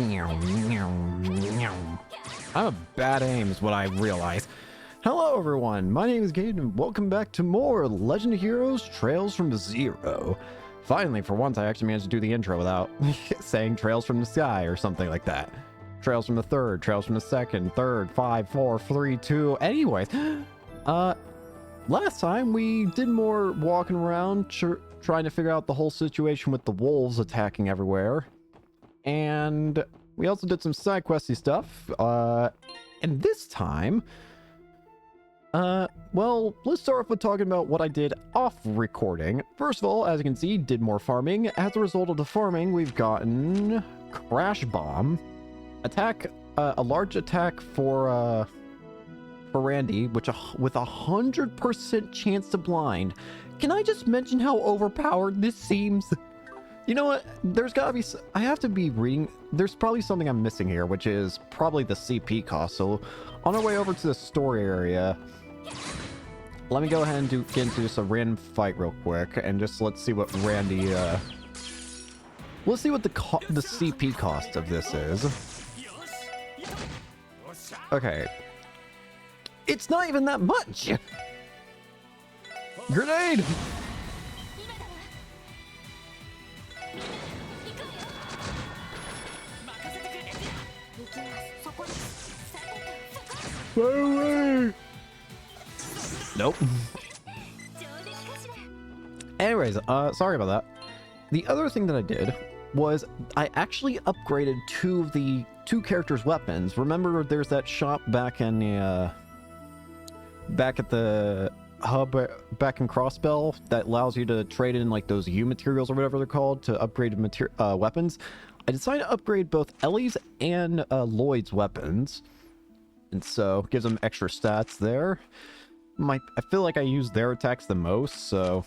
I'm a bad aim is what I realize. Hello everyone, my name is Gabe and welcome back to more Legend of Heroes Trails from Zero. Finally, for once, I actually managed to do the intro without saying Trails from the Sky or something like that. Trails from the third, Trails from the second, third, 5, 4, 3, 2. Anyways, last time we did more walking around trying to figure out the whole situation with the wolves attacking everywhere. And we also did some side questy stuff. And this time, well, let's start off with talking about what I did off recording. First of all, as you can see, did more farming. As a result of the farming, we've gotten Crash Bomb, attack, a large attack for Randy, which with 100% chance to blind. Can I just mention how overpowered this seems? You know what? There's gotta be... I have to be reading... There's probably something I'm missing here, which is probably the CP cost. So, on our way over to the story area, let me go ahead and get into just a random fight real quick, and just let's see what Randy... Let's see what the CP cost of this is. Okay. It's not even that much! Grenade! Nope. Anyways, sorry about that. The other thing that I did was I actually upgraded two characters' weapons. Remember, there's that shop back in the back at the hub back in Crossbell that allows you to trade in like those U materials or whatever they're called to upgrade weapons. I decided to upgrade both Ellie's and Lloyd's weapons, and so gives them extra stats there. I feel like I use their attacks the most, so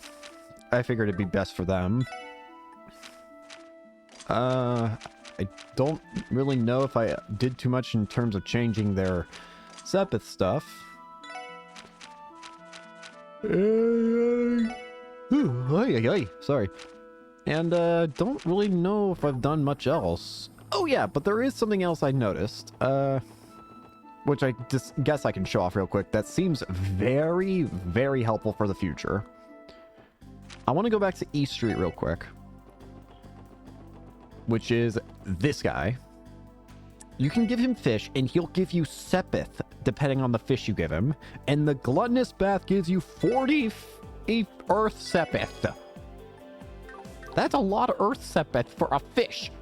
I figured it'd be best for them. I don't really know if I did too much in terms of changing their Sepith stuff. Sorry. And don't really know if I've done much else. Oh yeah, but there is something else I noticed. Which I just guess I can show off real quick. That seems very, very helpful for the future. I want to go back to East Street real quick, which is this guy. You can give him fish, and he'll give you Sepith, depending on the fish you give him. And the Gluttonous Bath gives you 40 Earth Sepith. That's a lot of Earth Sepith for a fish.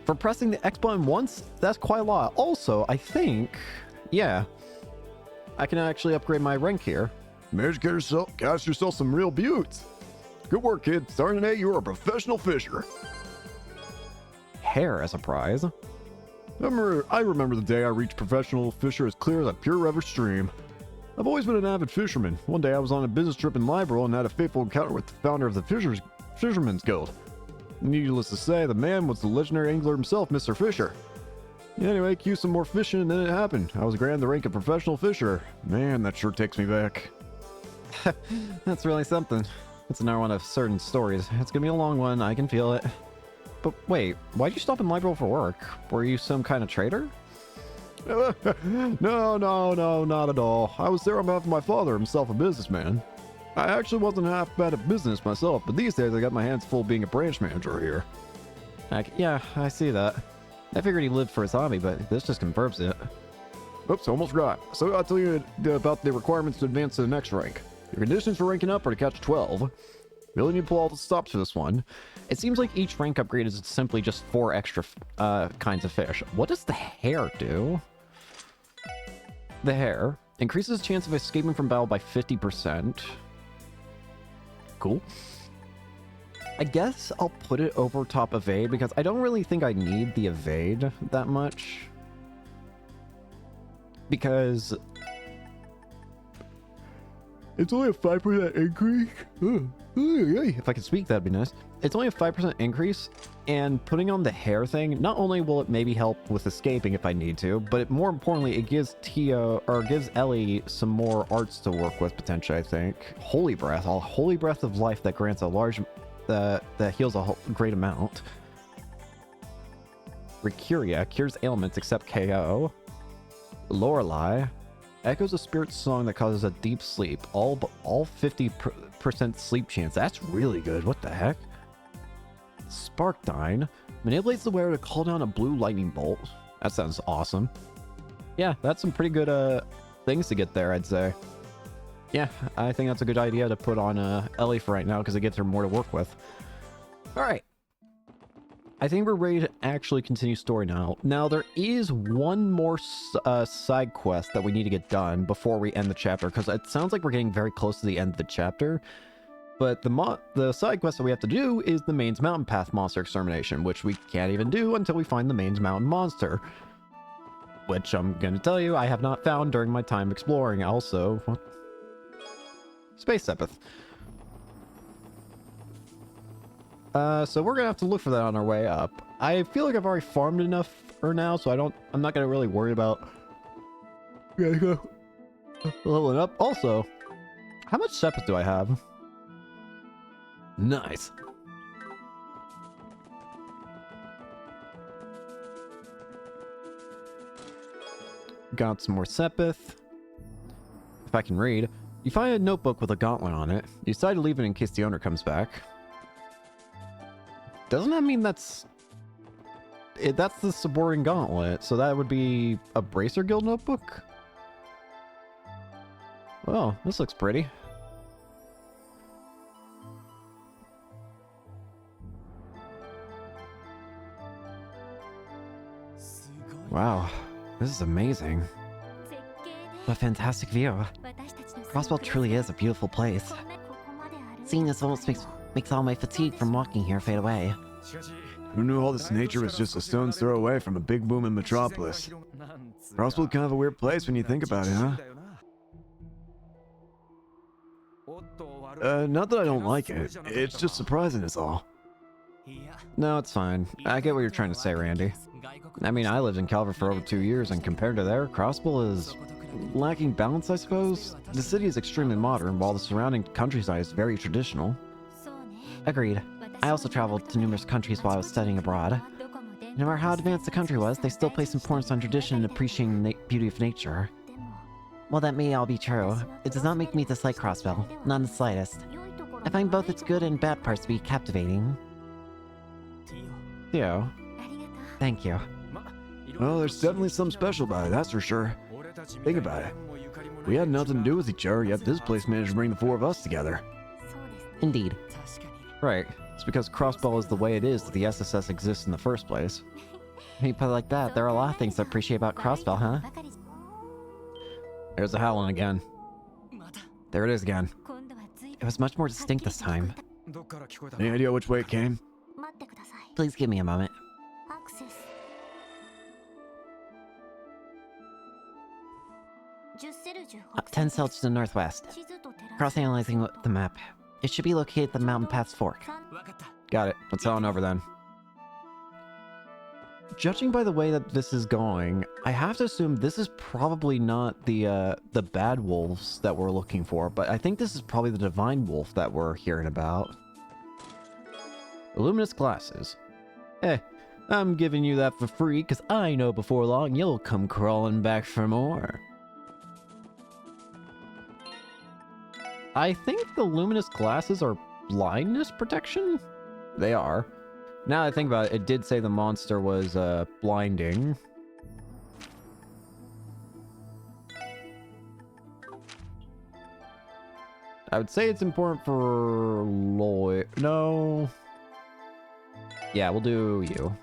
For pressing the X button once, that's quite a lot. Also, I think, yeah, I can actually upgrade my rank here. Managed to cast yourself some real buttes. Good work, kid. Starting today, you're a professional fisher. Hair as a prize. I remember the day I reached professional fisher as clear as a pure river stream. I've always been an avid fisherman. One day I was on a business trip in Liberal and had a fateful encounter with the founder of the Fisherman's Guild. Needless to say, the man was the legendary angler himself, Mr. Fisher. Anyway, cue some more fishing, and then it happened. I was granted the rank of professional fisher. Man, that sure takes me back. That's really something. It's another one of certain stories. It's gonna be a long one, I can feel it. But wait, why'd you stop in Liberal for work? Were you some kind of trader? No, not at all. I was there on behalf of my father, himself a businessman. I actually wasn't half bad at business myself, but these days I got my hands full being a branch manager here. Yeah, I see that. I figured he lived for his hobby, but this just confirms it. Oops, almost right. So I'll tell you about the requirements to advance to the next rank. Your conditions for ranking up are to catch 12. Really need to pull all the stops for this one. It seems like each rank upgrade is simply just 4 extra kinds of fish. What does the hair do? The hair increases chance of escaping from battle by 50%. Cool. I guess I'll put it over top evade because I don't really think I need the evade that much. Because it's only a 5% increase? If I could speak, that'd be nice. It's only a 5% increase, and putting on the hair thing, not only will it maybe help with escaping if I need to, but more importantly, it gives gives Ellie some more arts to work with potentially, I think. Holy Breath, a Holy Breath of Life that grants a large, that heals a great amount. Ricuria cures ailments except KO. Lorelei echoes a spirit song that causes a deep sleep. All 50% sleep chance. That's really good. What the heck? Sparkdyne manipulates the wearer to call down a blue lightning bolt. That sounds awesome. Yeah, that's some pretty good things to get there, I'd say. Yeah, I think that's a good idea to put on Ellie for right now because it gives her more to work with. All right. I think we're ready to actually continue story now. Now, there is one more side quest that we need to get done before we end the chapter, because it sounds like we're getting very close to the end of the chapter. But the side quest that we have to do is the Maine's Mountain Path monster extermination, which we can't even do until we find the Maine's Mountain monster. Which I'm going to tell you, I have not found during my time exploring. Also, what? Space Sepith. So we're gonna have to look for that on our way up. I feel like I've already farmed enough for now, so I'm not gonna really worry about leveling up. Also, how much Sepith do I have? Nice. Got some more Sepith. If I can read. You find a notebook with a gauntlet on it. You decide to leave it in case the owner comes back. Doesn't that mean that's the Subordinate Gauntlet? So that would be a Bracer Guild notebook? Well, this looks pretty. Wow, this is amazing. What a fantastic view. Crossbell truly is a beautiful place. Seeing this almost makes all my fatigue from walking here fade away. Who knew all this nature was just a stone's throw away from a big booming metropolis? Crossbell's kind of a weird place when you think about it, huh? Not that I don't like it. It's just surprising is all. No, it's fine. I get what you're trying to say, Randy. I mean, I lived in Calvert for over 2 years, and compared to there, Crossbell is lacking balance, I suppose. The city is extremely modern, while the surrounding countryside is very traditional. Agreed. I also traveled to numerous countries while I was studying abroad. No matter how advanced the country was, they still placed importance on tradition and appreciating the beauty of nature. While that may all be true, it does not make me dislike Crossbell, not in the slightest. I find both its good and bad parts to be captivating. Theo. Thank you. Well, there's definitely something special about it, that's for sure. Think about it. We had nothing to do with each other, yet this place managed to bring the four of us together. Indeed. Right. It's because Crossbell is the way it is that the SSS exists in the first place. When you put it like that, there are a lot of things to appreciate about Crossbell, huh? There's the howling again. There it is again. It was much more distinct this time. Any idea which way it came? Please give me a moment. 10 cells to the northwest. Cross-analyzing the map. It should be located at the Mountain Path's fork. Got it. Let's head on over then. Judging by the way that this is going, I have to assume this is probably not the bad wolves that we're looking for, but I think this is probably the divine wolf that we're hearing about. Luminous glasses. I'm giving you that for free, because I know before long you'll come crawling back for more. I think the luminous glasses are blindness protection? They are. Now that I think about it, it did say the monster was blinding. I would say it's important for Lloyd. No. Yeah, we'll do you.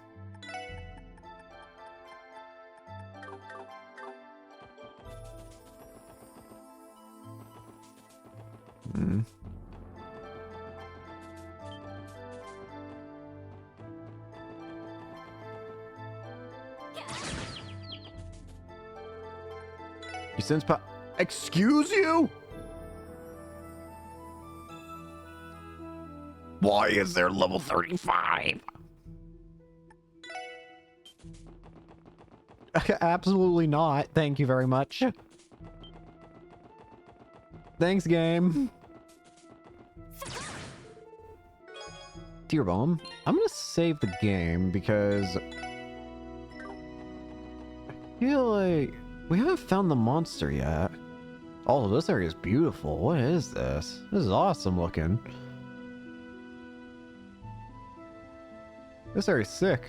You sense Excuse you? Why is there level 35? Absolutely not. Thank you very much. Thanks, game. Dear Bomb, I'm gonna save the game because feel like we haven't found the monster yet. Oh, this area is beautiful. What is this? This is awesome looking. This area's sick.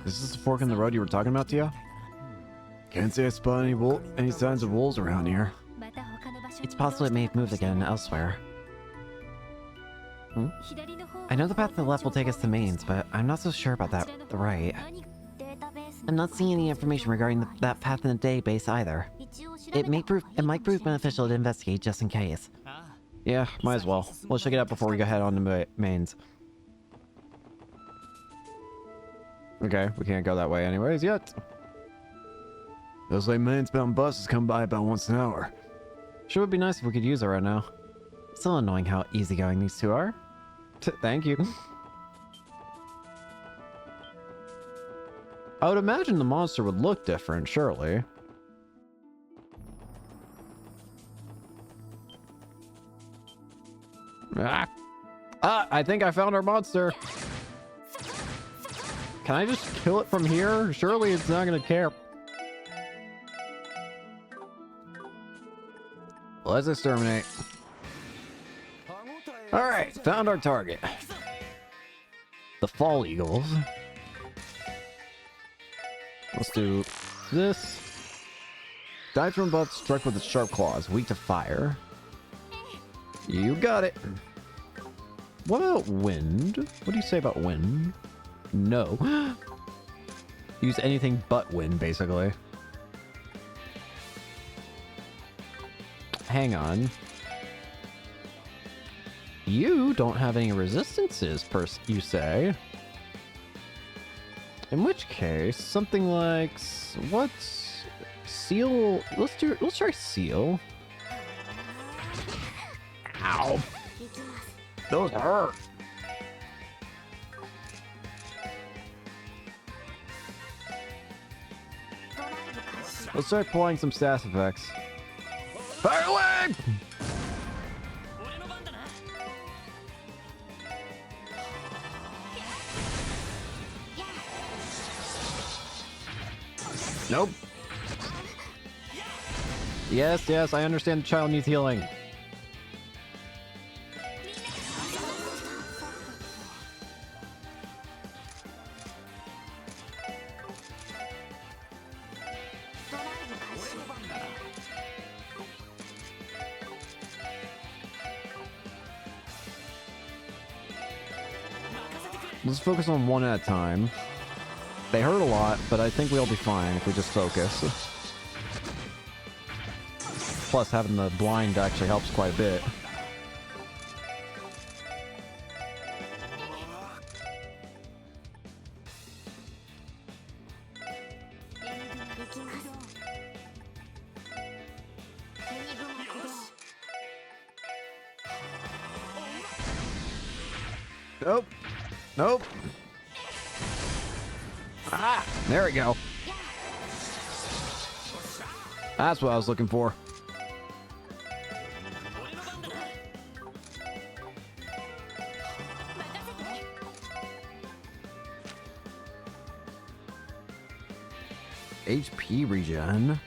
Is this the fork in the road you were talking about, Tia? Can't say I spot any signs of wolves around here. It's possible it may have moved again elsewhere. I know the path to the left will take us to Mainz, but I'm not so sure about that the right. I'm not seeing any information regarding that path in the database either. It might prove beneficial to investigate just in case. Yeah, might as well. Let's check it out before we go head on to Mainz. Okay, we can't go that way anyways yet. Those like Mainz-bound buses come by about once an hour. Sure would be nice if we could use it right now. Still annoying how easygoing these two are. Thank you. I would imagine the monster would look different, surely. I think I found our monster. Can I just kill it from here? Surely it's not gonna care. Let's exterminate. Alright, found our target. The Fall Eagles. Let's do this. Dive from above, struck with its sharp claws, weak to fire. You got it. What about wind? What do you say about wind? No. Use anything but wind, basically. Hang on. You don't have any resistances, you say? In which case, something like what's seal? Let's try seal. Ow! Those hurt. Let's start applying some staff effects. Fire away! Nope. Yes, I understand the child needs healing. Let's focus on one at a time. They hurt a lot, but I think we'll be fine if we just focus. Plus, having the blind actually helps quite a bit. Nope. Nope. Ah, there we go. That's what I was looking for. HP regen.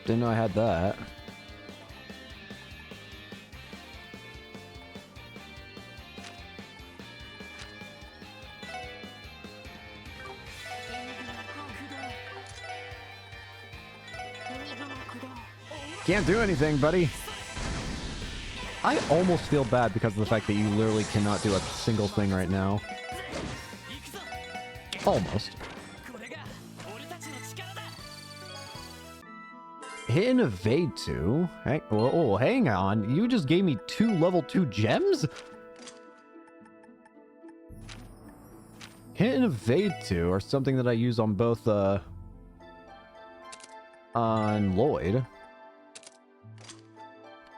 Didn't know I had that. Can't do anything, buddy. I almost feel bad because of the fact that you literally cannot do a single thing right now. Almost. Hit and evade 2. Hang on. You just gave me 2 level 2 gems? Hit and evade 2 are something that I use on both, on Lloyd.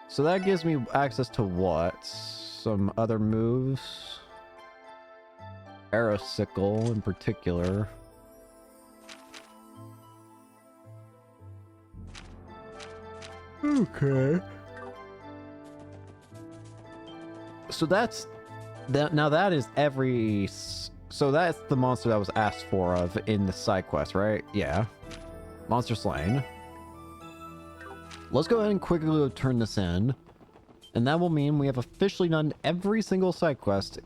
So that gives me access to what? Some other moves? Aerosicle in particular. Okay. So that's that. Now that is so that's the monster that was asked for of in the side quest, right? Yeah. Monster slain. Let's go ahead and quickly turn this in. And that will mean we have officially done every single side quest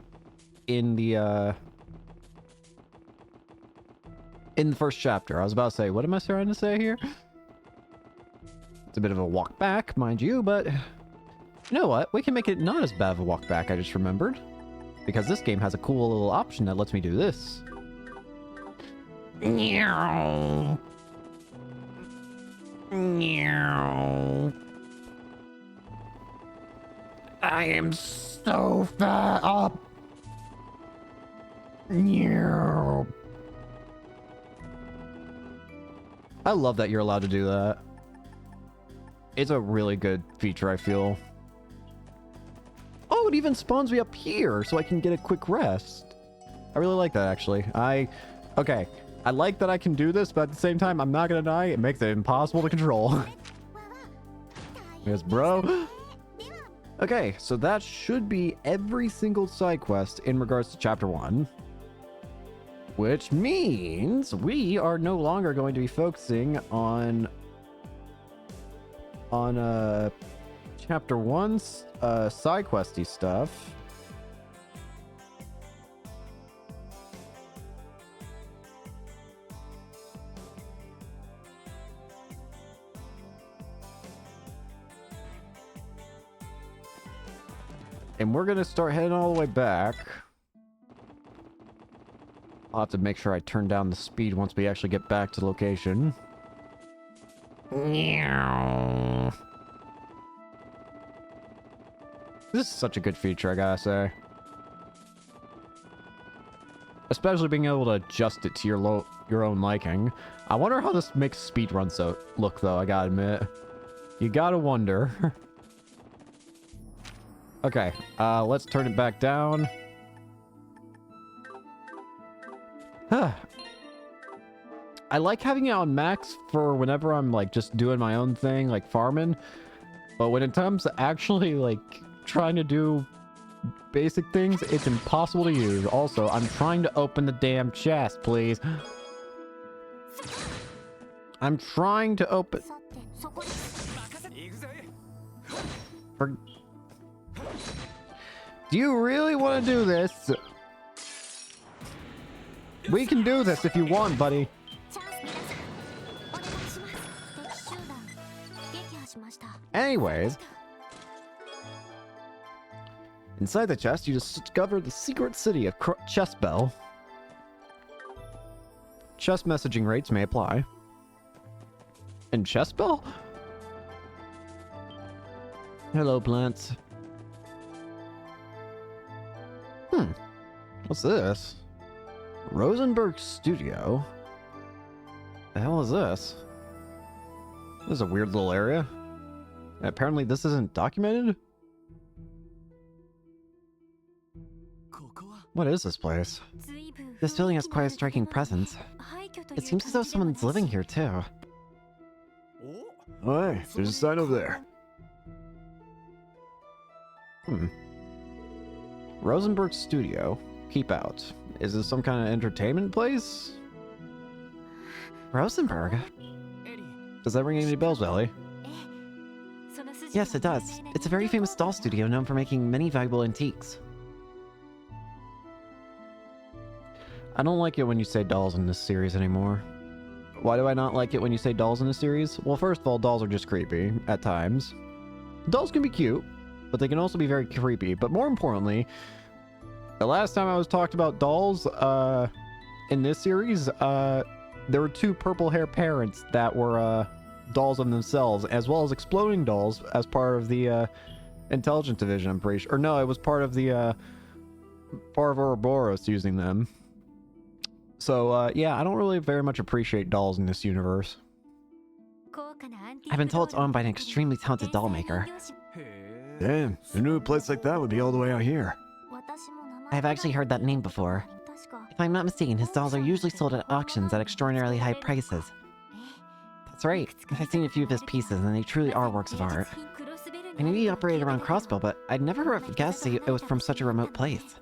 in the first chapter. I was about to say, what am I trying to say here? It's a bit of a walk back, mind you, but you know what? We can make it not as bad of a walk back, I just remembered. Because this game has a cool little option that lets me do this. Meow. Meow. I am so fed up. Meow. I love that you're allowed to do that. It's a really good feature, I feel. Oh, it even spawns me up here so I can get a quick rest. I really like that, actually. Okay. I like that I can do this, but at the same time, I'm not gonna die. It makes it impossible to control. Yes, bro. Okay, so that should be every single side quest in regards to Chapter 1. Which means we are no longer going to be focusing on Chapter 1's side questy stuff. And we're going to start heading all the way back. I'll have to make sure I turn down the speed once we actually get back to the location. Meow. This is such a good feature, I gotta say. Especially being able to adjust it to your own liking. I wonder how this makes speedruns look, though, I gotta admit. You gotta wonder. Okay, let's turn it back down. I like having it on max for whenever I'm like just doing my own thing, like farming. But when it comes to actually like trying to do basic things, it's impossible to use. Also, I'm trying to open the damn chest, please. I'm trying to open... Do you really want to do this? We can do this if you want, buddy. Anyways, inside the chest, you discover the secret city of Chestbell. Chest messaging rates may apply. And Chestbell? Hello, plants. What's this? Rosenberg Studio? The hell is this? This is a weird little area. And apparently this isn't documented? What is this place? This building has quite a striking presence. It seems as though someone's living here too. Oh, hey, there's a sign over there. Rosenberg Studio. Keep out. Is this some kind of entertainment place? Rosenberg? Does that ring any bells, Ellie? Yes, it does. It's a very famous doll studio known for making many valuable antiques. I don't like it when you say dolls in this series anymore. Why do I not like it when you say dolls in this series? Well, first of all, dolls are just creepy at times. Dolls can be cute, but they can also be very creepy. But more importantly, the last time I was talked about dolls in this series, there were two purple hair parents that were dolls of themselves, as well as exploding dolls as part of the intelligence division, I'm pretty sure. Or no, it was part of the part of Ouroboros using them. So yeah, I don't really very much appreciate dolls in this universe. I've been told it's owned by an extremely talented doll maker. Damn, who knew a place like that would be all the way out here? I've actually heard that name before. If I'm not mistaken, his dolls are usually sold at auctions at extraordinarily high prices. That's right. I've seen a few of his pieces, and they truly are works of art. I knew he operated around Crossbell, but I'd never have guessed it was from such a remote place.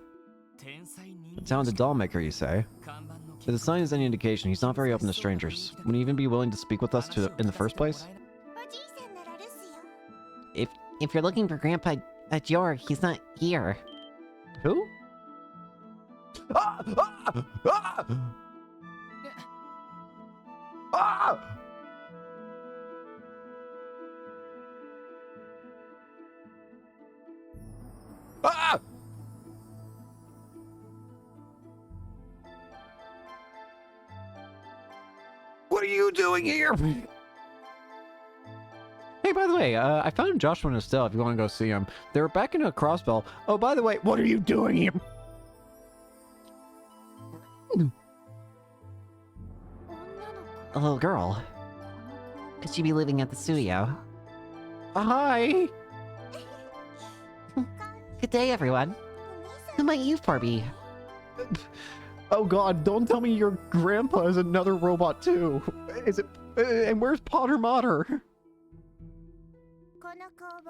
A talented doll maker, you say? If the sign is any indication, he's not very open to strangers. Would he even be willing to speak with us in the first place? If you're looking for Grandpa Dior, he's not here. Who? Ah! Ah! Ah! Ah! Ah! What are you doing here? Hey, by the way, I found Joshua and Estelle if you want to go see them. They were back in a Crossbell. Oh, by the way, what are you doing here? A little girl. Could she be living at the studio? Hi! Good day, everyone. Who might you for be? Oh god, don't tell me your grandpa is another robot too. Is it... and where's Potter Mater?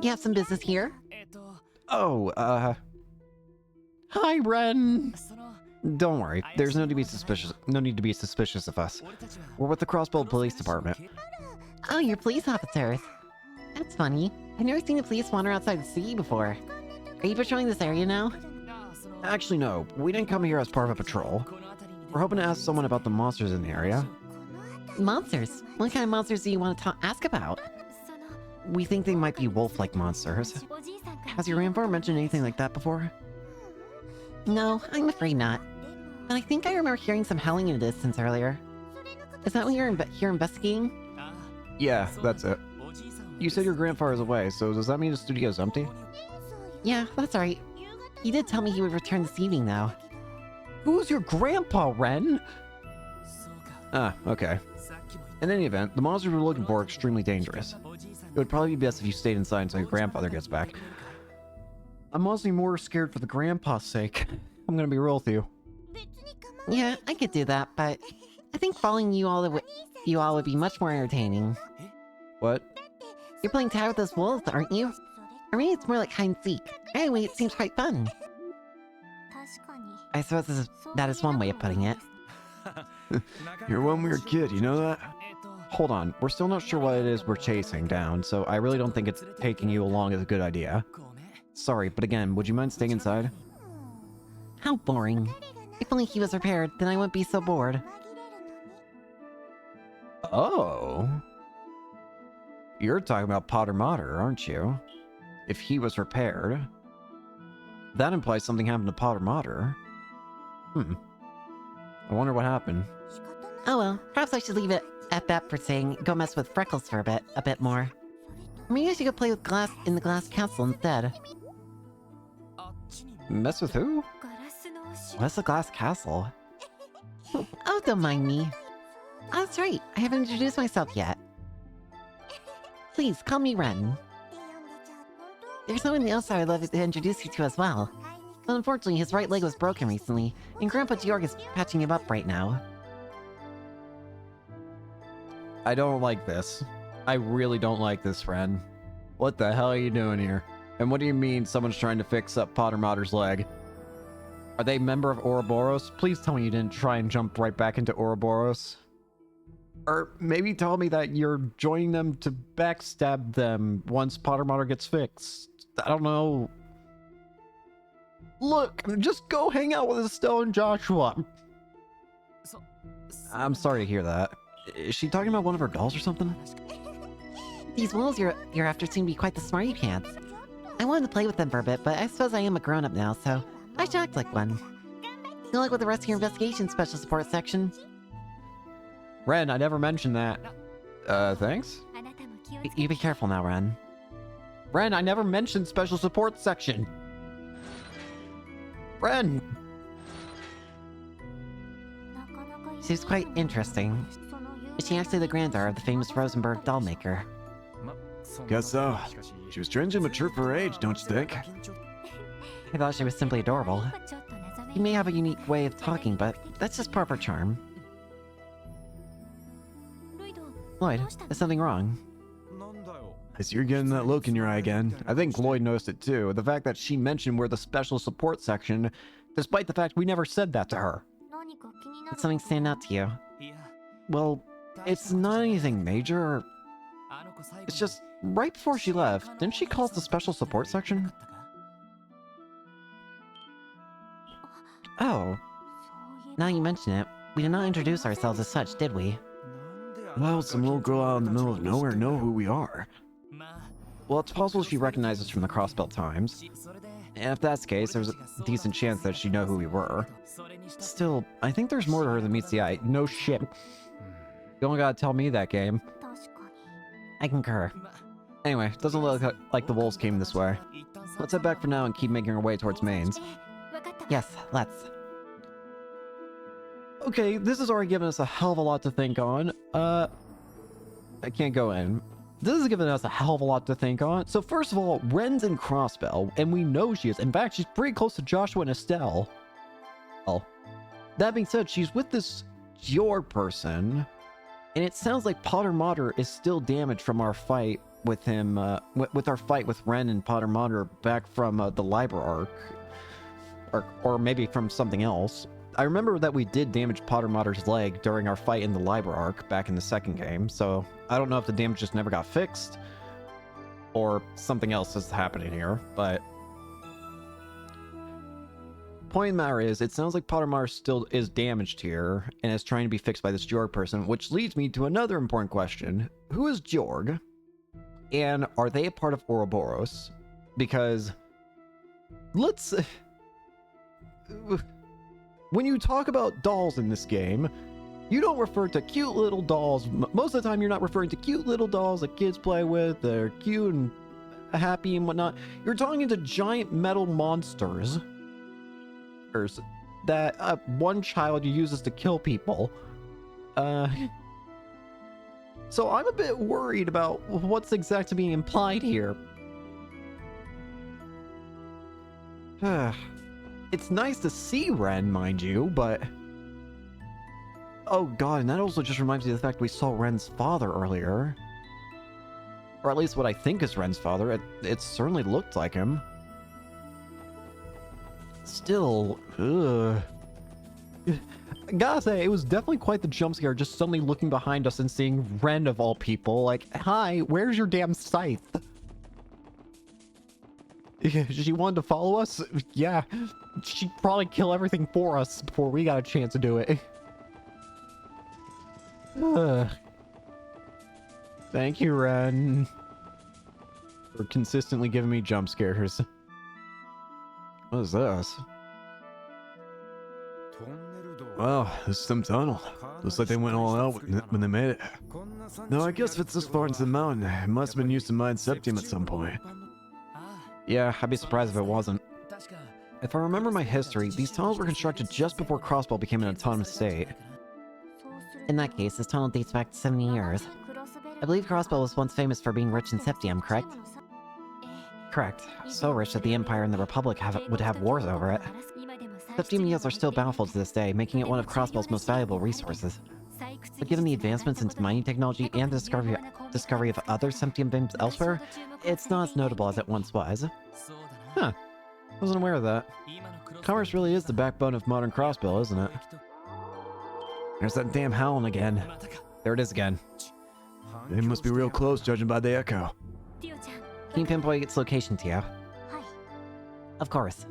You have some business here? Oh, hi, Ren! Don't worry, there's no need to be suspicious. No need to be suspicious of us. We're with the Crossbell Police Department. Oh, you're police officers. That's funny. I've never seen the police wander outside the city before. Are you patrolling this area now? Actually, no. We didn't come here as part of a patrol. We're hoping to ask someone about the monsters in the area. Monsters? What kind of monsters do you want to ask about? We think they might be wolf-like monsters. Has your grandfather mentioned anything like that before? No, I'm afraid not. But I think I remember hearing some howling in the distance earlier. Is that what you're here investigating? Yeah, that's it. You said your grandfather's away, so does that mean the studio's empty? Yeah, that's right. He did tell me he would return this evening, though. Who's your grandpa, Ren? Ah, okay. In any event, the monsters we're looking for are extremely dangerous. It would probably be best if you stayed inside until your grandfather gets back. I'm honestly more scared for the grandpa's sake. I'm gonna be real with you. Yeah, I could do that, but I think following you all would be much more entertaining. What? You're playing tag with those wolves, aren't you? Or maybe it's more like hide and seek. Anyway, it seems quite fun. I suppose that is one way of putting it. You're one weird kid, you know that? Hold on, we're still not sure what it is we're chasing down, so I really don't think it's taking you along is a good idea. Sorry, but again, would you mind staying inside? How boring. If only he was repaired, then I wouldn't be so bored. Oh. You're talking about Potter Mater, aren't you? If he was repaired. That implies something happened to Potter Mater. I wonder what happened. Oh well, perhaps I should leave it at that for saying go mess with Freckles for a bit more. Or maybe I should go play with Glass in the Glass Castle instead. Mess with who? What's the Glass Castle? Oh, don't mind me. Oh, that's right, I haven't introduced myself yet. Please, call me Ren. There's someone else I would love to introduce you to as well. But unfortunately, his right leg was broken recently, and Grandpa Georg is patching him up right now. I don't like this. I really don't like this, friend. What the hell are you doing here? And what do you mean someone's trying to fix up Potter Mater's leg? Are they a member of Ouroboros? Please tell me you didn't try and jump right back into Ouroboros. Or maybe tell me that you're joining them to backstab them once Potter Mater gets fixed. I don't know. Look, just go hang out with Estelle and Joshua. I'm sorry to hear that. Is she talking about one of her dolls or something? These wolves you're after seem to be quite the smarty pants. I wanted to play with them for a bit, but I suppose I am a grown-up now, so I should act like one. Good luck with the rest of your investigation, Special Support Section. Ren, I never mentioned that. Thanks? You be careful now, Ren. Ren, I never mentioned Special Support Section. Ren! She's quite interesting. Is she actually the granddaughter of the famous Rosenberg doll maker? Guess so. She was strangely mature for her age, don't you think? I thought she was simply adorable. She may have a unique way of talking, but that's just part of her charm. Lloyd, is something wrong? I see you're getting that look in your eye again. I think Lloyd noticed it too. The fact that she mentioned we're the special support section, despite the fact we never said that to her. Did something stand out to you? Well, it's not anything major. It's just right before she left, didn't she call us the special support section? Oh. Now you mention it, we did not introduce ourselves as such, did we? Why would some little girl out in the middle of nowhere know who we are? Well, it's possible she recognized us from the Crossbelt Times. And if that's the case, there's a decent chance that she'd know who we were. Still, I think there's more to her than meets the eye. No shit. You don't gotta tell me that, game. I concur. Anyway, doesn't look like the wolves came this way. Let's head back for now and keep making our way towards Mainz. Yes, let's. Okay, this has already given us a hell of a lot to think on. I can't go in. This has given us a hell of a lot to think on. So first of all, Ren's in Crossbell, and we know she is. In fact, she's pretty close to Joshua and Estelle. Well, that being said, she's with this Georg person, and it sounds like Potter Mater is still damaged from our fight with him, with our fight with Ren and Potter Mater back from the Liber arc, or maybe from something else. I remember that we did damage Potter Mater's leg during our fight in the Liber arc back in the second game, so I don't know if the damage just never got fixed or something else is happening here, but point of the matter is, it sounds like Potter Mater still is damaged here and is trying to be fixed by this Georg person, which leads me to another important question. Who is Georg? And are they a part of Ouroboros? Because let's... When you talk about dolls in this game, you don't refer to cute little dolls. Most of the time, you're not referring to cute little dolls that kids play with. They're cute and happy and whatnot. You're talking to giant metal monsters that one child uses to kill people. So I'm a bit worried about what's exactly being implied here. It's nice to see Ren, mind you, but... Oh god, and that also just reminds me of the fact we saw Ren's father earlier. Or at least what I think is Ren's father. It certainly looked like him. Still, ugh. Gotta say, it was definitely quite the jump scare just suddenly looking behind us and seeing Ren of all people. Like, hi, where's your damn scythe? She wanted to follow us? Yeah, she'd probably kill everything for us before we got a chance to do it. Thank you, Ren, for consistently giving me jump scares. What is this? Wow, this is some tunnel. Looks like they went all out when they made it. No, I guess if it's this far into the mountain, it must have been used to mine septium at some point. Yeah, I'd be surprised if it wasn't. If I remember my history, these tunnels were constructed just before Crossbell became an autonomous state. In that case, this tunnel dates back to 70 years. I believe Crossbell was once famous for being rich in septium, correct? Correct. So rich that the Empire and the Republic would have wars over it. Septium yields are still bountiful to this day, making it one of Crossbell's most valuable resources. But given the advancements into mining technology and the discovery of other septium bins elsewhere, it's not as notable as it once was. Huh. Wasn't aware of that. Commerce really is the backbone of modern Crossbell, isn't it? There's that damn howling again. There it is again. They must be real close, judging by the echo. Can you pinpoint its location, Tio? Of course.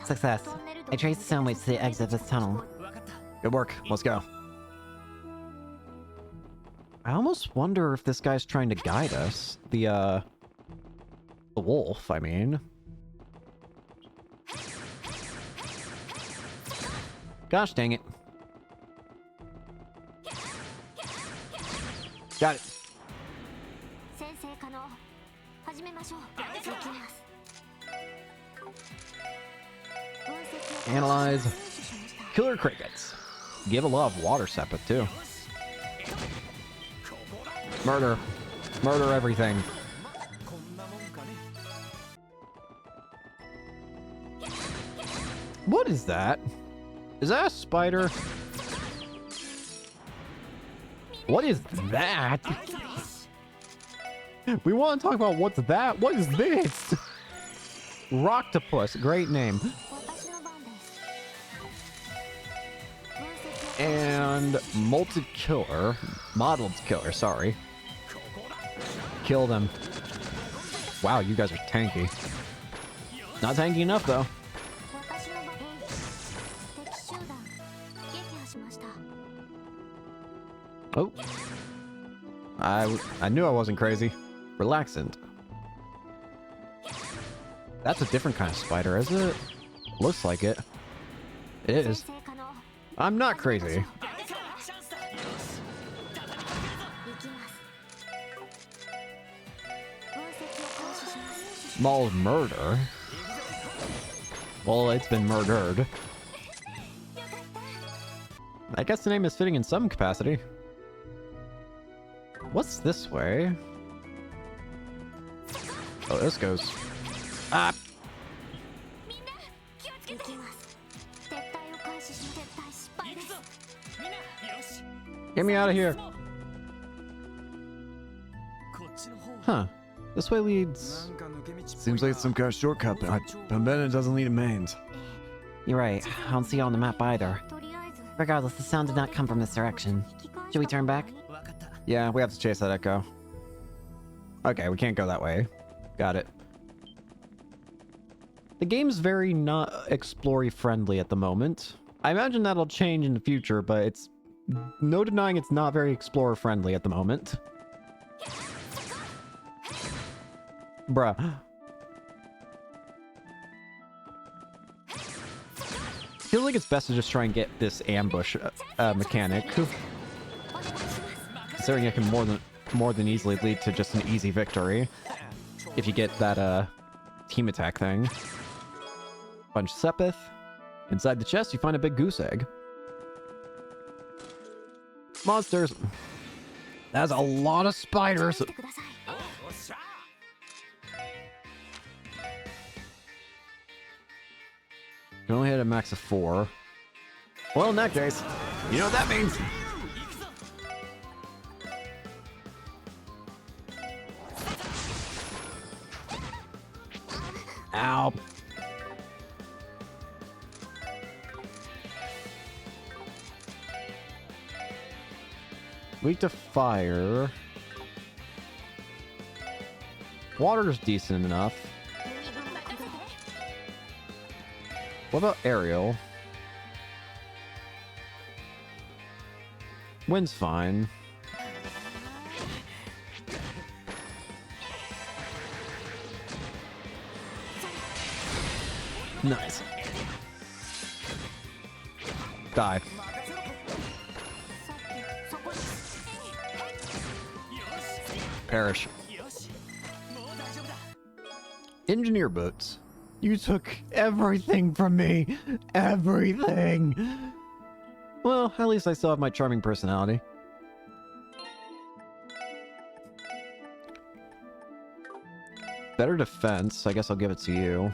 Success. I traced the sound waves to the exit of this tunnel. Good work. Let's go. I almost wonder if this guy's trying to guide us. The wolf, I mean. Gosh dang it. Got it. Analyze. Killer crickets. Give a lot of water sepet too. Murder. Murder everything. What is that? Is that a spider? What is that? We want to talk about what's that? What is this? Rocktopus, great name. And modeled killer, sorry. Kill them. Wow, you guys are tanky. Not tanky enough though. Oh. I knew I wasn't crazy. Relaxant. That's a different kind of spider, is it? Looks like it. It is. I'm not crazy. Mauled murder? Well, it's been murdered. I guess the name is fitting in some capacity. What's this way? Oh, this goes... Ah! Get me out of here! Huh. This way leads... Seems like it's some kind of shortcut, but Pembena doesn't lead to mains. You're right. I don't see it on the map either. Regardless, the sound did not come from this direction. Should we turn back? Yeah, we have to chase that echo. Okay, we can't go that way. Got it. The game's very not explory friendly at the moment. I imagine that'll change in the future, but it's no denying it's not very explorer friendly at the moment. Bruh. Feels like it's best to just try and get this ambush mechanic. Considering it can more than easily lead to just an easy victory. If you get that team attack thing. Bunch of Sepith. Inside the chest you find a big goose egg. Monsters. That's a lot of spiders. Can only hit a max of 4. Well, in that case, you know what that means. Ow. Weak to fire. Water's decent enough. What about aerial? Wind's fine. Nice. Die. Perish. Engineer boots. You took everything from me. Everything. Well, at least I still have my charming personality. Better defense. I guess I'll give it to you.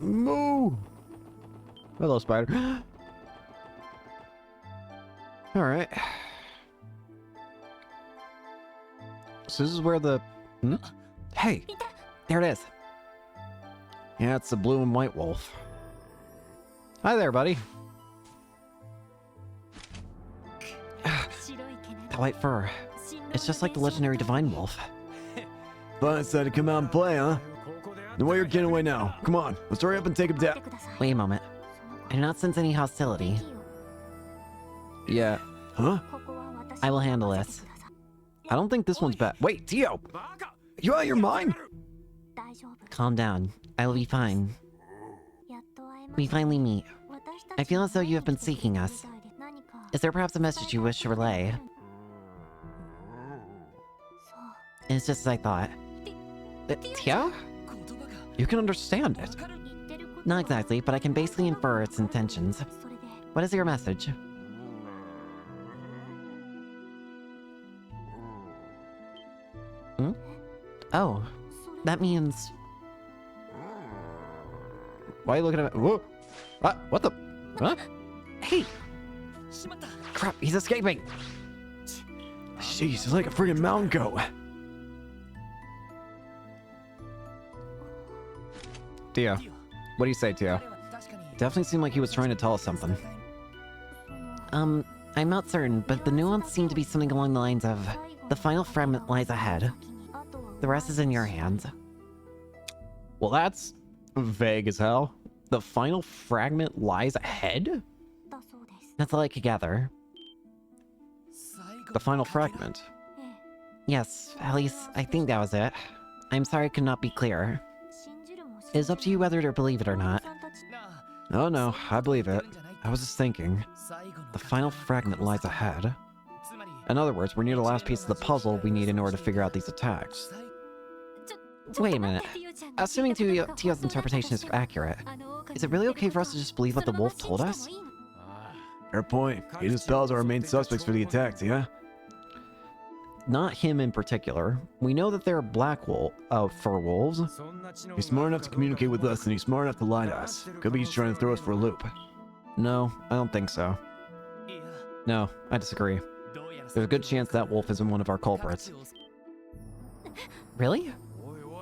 Moo! Hello, spider. Alright. So this is where the... Hmm? Hey! There it is. Yeah, it's the blue and white wolf. Hi there, buddy. That white fur. It's just like the legendary divine wolf. But decided to come out and play, huh? Then why you're getting away now? Come on, let's hurry up and take him down. Wait a moment. I do not sense any hostility. Yeah. Huh? I will handle this. I don't think this one's bad. Wait, Tio! You out of your mind? Calm down. I will be fine. We finally meet. I feel as though you have been seeking us. Is there perhaps a message you wish to relay? It's just as I thought. Tio? You can understand it. Not exactly, but I can basically infer its intentions. What is your message? Oh, that means... Why are you looking at me? Whoa! Ah, what the? Huh? Hey! Crap, he's escaping! Jeez, he's like a friggin' mountain goat. Tio. What do you say, Tio? Definitely seemed like he was trying to tell us something. I'm not certain, but the nuance seemed to be something along the lines of, the final fragment lies ahead. The rest is in your hands. Well, that's vague as hell. The final fragment lies ahead? That's all I could gather. The final fragment. Yes, at least I think that was it. I'm sorry I could not be clearer. It is up to you whether to believe it or not. Oh no, I believe it. I was just thinking. The final fragment lies ahead. In other words, we're near the last piece of the puzzle we need in order to figure out these attacks. Wait a minute. Assuming Tio's interpretation is accurate, is it really okay for us to just believe what the wolf told us? Fair point. He and his pals are our main suspects for the attacks, yeah? Not him in particular. We know that there are fur wolves. He's smart enough to communicate with us, and he's smart enough to lie to us. Could be he's trying to throw us for a loop. No, I don't think so. No, I disagree. There's a good chance that wolf isn't one of our culprits. Really?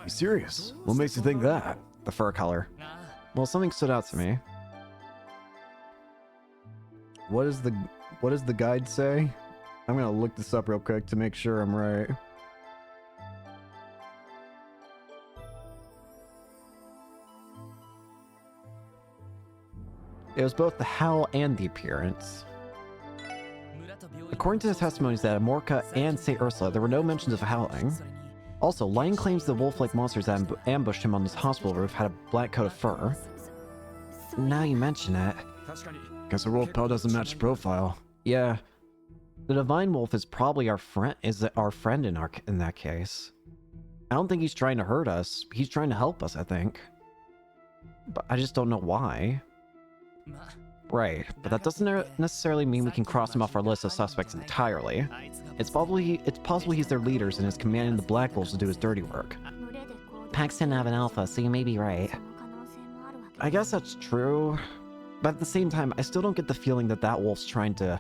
You serious? What makes you think that? The fur color. Well, something stood out to me. What does the guide say? I'm gonna look this up real quick to make sure I'm right. It was both the howl and the appearance. According to the testimonies that Amorca and St. Ursula, there were no mentions of howling. Also, Lion claims the wolf-like monsters that ambushed him on this hospital roof had a black coat of fur. Now you mention it. Guess our wolf pal doesn't match the profile. Yeah. The Divine Wolf is probably our friend in that case. I don't think he's trying to hurt us. He's trying to help us, I think. But I just don't know why. Right, but that doesn't necessarily mean we can cross him off our list of suspects entirely. It's possible he's their leaders and is commanding the Black Wolves to do his dirty work. Packs didn't have an alpha, so you may be right. I guess that's true, but at the same time, I still don't get the feeling that that wolf's trying to...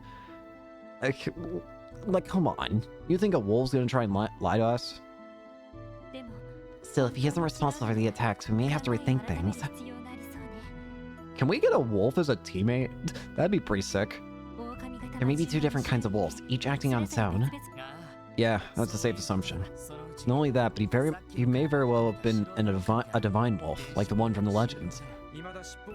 Like, come on. You think a wolf's gonna try and lie to us? Still, if he isn't responsible for the attacks, we may have to rethink things. Can we get a wolf as a teammate? That'd be pretty sick. There may be two different kinds of wolves, each acting on its own. Yeah, that's a safe assumption. Not only that, but he may very well have been a divine wolf, like the one from the legends.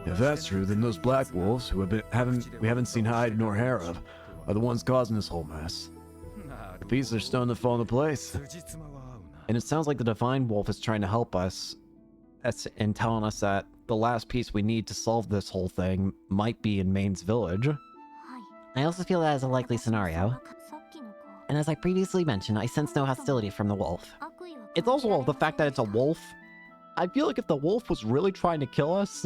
If that's true, then those black wolves, who we haven't seen hide nor hair of, are the ones causing this whole mess. The pieces are starting to fall into place. And it sounds like the divine wolf is trying to help us and telling us that the last piece we need to solve this whole thing might be in Maine's village. I also feel that is a likely scenario. And as I previously mentioned, I sense no hostility from the wolf. It's also the fact that it's a wolf. I feel like if the wolf was really trying to kill us,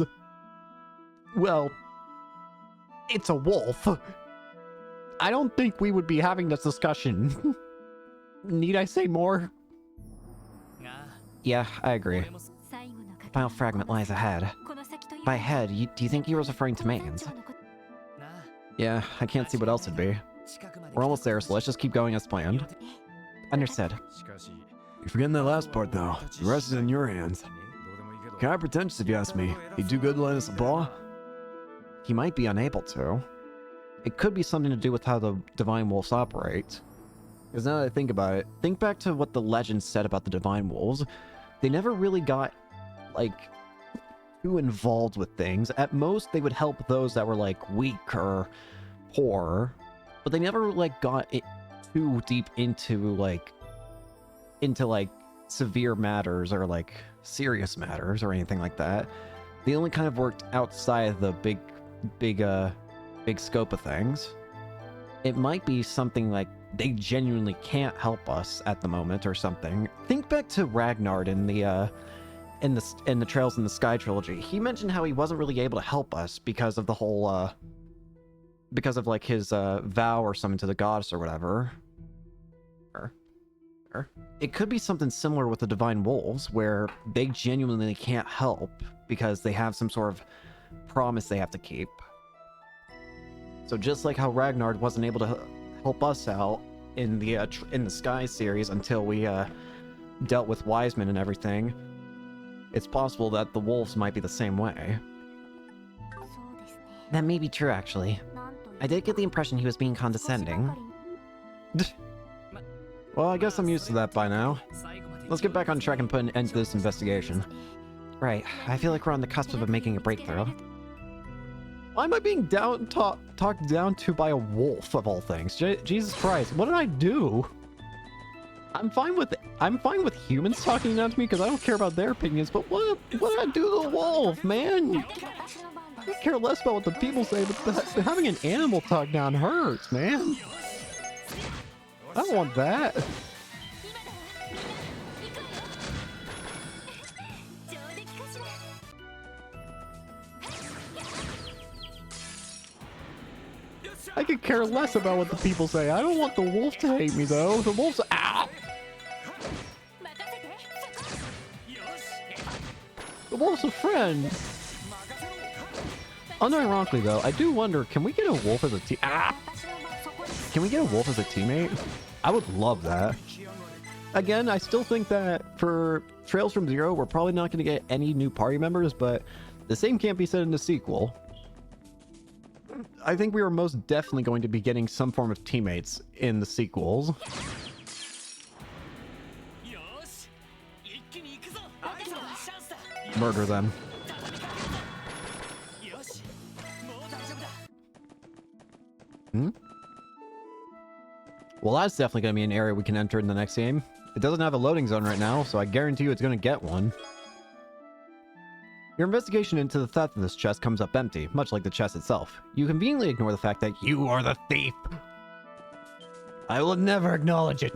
well, it's a wolf. I don't think we would be having this discussion. Need I say more? Yeah, I agree. Final fragment lies ahead. By ahead, do you think he was referring to Maine's? Yeah, I can't see what else it'd be. We're almost there, so let's just keep going as planned. Understood. You're forgetting that last part, though. The rest is in your hands. Kinda pretentious, if you ask me. He'd do good to lend us a ball. He might be unable to. It could be something to do with how the Divine Wolves operate. Because now that I think about it, think back to what the legends said about the Divine Wolves. They never really got, like, too involved with things. At most, they would help those that were, like, weak or poor. But they never, like, got it too deep into, like, severe matters or, like, serious matters or anything like that. They only kind of worked outside of the big scope of things. It might be something like they genuinely can't help us at the moment or something. Think back to Ragnard in the Trails in the Sky trilogy. He mentioned how he wasn't really able to help us because of the whole because of like his vow or something to the goddess or whatever. It could be something similar with the Divine Wolves, where they genuinely can't help because they have some sort of promise they have to keep. So just like how Ragnar wasn't able to help us out in the Sky series until we dealt with Wiseman and everything, it's possible that the wolves might be the same way. That may be true, actually. I did get the impression he was being condescending. Well, I guess I'm used to that by now. Let's get back on track and put an end to this investigation. Right, I feel like we're on the cusp of making a breakthrough. Why am I being talked down to by a wolf of all things? Jesus Christ, what did I do? I'm fine with humans talking down to me because I don't care about their opinions, but what did I do to the wolf, man? I care less about what the people say, but having an animal talk down hurts, man. I don't want that. I could care less about what the people say. I don't want the wolf to hate me, though. The wolf's... Ow! The wolf's a friend. Unironically, though, I do wonder, can we get a wolf as a team? Ah! Can we get a wolf as a teammate? I would love that. Again, I still think that for Trails from Zero, we're probably not going to get any new party members, but the same can't be said in the sequel. I think we are most definitely going to be getting some form of teammates in the sequels. Murder them. Well, that's definitely going to be an area we can enter in the next game. It doesn't have a loading zone right now, so I guarantee you it's going to get one. Your investigation into the theft of this chest comes up empty, much like the chest itself. You conveniently ignore the fact that you are the thief. I will never acknowledge it.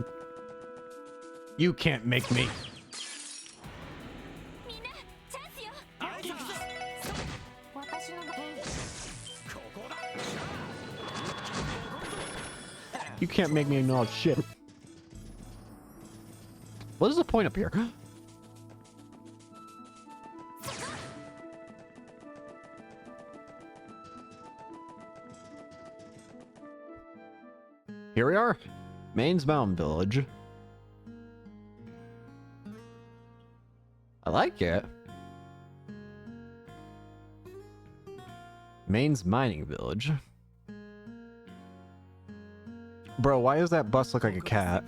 You can't make me. You can't make me acknowledge shit. What is the point up here? Here we are. Maine's Mountain Village. I like it. Maine's Mining Village. Bro, why does that bus look like a cat?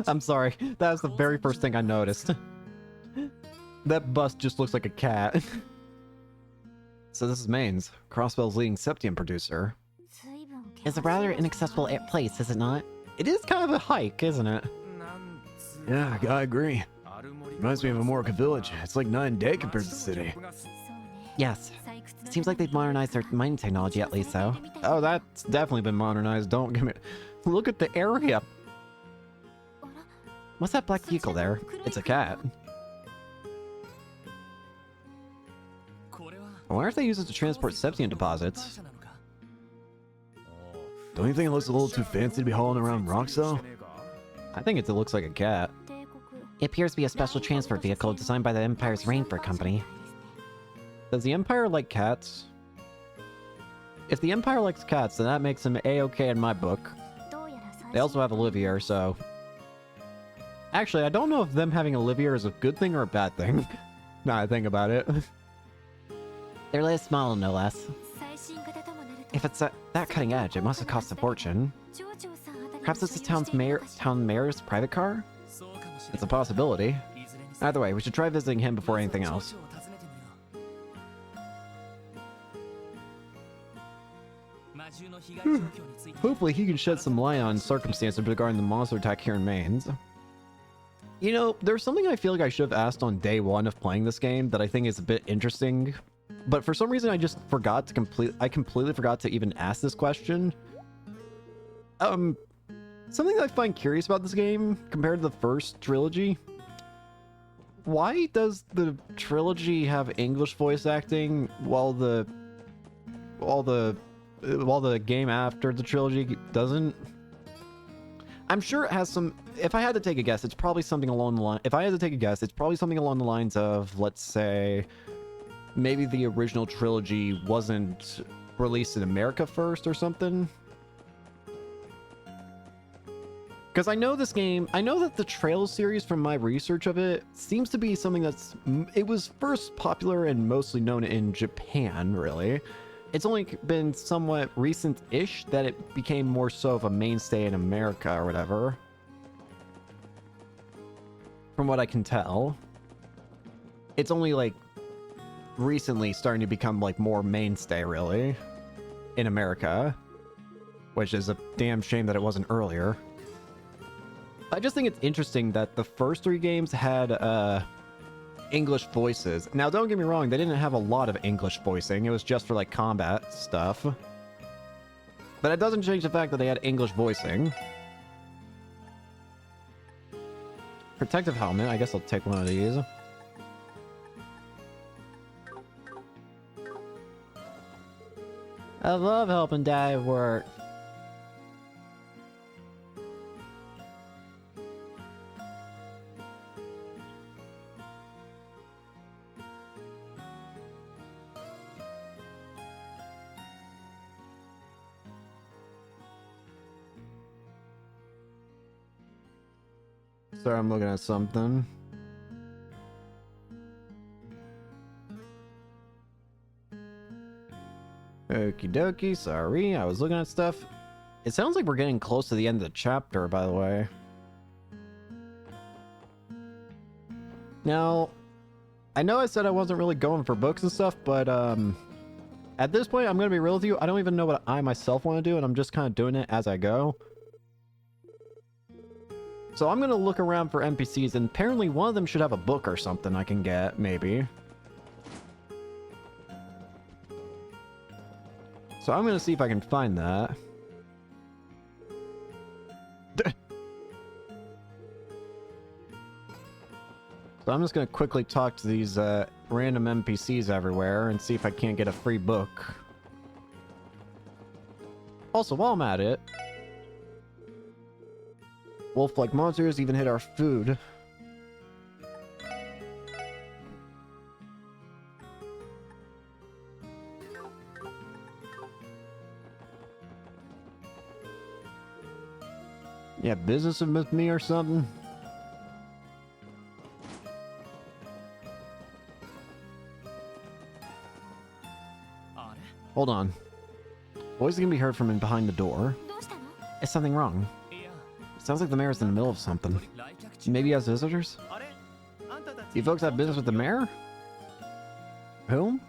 I'm sorry. That was the very first thing I noticed. That bus just looks like a cat. So this is Maine's, Crossbell's leading Septium producer. It's a rather inaccessible place, is it not? It is kind of a hike, isn't it? Yeah, I agree. Reminds me of Amorica Village. It's like night and day compared to the city. Yes. Seems like they've modernized their mining technology at least, so. Oh, that's definitely been modernized. Don't give me... Look at the area. What's that black vehicle there? It's a cat. I wonder if they use it to transport Septium deposits. Don't you think it looks a little too fancy to be hauling around rocks, though? I think it looks like a cat. It appears to be a special transport vehicle designed by the Empire's Rainford Company. Does the Empire like cats? If the Empire likes cats, then that makes them A-okay in my book. They also have Olivier, so... Actually, I don't know if them having Olivier is a good thing or a bad thing. Now I think about it. Their latest model, no less. If it's that cutting edge, it must have cost a fortune. Perhaps it's the town mayor's private car? It's a possibility. Either way, we should try visiting him before anything else. Hopefully he can shed some light on circumstances regarding the monster attack here in Mainz. You know, there's something I feel like I should have asked on day one of playing this game that I think is a bit interesting, but for some reason I just forgot to completely forgot to even ask this question. Something that I find curious about this game compared to the first trilogy. Why does the trilogy have English voice acting while the game after the trilogy doesn't? I'm sure it has some. If I had to take a guess, it's probably something along the line. If I had to take a guess, it's probably something along the lines of, let's say, maybe the original trilogy wasn't released in America first or something. Because I know this game, I know that the Trails series, from my research of it, seems to be something that's, it was first popular and mostly known in Japan, really. It's only been somewhat recent-ish that it became more so of a mainstay in America or whatever. From what I can tell. It's only like recently starting to become like more mainstay, really, in America. Which is a damn shame that it wasn't earlier. I just think it's interesting that the first 3 games had English voices. Now, don't get me wrong, they didn't have a lot of English voicing. It was just for, like, combat stuff. But it doesn't change the fact that they had English voicing. Protective helmet. I guess I'll take one of these. I love helping Dad work. Sorry, I'm looking at something. Okie dokie, sorry, I was looking at stuff. It sounds like we're getting close to the end of the chapter, by the way. Now, I know I said I wasn't really going for books and stuff, but at this point, I'm going to be real with you. I don't even know what I myself want to do, and I'm just kind of doing it as I go. So I'm going to look around for NPCs, and apparently one of them should have a book or something I can get, maybe. So I'm going to see if I can find that. So I'm just going to quickly talk to these random NPCs everywhere and see if I can't get a free book. Also, while I'm at it, wolf-like monsters even hit our food. Yeah, business with me or something? Hold on. Voices can be heard from in behind the door. Is something wrong? Sounds like the mayor's in the middle of something. Maybe he has visitors? You folks have business with the mayor? Whom?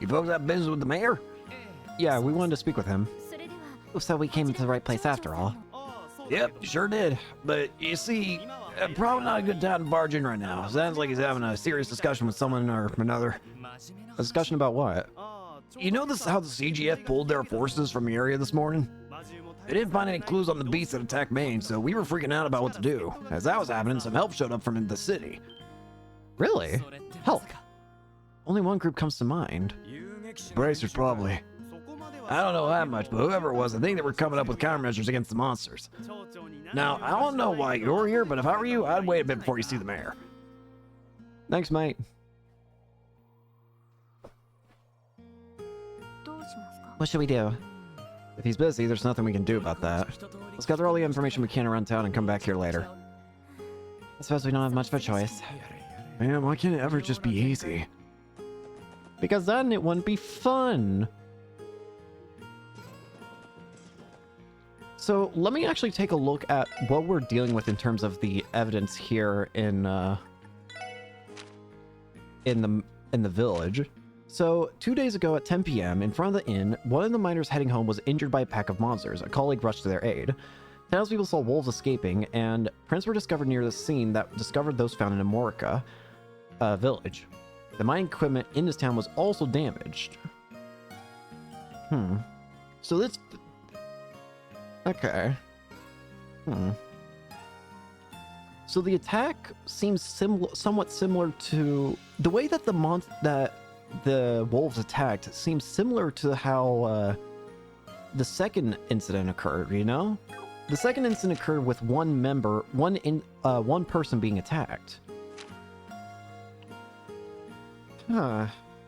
You folks have business with the mayor? Yeah, we wanted to speak with him. So we came to the right place after all. Yep, sure did. But you see, probably not a good time to barge in right now. Sounds like he's having a serious discussion with someone or another. A discussion about what? You know how the CGF pulled their forces from the area this morning? They didn't find any clues on the beasts that attacked Maine, so we were freaking out about what to do. As that was happening, some help showed up from the city. Really? Help? Only one group comes to mind. Bracers, probably. I don't know that much, but whoever it was, I think they were coming up with countermeasures against the monsters. Now, I don't know why you're here, but if I were you, I'd wait a bit before you see the mayor. Thanks, mate. What should we do? If he's busy, there's nothing we can do about that. Let's gather all the information we can around town and come back here later. I suppose we don't have much of a choice. Man, why can't it ever just be easy? Because then it wouldn't be fun. So let me actually take a look at what we're dealing with in terms of the evidence here in the village. So 2 days ago at 10 p.m. in front of the inn, one of the miners heading home was injured by a pack of monsters. A colleague rushed to their aid. Townspeople saw wolves escaping, and prints were discovered near the scene that discovered those found in Amorica village. The mining equipment in this town was also damaged. So this... Okay. So the attack seems somewhat similar to... The way that the wolves attacked seems similar to how the second incident occurred, you know? The second incident occurred with one person being attacked. Huh,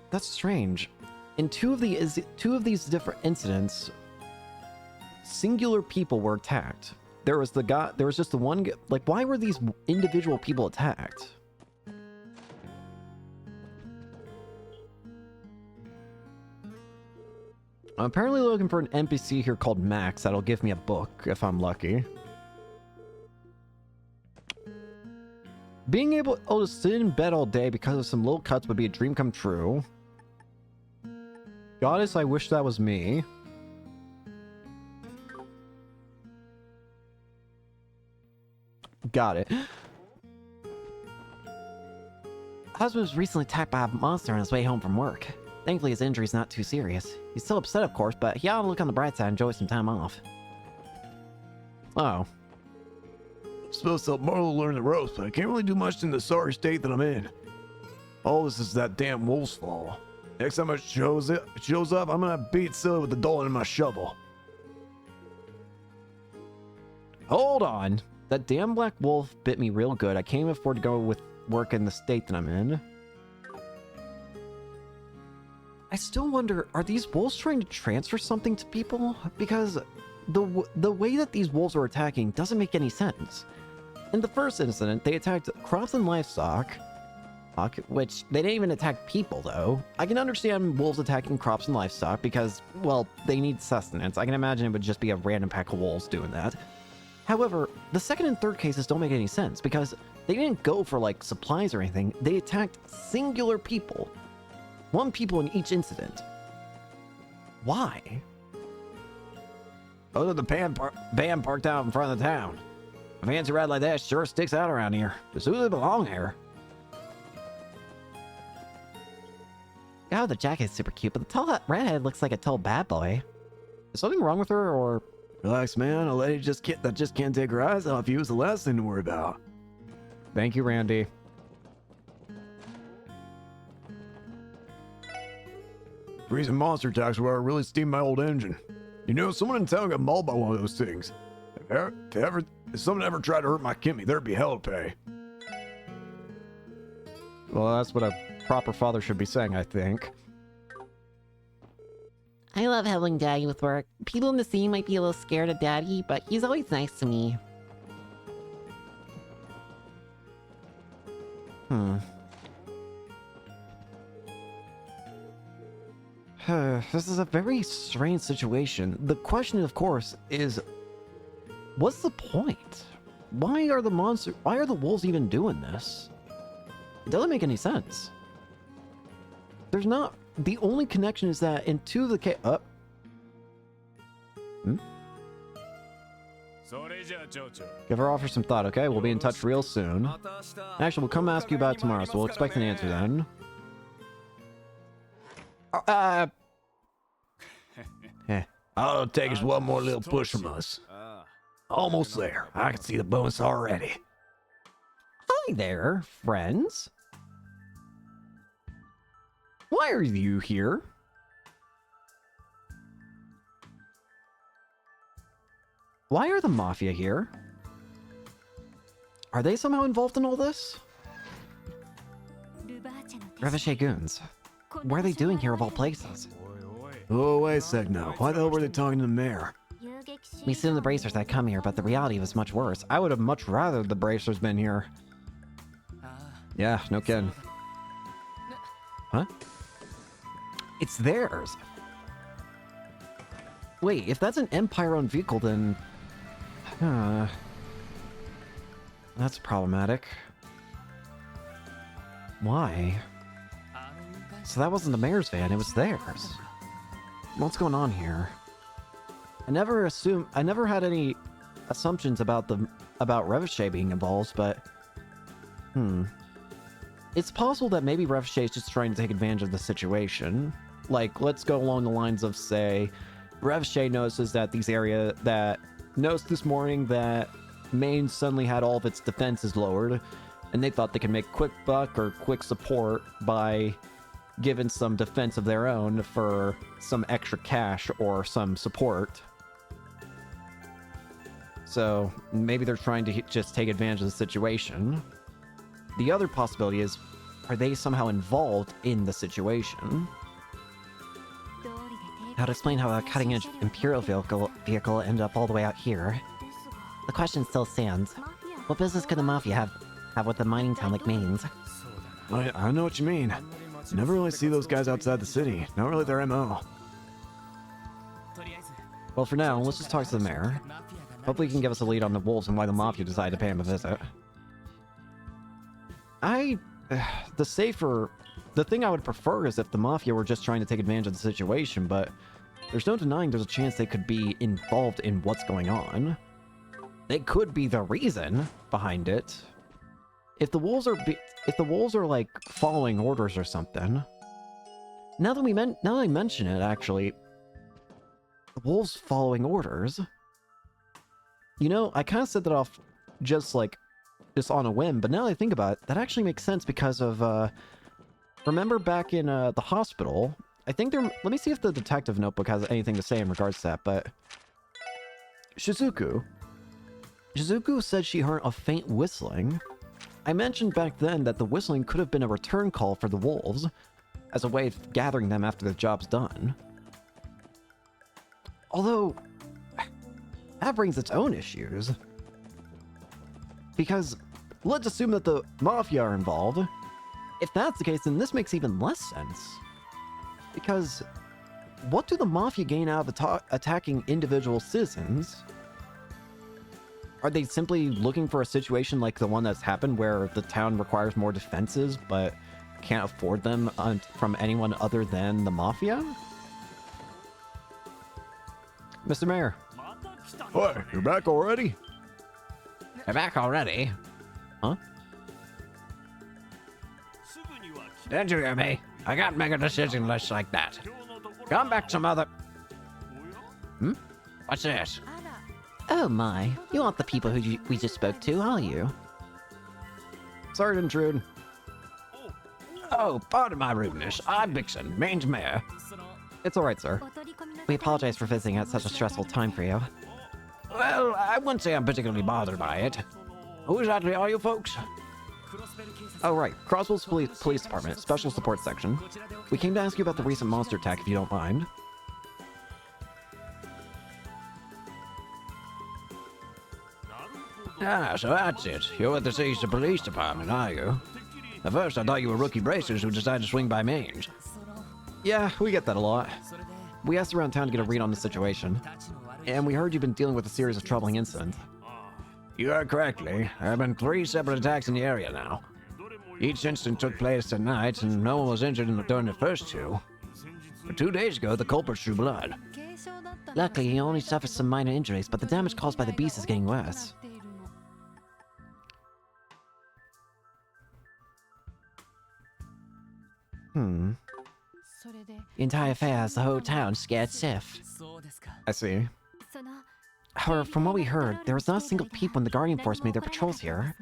that's strange. In two of these different incidents, singular people were attacked. There was just the one, like, why were these individual people attacked? I'm apparently looking for an NPC here called Max that'll give me a book if I'm lucky. Being able to sit in bed all day because of some little cuts would be a dream come true. Goddess, I wish that was me. Got it. Husband was recently attacked by a monster on his way home from work. Thankfully, his injury's not too serious. He's still upset, of course, but he ought to look on the bright side and enjoy some time off. Oh. I'm supposed to help Marlo learn the ropes, but I can't really do much in the sorry state that I'm in. All this is that damn wolf's fault. Next time it shows up, I'm gonna beat Silly with the Dolan and my shovel. Hold on. That damn black wolf bit me real good. I can't even afford to go with work in the state that I'm in. I still wonder, are these wolves trying to transfer something to people? Because the way that these wolves are attacking doesn't make any sense. In the first incident, they attacked crops and livestock, which they didn't even attack people, though. I can understand wolves attacking crops and livestock because, well, they need sustenance. I can imagine it would just be a random pack of wolves doing that. However, the second and third cases don't make any sense because they didn't go for, like, supplies or anything. They attacked singular people. One people in each incident. Why? Oh, the band parked out in front of the town. A fancy ride like that sure sticks out around here. Just who they belong here? Oh, the jacket's super cute, but the tall redhead looks like a tall bad boy. Is something wrong with her, or... Relax, man. A lady that just can't take her eyes off you is the last thing to worry about. Thank you, Randy. Recent monster attacks where I really steamed my old engine. You know, someone in town got mauled by one of those things. If someone ever tried to hurt my Kimmy, there'd be hell to pay. Well, that's what a proper father should be saying, I think. I love helping Daddy with work. People in the scene might be a little scared of Daddy, but he's always nice to me. This is a very strange situation. The question, of course, is... what's the point? Why are the wolves even doing this? It doesn't make any sense. There's not... the only connection is that in two of the Give her offer some thought, okay? We'll be in touch real soon. Actually, we'll come ask you about it tomorrow, so we'll expect an answer then. All it'll take is one more little push from us. Almost there. I can see the bonus already. Hi there, friends. Why are you here? Why are the Mafia here? Are they somehow involved in all this? Revochet goons. What are they doing here of all places? Oh, wait a sec now. Why the hell were they talking to the mayor? We assumed the bracers had come here, but the reality was much worse. I would have much rather the Bracers been here. Yeah, no kidding. Huh? It's theirs. Wait, if that's an Empire-owned vehicle, then... that's problematic. Why? So that wasn't the mayor's van, it was theirs. What's going on here? I never had any assumptions about Revochet being involved, but... It's possible that maybe Revochet is just trying to take advantage of the situation. Like, let's go along the lines of, say, Revochet notices that noticed this morning that Maine suddenly had all of its defenses lowered, and they thought they could make quick buck or quick support by giving some defense of their own for some extra cash or some support. So maybe they're trying to just take advantage of the situation. The other possibility is, are they somehow involved in the situation? How to explain how a cutting-edge Imperial vehicle ended up all the way out here? The question still stands. What business could the Mafia have with a mining town like Mainz? I know what you mean. Never really see those guys outside the city. Not really their MO. Well, for now, let's just talk to the mayor. Hopefully he can give us a lead on the wolves and why the Mafia decided to pay him a visit. The thing I would prefer is if the Mafia were just trying to take advantage of the situation, but there's no denying there's a chance they could be involved in what's going on. They could be the reason behind it. If the wolves are like following orders or something. Now that I mention it, actually, the wolves following orders. You know, I kind of said that off just on a whim, but now that I think about it, that actually makes sense because of remember back in the hospital, I think let me see if the detective notebook has anything to say in regards to that, but Shizuku said she heard a faint whistling. I mentioned back then that the whistling could have been a return call for the wolves, as a way of gathering them after the job's done. Although, that brings its own issues. Because, let's assume that the Mafia are involved. If that's the case, then this makes even less sense. Because, what do the Mafia gain out of attacking individual citizens? Are they simply looking for a situation like the one that's happened where the town requires more defenses, but can't afford them from anyone other than the Mafia? Mr. Mayor. What? You're back already? You're back already? Huh? Didn't you hear me? I can't make a decision list like that. Come back some other... What's this? Oh my, you aren't the people who we just spoke to, are you? Sorry to intrude. Oh, pardon my rudeness. I'm Vixen, Mainz Mayor. It's alright, sir. We apologize for visiting at such a stressful time for you. Well, I wouldn't say I'm particularly bothered by it. Who exactly are you folks? Oh, right. Crossville's Police Department, Special Support Section. We came to ask you about the recent monster attack, if you don't mind. Ah, so that's it. You're at the city's police department, are you? At first, I thought you were rookie bracers who decided to swing by Mainz. Yeah, we get that a lot. We asked around town to get a read on the situation. And we heard you've been dealing with a series of troubling incidents. You heard correctly. There have been 3 separate attacks in the area now. Each incident took place at night, and no one was injured during the first 2. But 2 days ago, the culprits drew blood. Luckily, he only suffered some minor injuries, but the damage caused by the beast is getting worse. The entire affair has the whole town scared stiff. I see. However, from what we heard, there was not a single peep when the Guardian Force made their patrols here.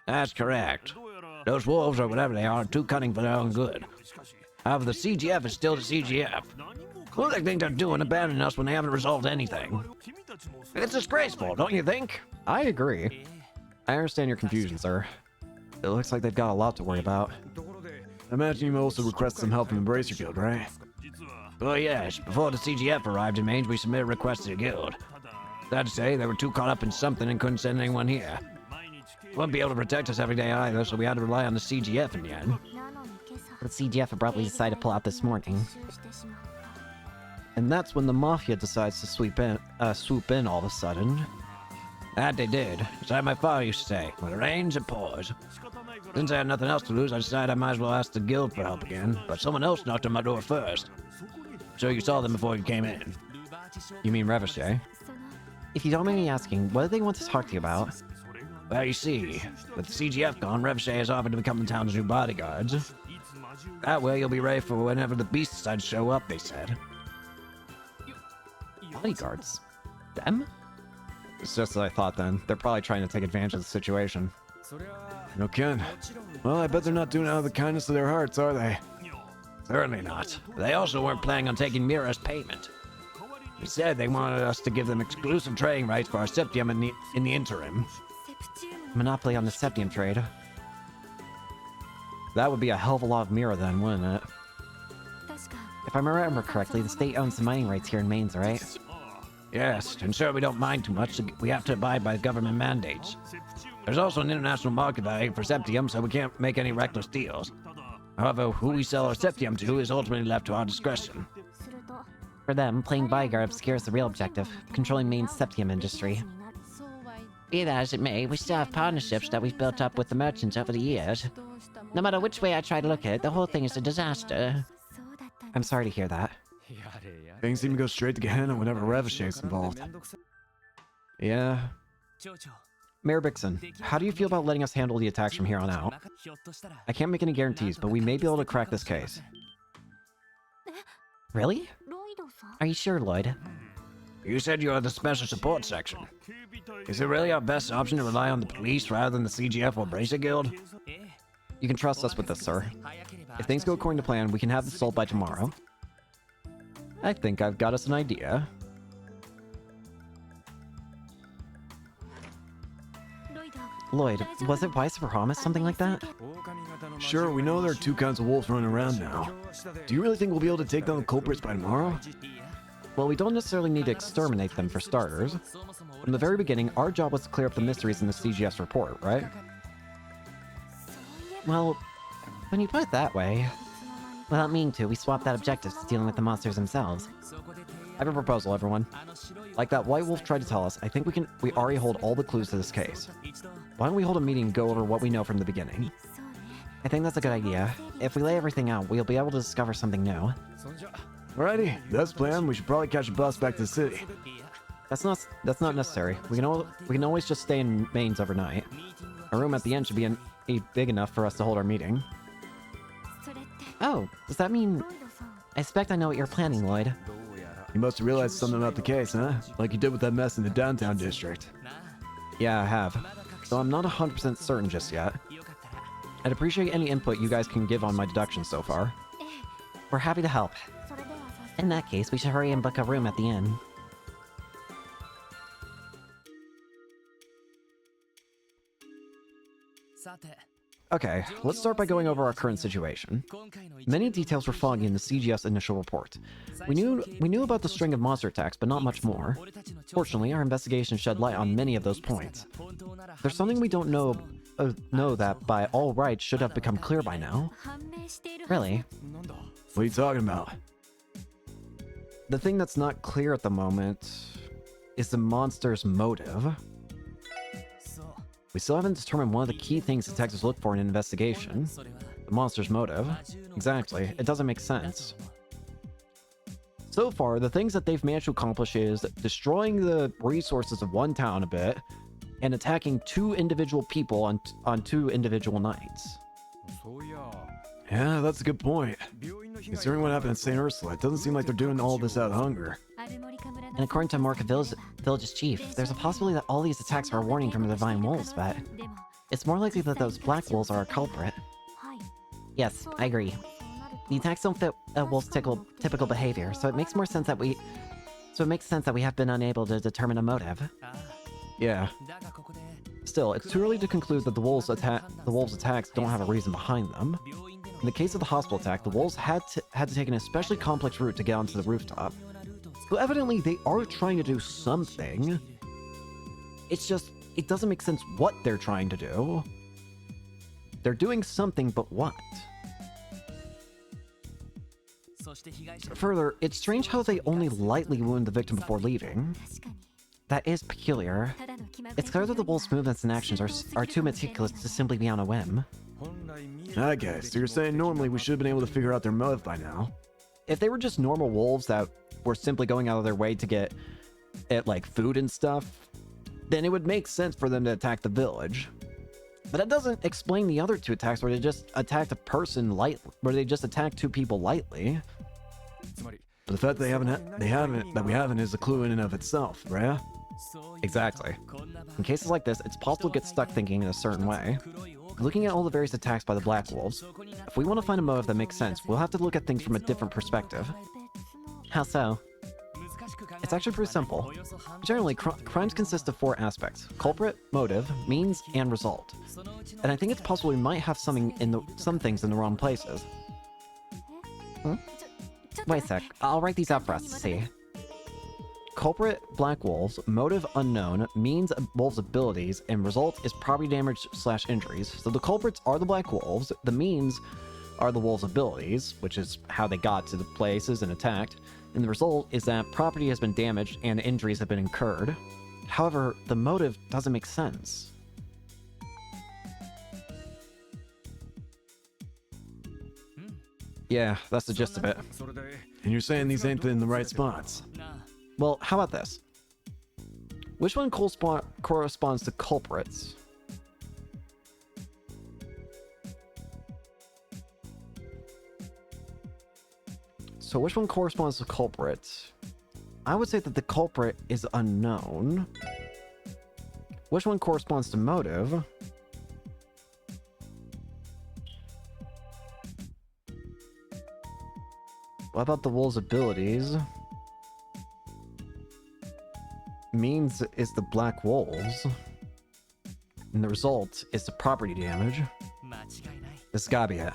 That's correct. Those wolves, or whatever they are too cunning for their own good. However, the CGF is still the CGF. Who do they think they're doing abandoning us when they haven't resolved anything? It's disgraceful, don't you think? I agree. I understand your confusion, sir. It looks like they've got a lot to worry about. I imagine you also requested some help from the Bracer Guild, right? Well, yes. Before the CGF arrived in Mainz, we submitted requests to the guild. Sad to say, they were too caught up in something and couldn't send anyone here. Wouldn't be able to protect us every day either, so we had to rely on the CGF in the end. The CGF abruptly decided to pull out this morning. And that's when the Mafia decides to swoop in all of a sudden. That they did. It's like my father used to say, when it rains, it pours. Since I had nothing else to lose, I decided I might as well ask the guild for help again, but someone else knocked on my door first. So you saw them before you came in. You mean Revochet? If you don't mind me asking, what do they want to talk to you about? Well, you see, with the CGF gone, Revochet has offered to become the town's new bodyguards. That way you'll be ready for whenever the beast decides to show up, they said. Bodyguards? Them? It's just what I thought then. They're probably trying to take advantage of the situation. No Ken. Well, I bet they're not doing it out of the kindness of their hearts, are they? Certainly not. They also weren't planning on taking Mira's payment. Instead, they wanted us to give them exclusive trading rights for our septium in the interim. Monopoly on the septium trade. That would be a hell of a lot of Mira then, wouldn't it? If I remember correctly, the state owns the mining rights here in Mainz, right? Yes, to ensure we don't mine too much, we have to abide by government mandates. There's also an international market value for septium, so we can't make any reckless deals. However, who we sell our septium to is ultimately left to our discretion. For them, playing bodyguard obscures the real objective, controlling Maine's septium industry. Be that as it may, we still have partnerships that we've built up with the merchants over the years. No matter which way I try to look at it, the whole thing is a disaster. I'm sorry to hear that. Things seem to go straight to Gehenna whenever Revachek's involved. Yeah. Mayor Bixen, how do you feel about letting us handle the attacks from here on out? I can't make any guarantees, but we may be able to crack this case. Really? Are you sure, Lloyd? You said you're the special support section. Is it really our best option to rely on the police rather than the CGF or Bracer Guild? You can trust us with this, sir. If things go according to plan, we can have this sold by tomorrow. I think I've got us an idea. Lloyd, was it wise to promise something like that? Sure, we know there are two kinds of wolves running around now. Do you really think we'll be able to take down the culprits by tomorrow? Well, we don't necessarily need to exterminate them for starters. From the very beginning, our job was to clear up the mysteries in the CGS report, right? Well, when you put it that way... Without meaning to, we swapped that objective to dealing with the monsters themselves. I have a proposal, everyone. Like that White Wolf tried to tell us, I think we already hold all the clues to this case. Why don't we hold a meeting and go over what we know from the beginning? I think that's a good idea. If we lay everything out, we'll be able to discover something new. Alrighty, that's the plan. We should probably catch a bus back to the city. That's not necessary. We can always just stay in Mainz overnight. A room at the end should be big enough for us to hold our meeting. Oh, does that mean... I suspect I know what you're planning, Lloyd. You must have realized something about the case, huh? Like you did with that mess in the downtown district. Yeah, I have. Though I'm not 100% certain just yet. I'd appreciate any input you guys can give on my deductions so far. We're happy to help. In that case, we should hurry and book a room at the inn. Okay, let's start by going over our current situation. Many details were foggy in the CGS initial report. We knew about the string of monster attacks, but not much more. Fortunately, our investigation shed light on many of those points. There's something we don't know that by all rights should have become clear by now. Really? What are you talking about? The thing that's not clear at the moment is the monster's motive. We still haven't determined one of the key things detectives look for in an investigation. The monster's motive. Exactly, it doesn't make sense. So far, the things that they've managed to accomplish is destroying the resources of one town a bit, and attacking two individual people on two individual nights. Yeah, that's a good point. Considering what happened at St. Ursula, it doesn't seem like they're doing all this out of hunger. And according to Morka Village's chief, there's a possibility that all these attacks are a warning from the Divine Wolves, but... It's more likely that those Black Wolves are a culprit. Yes, I agree. The attacks don't fit a wolf's typical behavior, so it makes more sense that we... So it makes sense that we have been unable to determine a motive. Yeah. Still, it's too early to conclude that the wolves' attacks don't have a reason behind them. In the case of the hospital attack, the wolves had to take an especially complex route to get onto the rooftop. So evidently they are trying to do something. It's just, it doesn't make sense what they're trying to do. They're doing something, but what? Further, it's strange how they only lightly wound the victim before leaving. That is peculiar. It's clear that the wolves' movements and actions are too meticulous to simply be on a whim. I guess. So you're saying normally we should have been able to figure out their motive by now. If they were just normal wolves that were simply going out of their way to get like food and stuff, then it would make sense for them to attack the village. But that doesn't explain the other two attacks where they just attacked a person where they just attacked two people lightly. But the fact that we haven't is a clue in and of itself, right? Exactly. In cases like this, it's possible to get stuck thinking in a certain way. Looking at all the various attacks by the Black Wolves, if we want to find a motive that makes sense, we'll have to look at things from a different perspective. How so? It's actually pretty simple. Generally, crimes consist of 4 aspects: culprit, motive, means, and result. And I think it's possible we might have some things in the wrong places. Wait a sec, I'll write these out for us to see. Culprit, black wolves, motive unknown, means wolves' abilities, and result is property damage / injuries. So the culprits are the black wolves, the means are the wolves' abilities, which is how they got to the places and attacked, and the result is that property has been damaged and injuries have been incurred. However, the motive doesn't make sense. Yeah, that's the gist of it. And you're saying these ain't in the right spots? Well, how about this? Which one corresponds to culprits? So which one corresponds to culprits? I would say that the culprit is unknown. Which one corresponds to motive? What about the wolves' abilities? Means is the black wolves. And the result is the property damage. This gotta be it.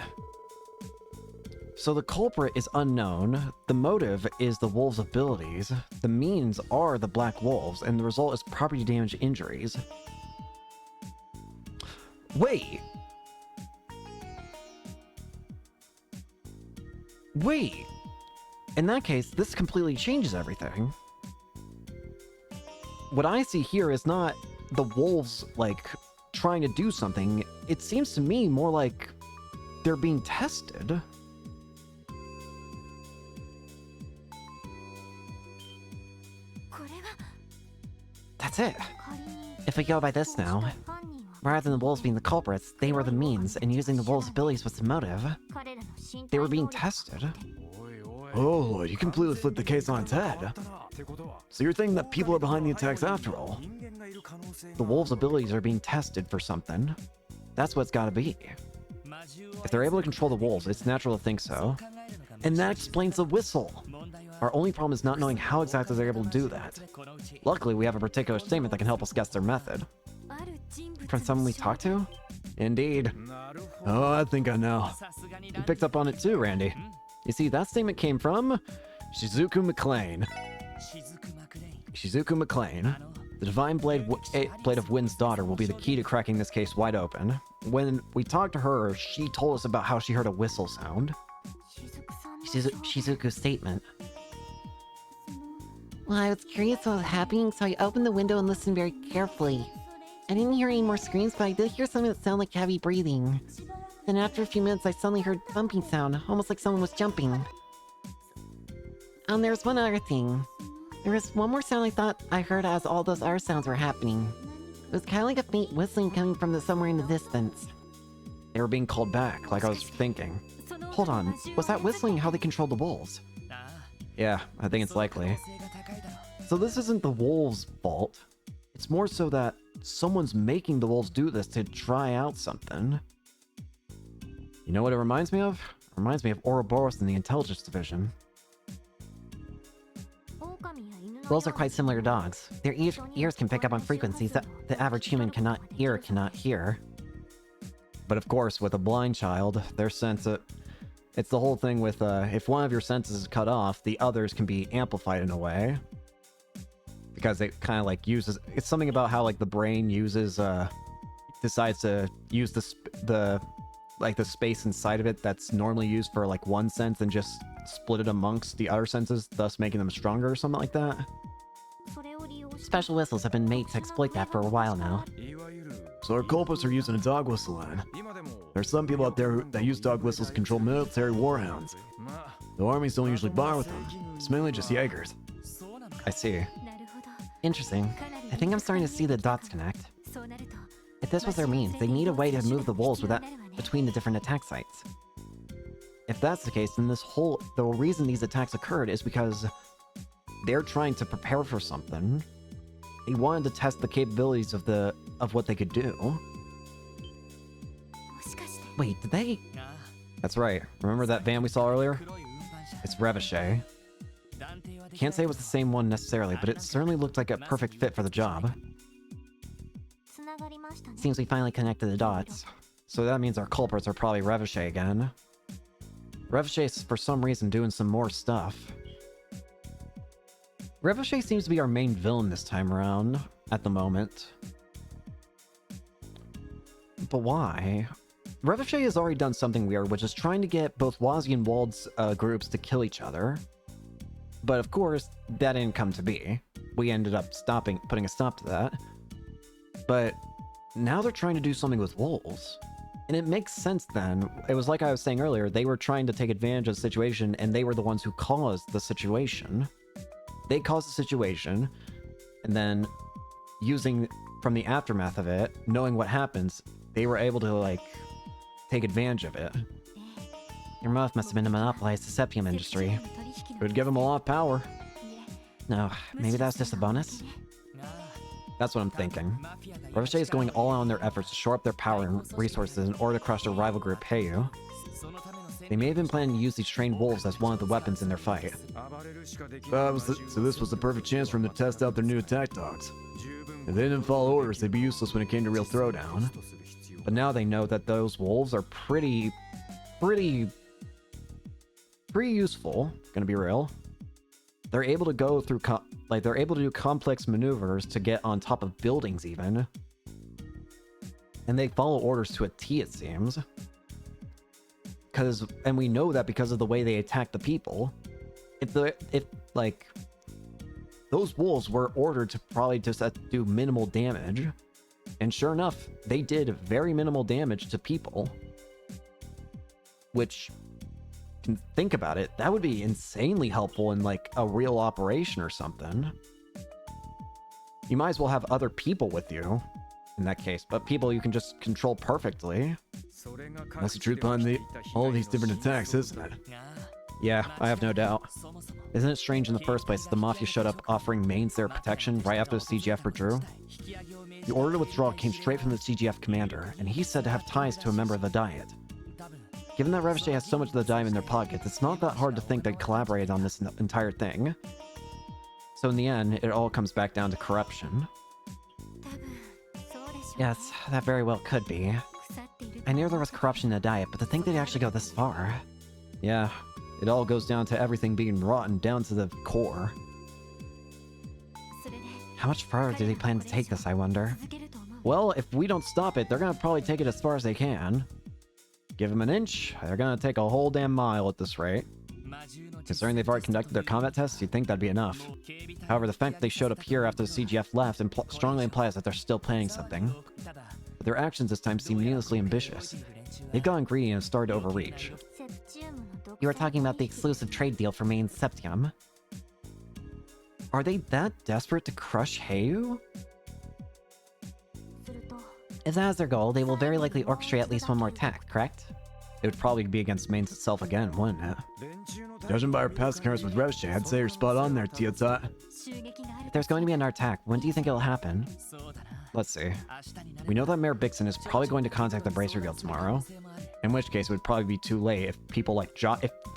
So the culprit is unknown, the motive is the wolves' abilities, the means are the black wolves, and the result is property damage injuries. Wait! Wait! In that case, this completely changes everything. What I see here is not the wolves, like, trying to do something. It seems to me more like they're being tested. That's it. If we go by this now, rather than the wolves being the culprits, they were the means, and using the wolves' abilities was the motive. They were being tested. Oh, you completely flipped the case on its head. So you're thinking that people are behind the attacks after all? The wolves' abilities are being tested for something. That's what it's gotta be. If they're able to control the wolves, it's natural to think so. And that explains the whistle. Our only problem is not knowing how exactly they're able to do that. Luckily, we have a particular statement that can help us guess their method. From someone we talked to? Indeed. Oh, I think I know. You picked up on it too, Randy. You see, that statement came from Shizuku McLean. Shizuku McLean. The Divine Blade of Wind's daughter will be the key to cracking this case wide open. When we talked to her, she told us about how she heard a whistle sound. Shizuku's statement. Well, I was curious what was happening, so I opened the window and listened very carefully. I didn't hear any more screams, but I did hear something that sounded like heavy breathing. Then after a few minutes, I suddenly heard a thumping sound, almost like someone was jumping. There was one other thing. There was one more sound I thought I heard as all those other sounds were happening. It was kind of like a faint whistling coming from somewhere in the distance. They were being called back, like I was thinking. Hold on, was that whistling how they controlled the wolves? Yeah, I think it's likely. So this isn't the wolves' fault. It's more so that someone's making the wolves do this to try out something. You know what it reminds me of? It reminds me of Ouroboros in the Intelligence Division. Wolves are quite similar to dogs. Their ears can pick up on frequencies that the average human cannot hear. But of course, with a blind child, their sense of... It's the whole thing with, if one of your senses is cut off, the others can be amplified in a way. Because it kind of, like, uses... It's something about how, like, the brain uses, decides to use the space inside of it that's normally used for, like, one sense and just split it amongst the other senses, thus making them stronger or something like that. Special whistles have been made to exploit that for a while now. So our culprits are using a dog whistle then. There's some people out there that use dog whistles to control military warhounds. The armies don't usually bar with them. It's mainly just Jaegers. I see. Interesting. I think I'm starting to see the dots connect. If this was their means, they need a way to move the wolves between the different attack sites. If that's the case, then the reason these attacks occurred is because they're trying to prepare for something. They wanted to test the capabilities of what they could do. Wait, did they? That's right. Remember that van we saw earlier? It's Revachol. Can't say it was the same one necessarily, but it certainly looked like a perfect fit for the job. Seems we finally connected the dots. So that means our culprits are probably Revachey again. Revachey's for some reason doing some more stuff. Revachey seems to be our main villain this time around, at the moment. But why? Revachey has already done something weird, which is trying to get both Wazi and Wald's groups to kill each other. But of course, that didn't come to be. We ended up putting a stop to that. But now they're trying to do something with wolves. And it makes sense then. It was like I was saying earlier, they were trying to take advantage of the situation, and they were the ones who caused the situation. They caused the situation, and then using from the aftermath of it, knowing what happens, they were able to, like, take advantage of it. Your motive must have been to monopolize the septium industry. It would give them a lot of power. No, maybe that was just a bonus? That's what I'm thinking. Revachey is going all out on their efforts to shore up their power and resources in order to crush their rival group, Heiyu. They may have been planning to use these trained wolves as one of the weapons in their fight. So this was the perfect chance for them to test out their new attack dogs. If they didn't follow orders, they'd be useless when it came to real throwdown. But now they know that those wolves are pretty useful, gonna be real. They're able to go through, they're able to do complex maneuvers to get on top of buildings even. And they follow orders to a T, it seems. And we know that because of the way they attack the people. If those wolves were ordered to probably just do minimal damage. And sure enough, they did very minimal damage to people. Which, can think about it, that would be insanely helpful in like a real operation or something. You might as well have other people with you in that case, but people you can just control perfectly. That's the truth behind all these different attacks, isn't it? Yeah, I have no doubt. Isn't it strange in the first place that the Mafia showed up offering mains their protection right after the CGF withdrew? The order to withdraw came straight from the CGF commander, and he's said to have ties to a member of the Diet. Given that Revachey has so much of the dime in their pockets, it's not that hard to think they collaborated on this entire thing. So in the end, it all comes back down to corruption. Yes, that very well could be. I knew there was corruption in the Diet, but to think they'd actually go this far. Yeah, it all goes down to everything being rotten down to the core. How much further do they plan to take this, I wonder? Well, if we don't stop it, they're gonna probably take it as far as they can. Give them an inch, they're gonna take a whole damn mile at this rate. Considering they've already conducted their combat tests, you'd think that'd be enough. However, the fact that they showed up here after the CGF left strongly implies that they're still planning something. But their actions this time seem needlessly ambitious. They've gotten greedy and started to overreach. You were talking about the exclusive trade deal for main Septium. Are they that desperate to crush Heiyu? If that is their goal, they will very likely orchestrate at least one more attack, correct? It would probably be against Mains itself again, wouldn't it? Judging by our past occurrence with Revachey, I'd say you're spot on there, Tiotat. If there's going to be another attack, when do you think it'll happen? Let's see. We know that Mayor Bixen is probably going to contact the Bracer Guild tomorrow. In which case, it would probably be too late if people like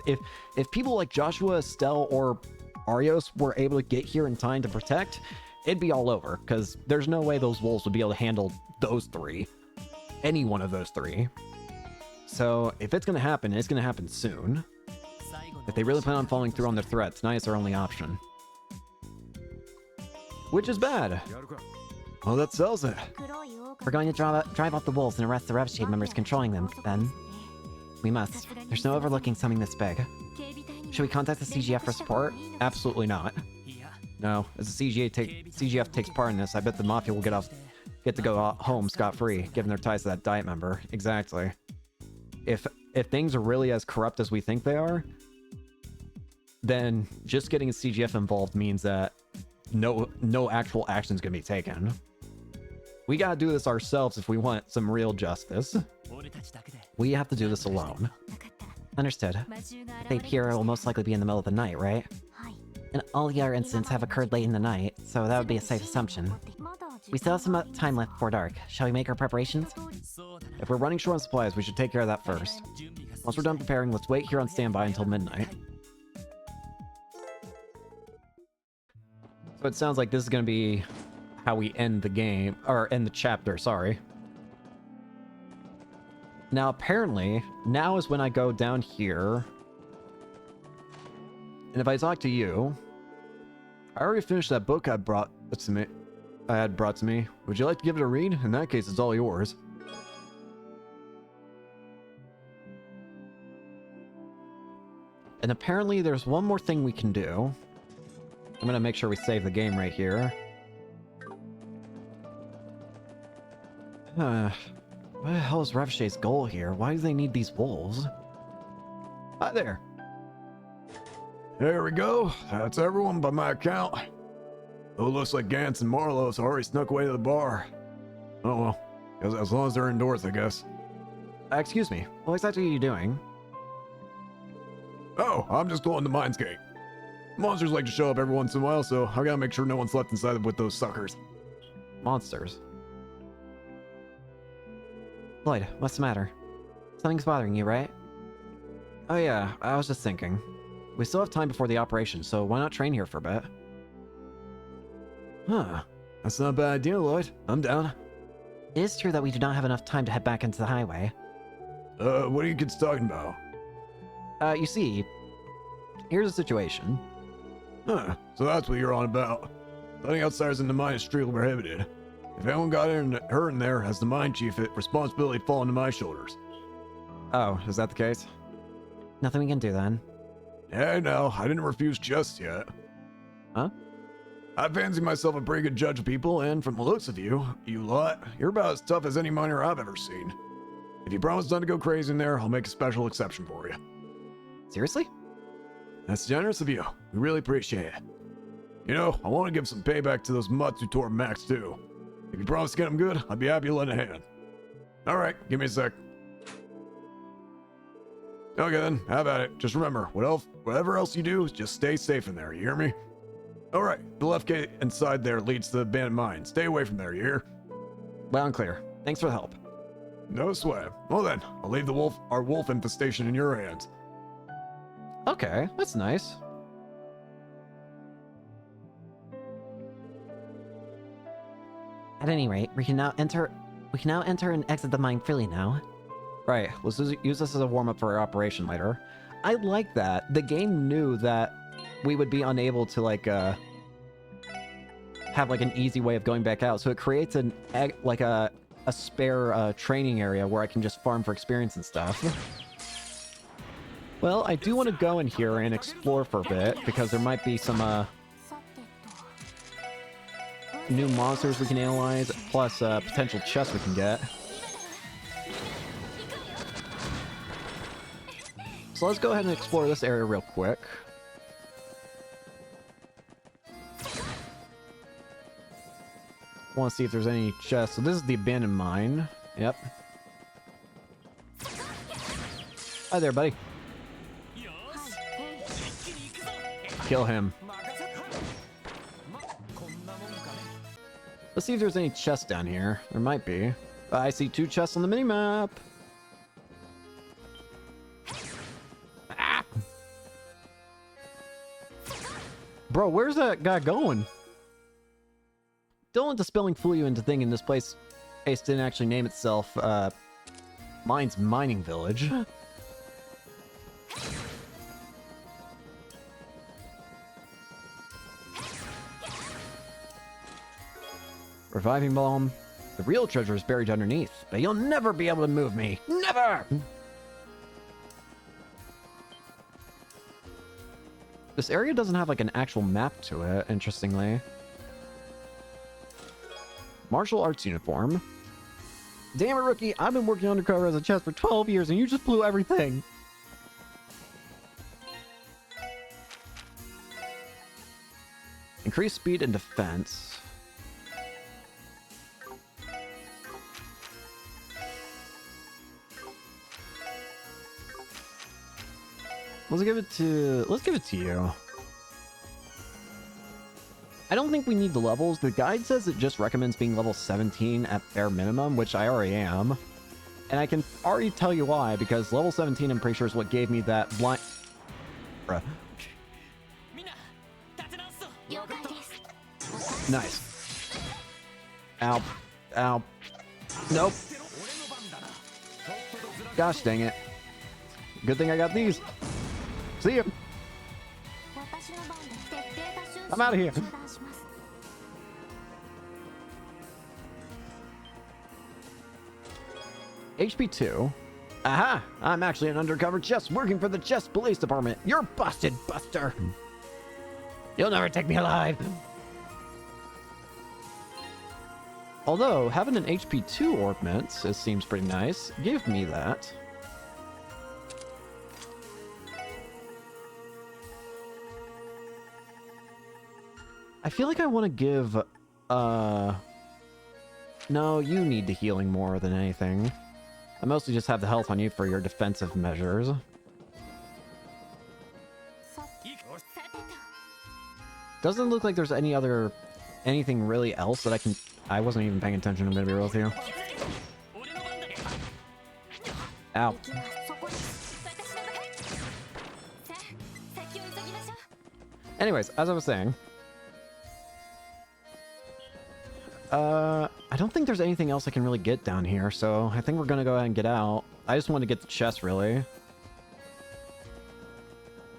if people like Joshua, Estelle, or Arios were able to get here in time to protect, it'd be all over, because there's no way those wolves would be able to handle those three. Any one of those three. So, if it's going to happen, it's going to happen soon. If they really plan on following through on their threat, tonight is their only option. Which is bad. Well, that sells it. We're going to drive off the wolves and arrest the Revachey members controlling them, then. We must. There's no overlooking something this big. Should we contact the CGF for support? Absolutely not. No, as the CGF takes part in this, I bet the Mafia will get to go home scot-free, given their ties to that Diet member. Exactly. If things are really as corrupt as we think they are, then just getting a CGF involved means that no actual action is going to be taken. We gotta do this ourselves if we want some real justice. We have to do this alone. Understood. The appear will most likely be in the middle of the night, right? And all the other incidents have occurred late in the night, so that would be a safe assumption. We still have some time left before dark. Shall we make our preparations? If we're running short on supplies, we should take care of that first. Once we're done preparing, let's wait here on standby until midnight. So it sounds like this is going to be how we end the game, or end the chapter, sorry. Now, apparently, now is when I go down here. And if I talk to you, I already finished that book I had brought to me. Would you like to give it a read? In that case, it's all yours. And apparently there's one more thing we can do. I'm gonna make sure we save the game right here. What the hell is Revshe's goal here? Why do they need these wolves? Hi there. There we go. That's everyone by my account. Oh, looks like Gantz and Marlowe's already snuck away to the bar. Oh well, as long as they're indoors, I guess. Excuse me, what exactly are you doing? Oh, I'm just going to Mines Gate. Monsters like to show up every once in a while, so I gotta make sure no one's left inside with those suckers. Monsters. Lloyd, what's the matter? Something's bothering you, right? Oh yeah, I was just thinking. We still have time before the operation, so why not train here for a bit? Huh. That's not a bad idea, Lloyd. I'm down. It is true that we do not have enough time to head back into the highway. What are you kids talking about? You see, here's the situation. Huh, so that's what you're on about. Letting outsiders in the mine is strictly prohibited. If anyone got hurt in there, as the mine chief, responsibility fall into my shoulders. Oh, is that the case? Nothing we can do then. Yeah, no, I didn't refuse just yet. Huh? I fancy myself a pretty good judge of people, and from the looks of you, you lot, you're about as tough as any miner I've ever seen. If you promise not to go crazy in there, I'll make a special exception for you. Seriously? That's generous of you. We really appreciate it. You know, I want to give some payback to those mutts who tore Max too. If you promise to get them good, I'd be happy to lend a hand. Alright, give me a sec. Okay then, how about it? Just remember, whatever else you do, just stay safe in there, you hear me? Alright, the left gate inside there leads to the abandoned mine. Stay away from there, you hear? Loud and clear. Thanks for the help. No sweat. Well then, I'll leave our wolf infestation in your hands. Okay, that's nice. At any rate, we can now enter and exit the mine freely now. Right, let's use this as a warm-up for our operation later. I like that. The game knew that we would be unable to, like, have, like, an easy way of going back out, so it creates a spare training area where I can just farm for experience and stuff. Well, I do want to go in here and explore for a bit, because there might be some, new monsters we can analyze, plus, potential chests we can get. So let's go ahead and explore this area real quick. Want to see if there's any chests. So this is the abandoned mine. Yep. Hi there, buddy. Kill him. Let's see if there's any chests down here. There might be. I see 2 chests on the minimap. Ah. Bro, where's that guy going? Don't let the spelling fool you into thinking this place didn't actually name itself, Mine's Mining Village. Reviving bomb. The real treasure is buried underneath, but you'll never be able to move me. Never! This area doesn't have like an actual map to it, interestingly. Martial arts uniform. Damn it, rookie, I've been working undercover as a chest for 12 years and you just blew everything. Increase speed and defense. Let's give it to you. I don't think we need the levels. The guide says it just recommends being level 17 at bare minimum, which I already am. And I can already tell you why, because level 17 I'm pretty sure is what gave me that blind... Bruh. Nice. Ow. Ow. Nope. Gosh dang it. Good thing I got these. See ya. I'm out of here. HP 2. Aha! I'm actually an undercover chess working for the chess police department. You're busted, Buster. You'll never take me alive. Although, having an HP 2 ornament seems pretty nice. Give me that. I feel like I want to give, No, you need the healing more than anything. I mostly just have the health on you for your defensive measures. Doesn't look like there's anything really else that I wasn't even paying attention, I'm gonna be real with you. Ow. Anyways, as I was saying, I don't think there's anything else I can really get down here, so I think we're gonna go ahead and get out. I just want to get the chest, really.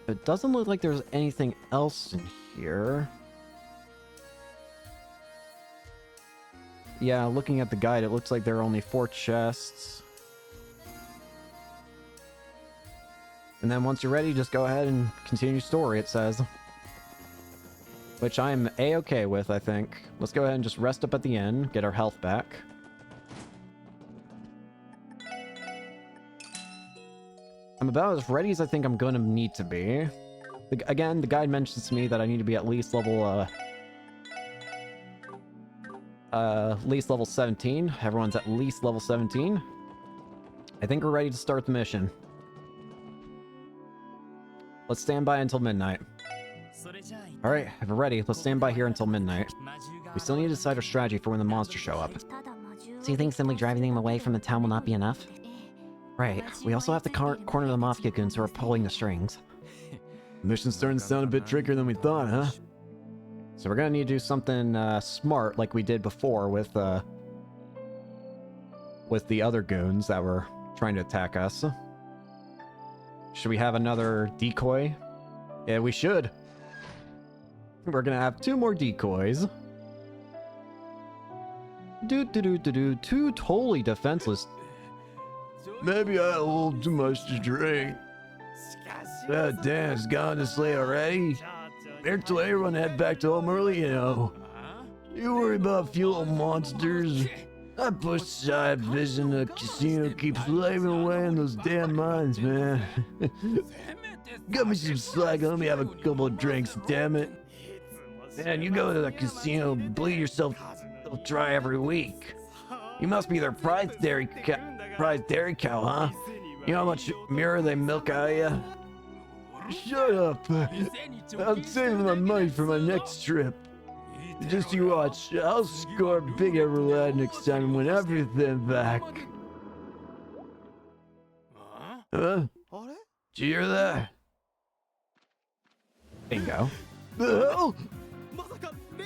It doesn't look like there's anything else in here. Yeah, looking at the guide, it looks like there are only 4 chests. And then once you're ready, just go ahead and continue story, it says. Which I'm A-okay with, I think. Let's go ahead and just rest up at the inn, get our health back. I'm about as ready as I think I'm going to need to be. Again, the guide mentions to me that I need to be at least level 17. Everyone's at least level 17. I think we're ready to start the mission. Let's stand by until midnight. Alright, if we're ready, let's stand by here until midnight. We still need to decide our strategy for when the monsters show up. So you think simply driving them away from the town will not be enough? Right, we also have to corner the Mafia goons who are pulling the strings. Mission's starting to sound a bit trickier than we thought, huh? So we're gonna need to do something smart like we did before with the other goons that were trying to attack us. Should we have another decoy? Yeah, we should. We're gonna have 2 more decoys. Two totally defenseless. Maybe I had a little too much to drink. God damn, it's gone to sleep already? Better to let everyone head back to home early, you know. You worry about a few little monsters. I push aside vision, the casino keeps slaving away in those damn mines, man. Got me some slack, let me have a couple of drinks, damn it. Man, you go to the casino, bleed yourself dry every week. You must be their prize dairy cow, huh? You know how much mirror they milk out of you? Shut up. I'm saving my money for my next trip. Just you watch. I'll score a big Everlad next time and win everything back. Huh? Did you hear that? Bingo. The hell?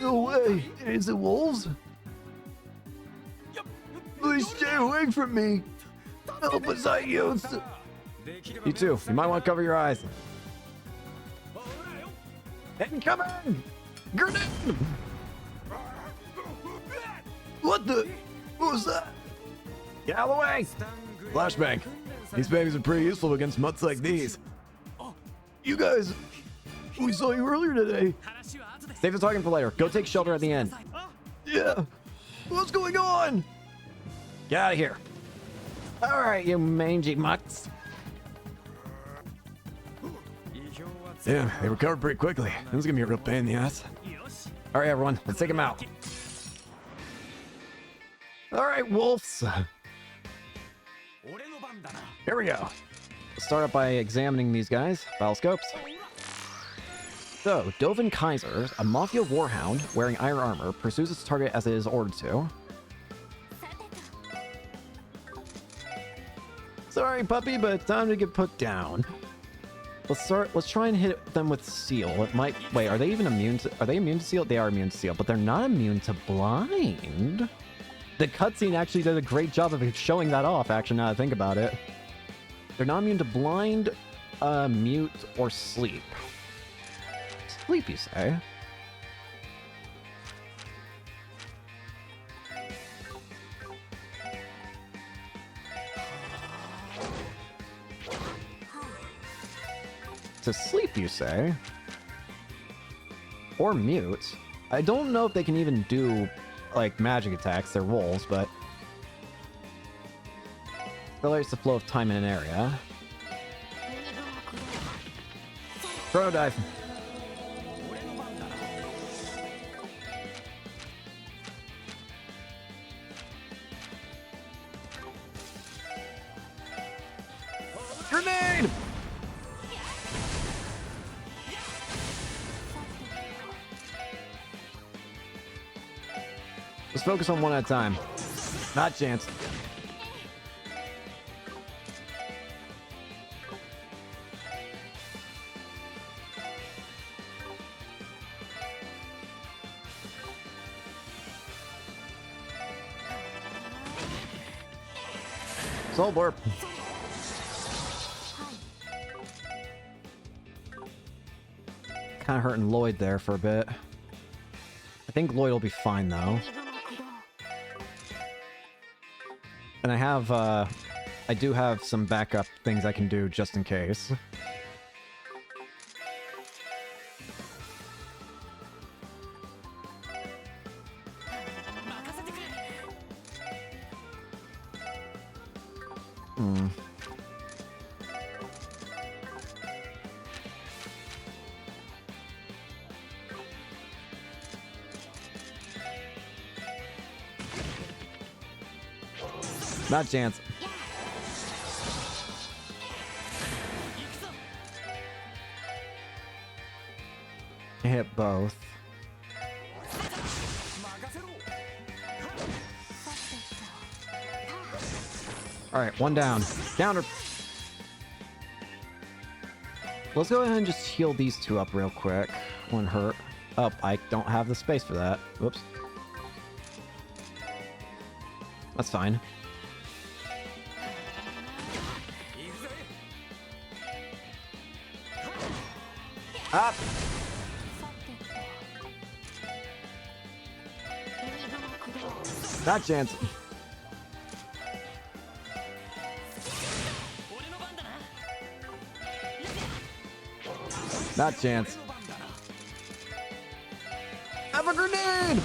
No way. Is it wolves? Please stay away from me. Help us out, youths. You too. You might want to cover your eyes. Incoming! Grenade! What the? What was that? Get out of the way! Flashbang. These babies are pretty useful against mutts like these. You guys, we saw you earlier today. Save the talking for later. Go take shelter at the inn. Yeah. What's going on? Get out of here. All right, you mangy mutts. Damn, they recovered pretty quickly. This is gonna be a real pain in the ass. All right, everyone, let's take him out. All right, wolves. Here we go. Let's start up by examining these guys. Battle scopes. So, Dovin Kaiser, a Mafia warhound wearing iron armor, pursues its target as it is ordered to. Sorry, puppy, but it's time to get put down. Let's try and hit them with seal. It might. Wait, are they even immune to? Are they immune to seal? They are immune to seal, but they're not immune to blind. The cutscene actually did a great job of showing that off. Actually, now that I think about it, they're not immune to blind, mute, or sleep. Sleep, you say? To sleep, you say? Or mute. I don't know if they can even do, like, magic attacks. They're wolves, but... accelerates the flow of time in an area. Chrono dive. Grenade! Let's focus on one at a time. Not chance. Soul Blurp. Kind of hurting Lloyd there for a bit. I think Lloyd will be fine though. And I do have some backup things I can do just in case. Not chance. Hit both. Alright, one down. Counter. Let's go ahead and just heal these two up real quick. One hurt. Oh, I don't have the space for that. Whoops. That's fine. Up! Not chance. Not chance. Have a grenade!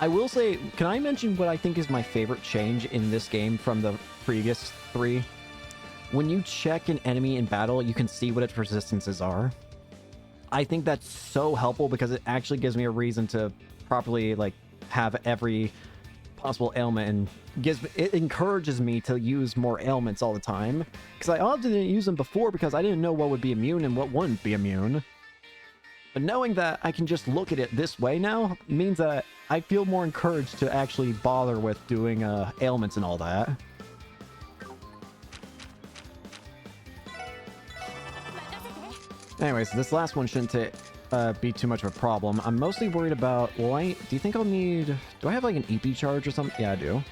I will say, can I mention what I think is my favorite change in this game from the previous three? When you check an enemy in battle, you can see what its resistances are. I think that's so helpful because it actually gives me a reason to properly, like, have every possible ailment, and it encourages me to use more ailments all the time. Because I often didn't use them before because I didn't know what would be immune and what wouldn't be immune. But knowing that I can just look at it this way now means that I feel more encouraged to actually bother with doing ailments and all that. Anyways, this last one shouldn't be too much of a problem. I'm mostly worried about, do you think I'll need, do I have like an EP charge or something? Yeah, I do.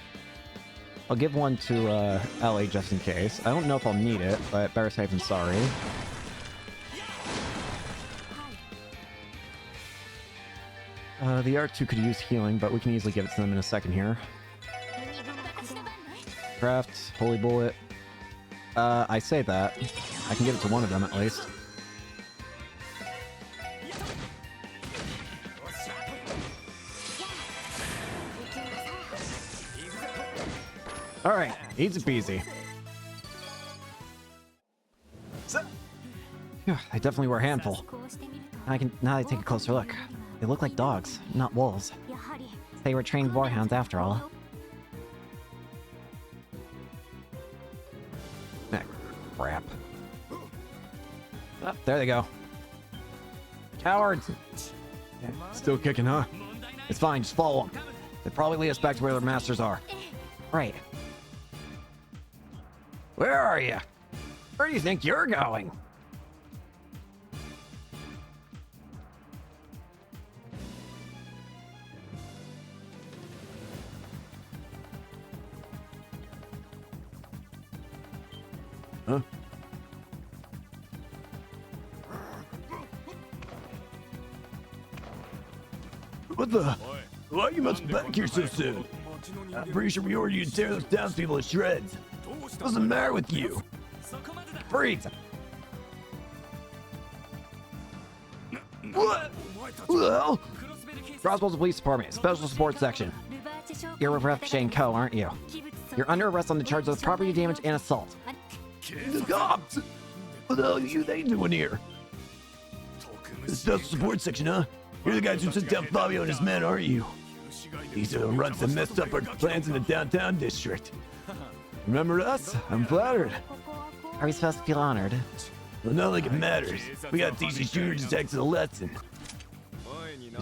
I'll give one to Ellie just in case. I don't know if I'll need it, but better safe than sorry. The R2 could use healing, but we can easily give it to them in a second here. Craft, Holy Bullet. I say that. I can give it to one of them at least. Alright, easy peasy. Phew, they definitely were a handful. Now I take a closer look. They look like dogs, not wolves. They were trained warhounds after all. Ah, crap. Oh, there they go. Cowards! Still kicking, huh? It's fine, just follow them. They probably lead us back to where their masters are. Right. Where are you? Where do you think you're going? Huh? What the? Why you must be back here so soon? I'm pretty sure we ordered you to tear those townspeople to shreds. What's the matter with you? Freeze! What? Well, Roswell's Police Department, Special Support Section. You're with Ref Shane Co., aren't you? You're under arrest on the charge of property damage and assault. the cops! What the hell are they doing here? The Special Support Section, huh? You're the guys who took down Fabio and his men, aren't you? These are the runs that messed up our plans in the downtown district. Remember us? I'm flattered. Are we supposed to feel honored? Well, not like it matters. We gotta teach these junior detectives a lesson.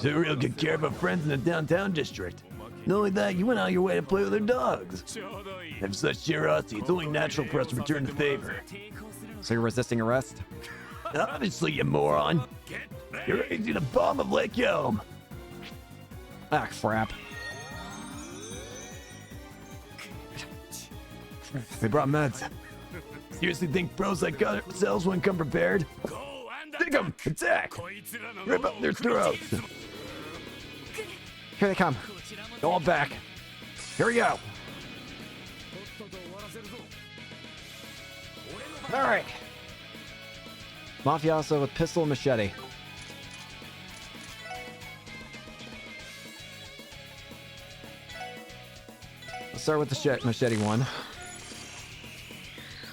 They real good care of our friends in the downtown district. Not only that, you went out your way to play with their dogs. Have such generosity, it's only natural for us to return the favor. So you're resisting arrest? Obviously, you moron. You're raising a bomb of Lake Elm. Ah, crap. They brought meds. Seriously think pros like ourselves wouldn't come prepared? Dig 'em! Attack! Rip up their throats! Here they come. Go on back. Here we go. All right. Mafioso with pistol and machete. Let's start with the machete one.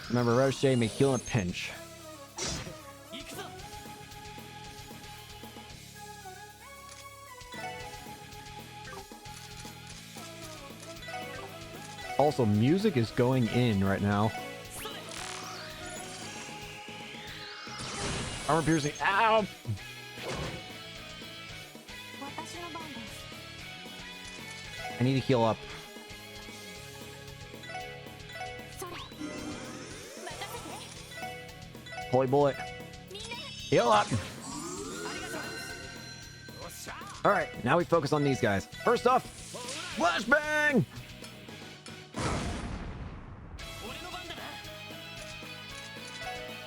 Remember, Roche may heal in a pinch. Also, music is going in right now. Armor piercing. Ow! I need to heal up. Holy bullet. Heal up! Alright, now we focus on these guys. First off, flashbang!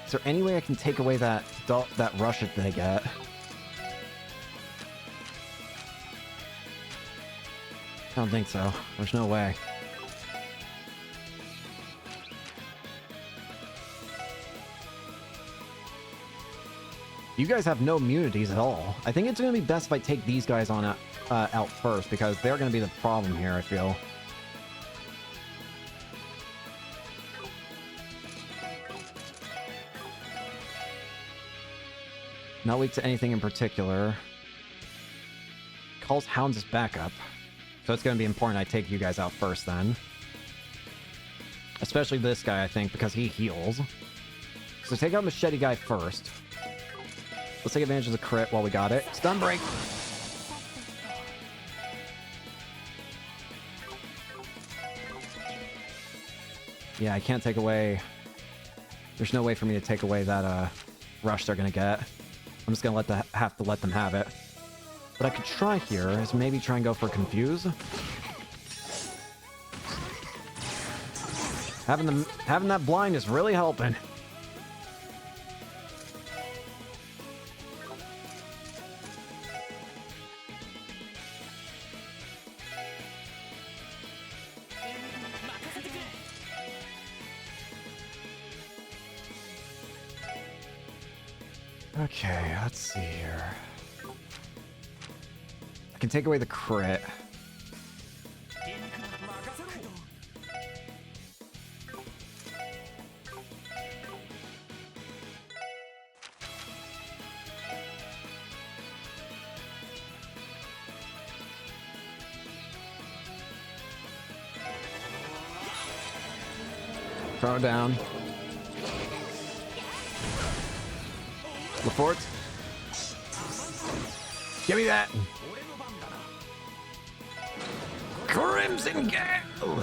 Is there any way I can take away that rush that they get? I don't think so. There's no way. You guys have no immunities at all. I think it's going to be best if I take these guys on out first, because they're going to be the problem here, I feel. Not weak to anything in particular. Calls hounds as backup. So it's going to be important I take you guys out first then. Especially this guy, I think, because he heals. So take out Machete Guy first. Let's take advantage of the crit while we got it. Stun break! Yeah, I can't take away... There's no way for me to take away that rush they're gonna get. I'm just gonna have to let them have it. What I could try here is maybe try and go for Confuse. Having that blind is really helping. Okay, let's see here. I can take away the crit. Throw it down. LaForte. Give me that. Crimson Gale!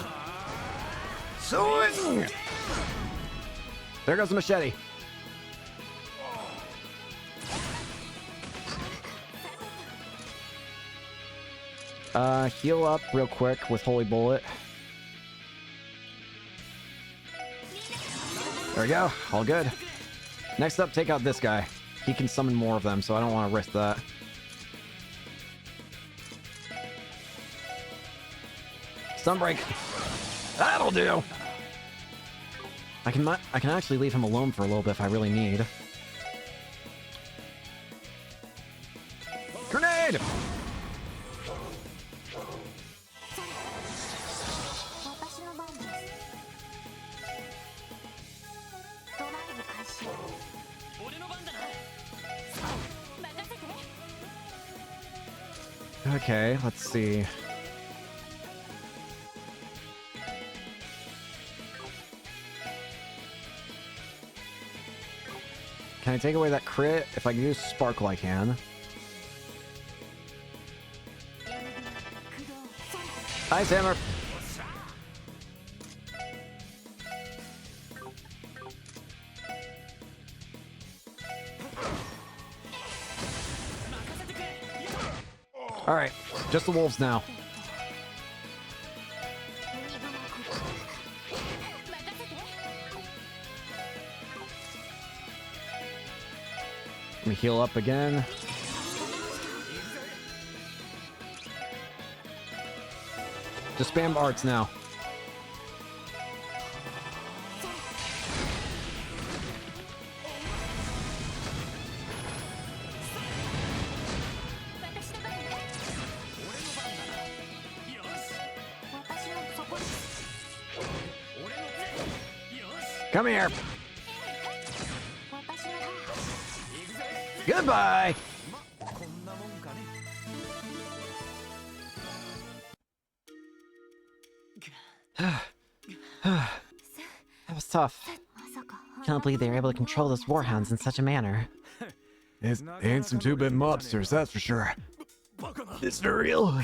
Swing! There goes the machete. Heal up real quick with Holy Bullet. There we go. All good. Next up, take out this guy. He can summon more of them, so I don't want to risk that. Sunbreak. That'll do! I can actually leave him alone for a little bit if I really need. Grenade! Okay, let's see. Can I take away that crit? If I can use Sparkle, I can. Ice Hammer! Alright, just the wolves now. Let me heal up again. Just spam arts now. Come here. Goodbye. That was tough. Can't believe they were able to control those warhounds in such a manner. It ain't some two-bit mobsters, that's for sure. This for real?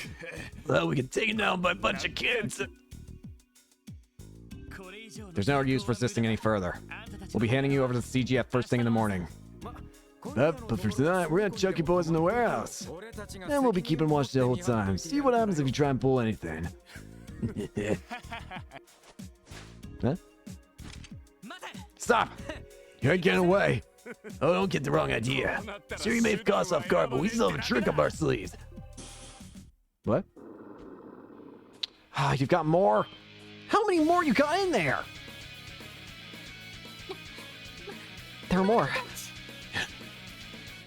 Well, we get taken down by a bunch of kids. There's no use resisting any further. We'll be handing you over to the CGF first thing in the morning. But for tonight, we're gonna chuck you boys in the warehouse. And we'll be keeping watch the whole time. See what happens if you try and pull anything. Huh? Stop! You ain't getting away. Oh, don't get the wrong idea. Sure, you may have caught us off guard, but we still have a trick up our sleeves. What? Ah, you've got more? How many more you got in there? There are more.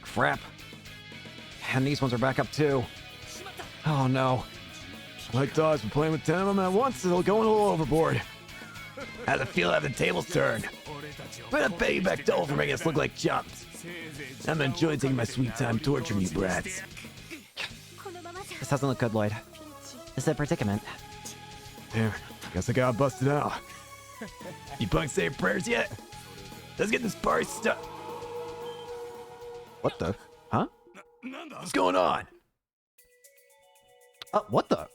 Crap. And these ones are back up too. Oh no. Like dogs, we're playing with 10 of them at once, so they'll go a little overboard. How's it feel having the tables turned? We're gonna pay you back double for making us look like chumps. I'm enjoying taking my sweet time torturing you brats. This doesn't look good, Lloyd. This is a predicament. Damn, guess I got busted out. You punks say your prayers yet? Let's get this party stuff. What the? Huh? What's going on? What the?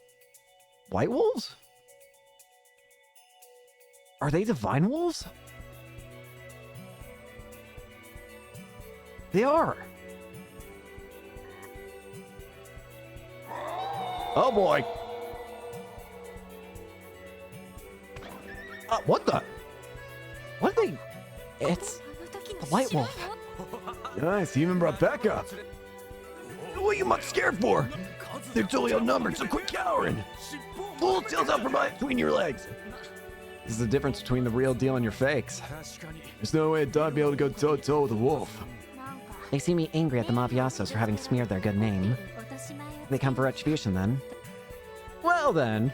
White wolves? Are they divine wolves? They are. Oh boy. What the? What are they? It's the white wolf. Nice, he even brought backup. What are you much scared for? They're totally outnumbered, so quit cowering. Pull tails out from between your legs. This is the difference between the real deal and your fakes. There's no way a dog be able to go toe-to-toe with a wolf. They see me angry at the mafiosos for having smeared their good name. They come for retribution then. Well then.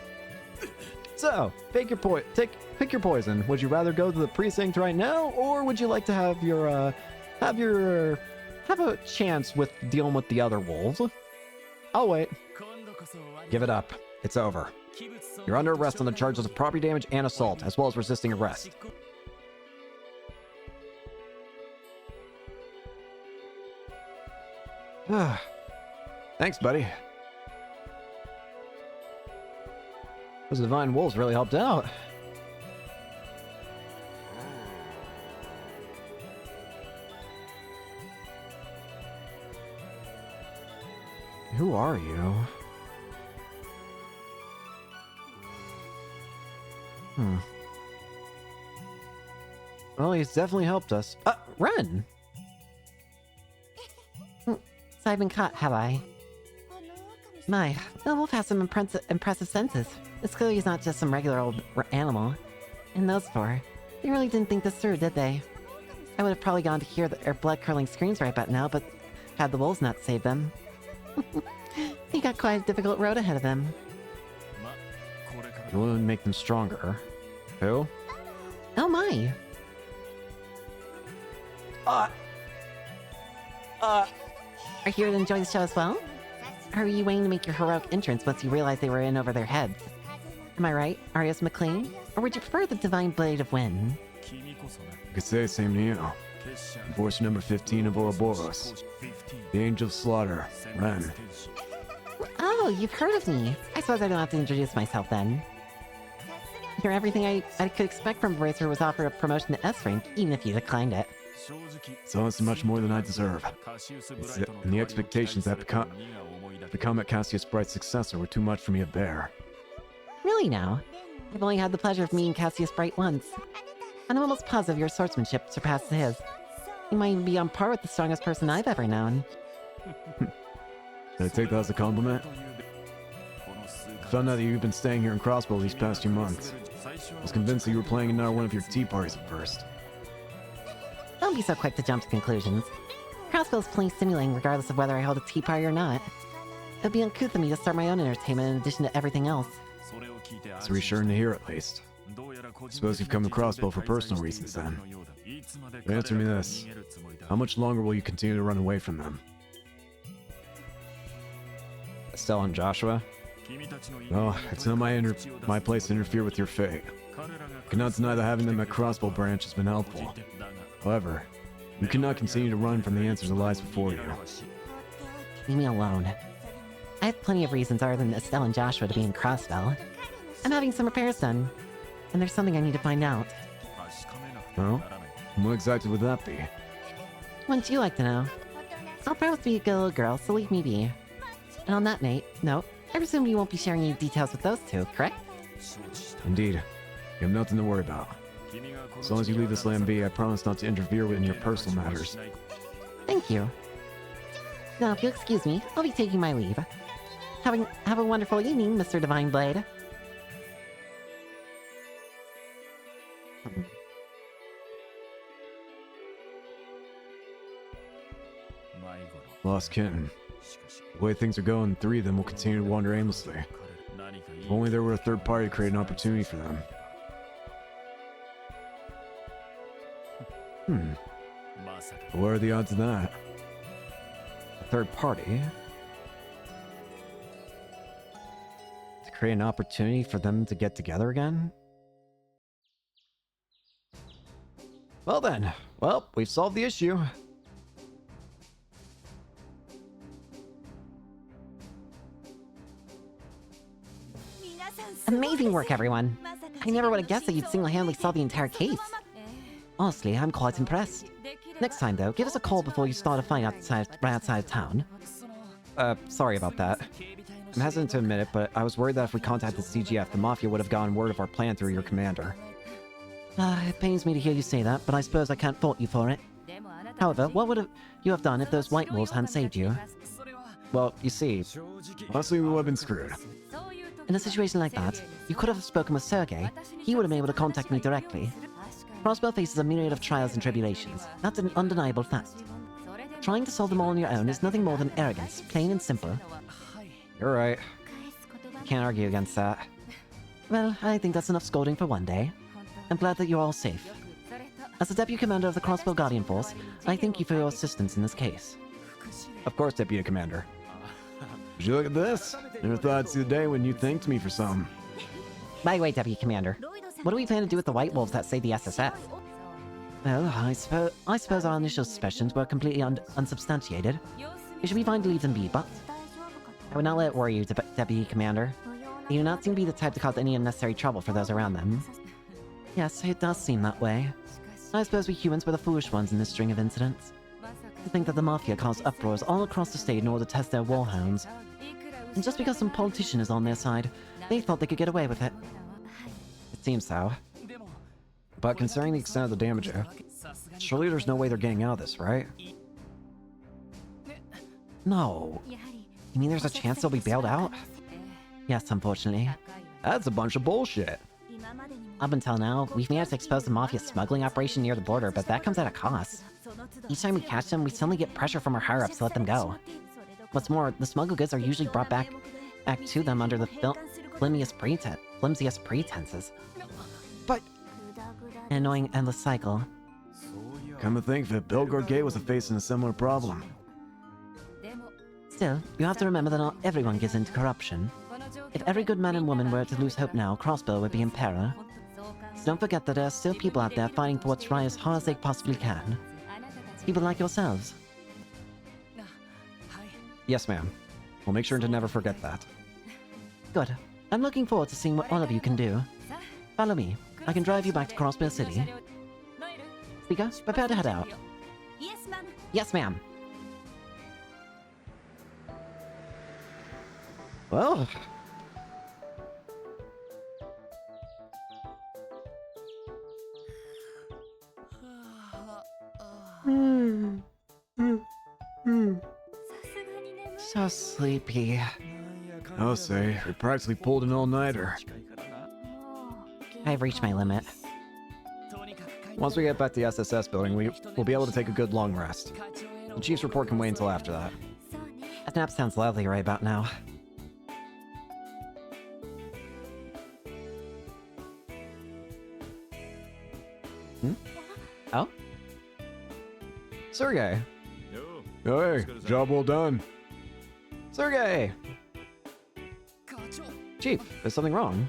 So, pick your poison. Would you rather go to the precinct right now, or would you like to have a chance with dealing with the other wolves? I'll wait. Give it up. It's over. You're under arrest on the charges of property damage and assault, as well as resisting arrest. Thanks, buddy. Those divine wolves really helped out. Who are you? Well, he's definitely helped us. Ren! So I've been caught, have I? My, the wolf has some impressive senses. It's clear he's not just some regular old animal. And those four, they really didn't think this through, did they? I would have probably gone to hear their blood-curdling screams right about now, but had the wolves not saved them. He got quite a difficult road ahead of him. You want to make them stronger. Who? Oh my! Are you here to enjoy the show as well? Or are you waiting to make your heroic entrance once you realize they were in over their heads? Am I right, Arias McLean? Or would you prefer the Divine Blade of Wind? I could say the same to you. Force number 15 of Ouroboros. The Angel of Slaughter, Ren. Oh, you've heard of me. I suppose I don't have to introduce myself then. You're everything I could expect from a racer who was offered a promotion to S rank, even if you declined it. It's honestly much more than I deserve. And the expectations that become at Cassius Bright's successor were too much for me to bear. Really now? I've only had the pleasure of meeting Cassius Bright once. I'm almost positive your swordsmanship surpasses his. You might even be on par with the strongest person I've ever known. Should I take that as a compliment? I found out that you've been staying here in Crossbow these past few months. I was convinced that you were playing another one of your tea parties at first. Don't be so quick to jump to conclusions. Crossbow's plenty stimulating regardless of whether I hold a tea party or not. It'd be uncouth of me to start my own entertainment in addition to everything else. It's reassuring to hear at least. Suppose you've come to Crossbow for personal reasons then. But answer me this. How much longer will you continue to run away from them? Estelle and Joshua? Oh, it's not my place to interfere with your fate. I cannot deny that having them at Crossbow Branch has been helpful. However, you cannot continue to run from the answers that lies before you. Leave me alone. I have plenty of reasons other than Estelle and Joshua to be in Crossbell. I'm having some repairs done, and there's something I need to find out. Well, what exactly would that be? Wouldn't you like to know? I'll promise to be a good little girl, so leave me be. And on that note, I presume you won't be sharing any details with those two, correct? Indeed. You have nothing to worry about. As long as you leave this land be, I promise not to interfere in your personal matters. Thank you. Now, if you'll excuse me, I'll be taking my leave. Have a wonderful evening, Mr. Divine Blade. Lost kitten. The way things are going, three of them will continue to wander aimlessly. If only there were a third party to create an opportunity for them. What are the odds of that? A third party? To create an opportunity for them to get together again? Well then, we've solved the issue. Amazing work, everyone. I never would have guessed that you'd single-handedly solve the entire case. Honestly, I'm quite impressed. Next time, though, give us a call before you start a fight right outside of town. Sorry about that. I'm hesitant to admit it, but I was worried that if we contacted CGF, the Mafia would have gotten word of our plan through your commander. It pains me to hear you say that, but I suppose I can't fault you for it. However, what would you have done if those White Wolves hadn't saved you? Well, you see... Honestly, we would have been screwed. In a situation like that, you could have spoken with Sergei. He would have been able to contact me directly. Crossbell faces a myriad of trials and tribulations. That's an undeniable fact. Trying to solve them all on your own is nothing more than arrogance, plain and simple. You're right. Can't argue against that. Well, I think that's enough scolding for one day. I'm glad that you're all safe. As the Deputy Commander of the Crossbow Guardian Force, I thank you for your assistance in this case. Of course, Deputy Commander. Would you look at this? Never thought I'd see the day when you thanked me for something. By the way, Deputy Commander, what do we plan to do with the White Wolves that saved the SSF? Well, I suppose our initial suspicions were completely unsubstantiated. It should be fine to leave them be, but I would not let it worry you, Deputy Commander. They do not seem to be the type to cause any unnecessary trouble for those around them. Yes, it does seem that way. I suppose we humans were the foolish ones in this string of incidents. To think that the Mafia caused uproars all across the state in order to test their warhounds. And just because some politician is on their side, they thought they could get away with it. It seems so. But considering the extent of the damage here, surely there's no way they're getting out of this, right? No. You mean there's a chance they'll be bailed out? Yes, unfortunately. That's a bunch of bullshit. Up until now, we've managed to expose the Mafia's smuggling operation near the border, but that comes at a cost. Each time we catch them, we suddenly get pressure from our higher-ups to let them go. What's more, the smuggled goods are usually brought back to them under the flimsiest pretenses. But An annoying endless cycle. Come to think of it, Belgard Gate was facing a similar problem. Still, you have to remember that not everyone gives in to corruption. If every good man and woman were to lose hope now, Crossbow would be in peril. So don't forget that there are still people out there fighting for what's right as hard as they possibly can. People like yourselves. yes, ma'am. We'll make sure to never forget that. Good. I'm looking forward to seeing what all of you can do. Follow me. I can drive you back to Crossbow City. Speaker, prepare to head out. Yes, ma'am. Well, So sleepy. I'll say, we practically pulled an all-nighter. I've reached my limit. once we get back to the SSS building, we'll be able to take a good long rest. The chief's report can wait until after that. A nap sounds lovely right about now. Oh? Sergey! Hey, job well done. Sergey! Chief, is something wrong?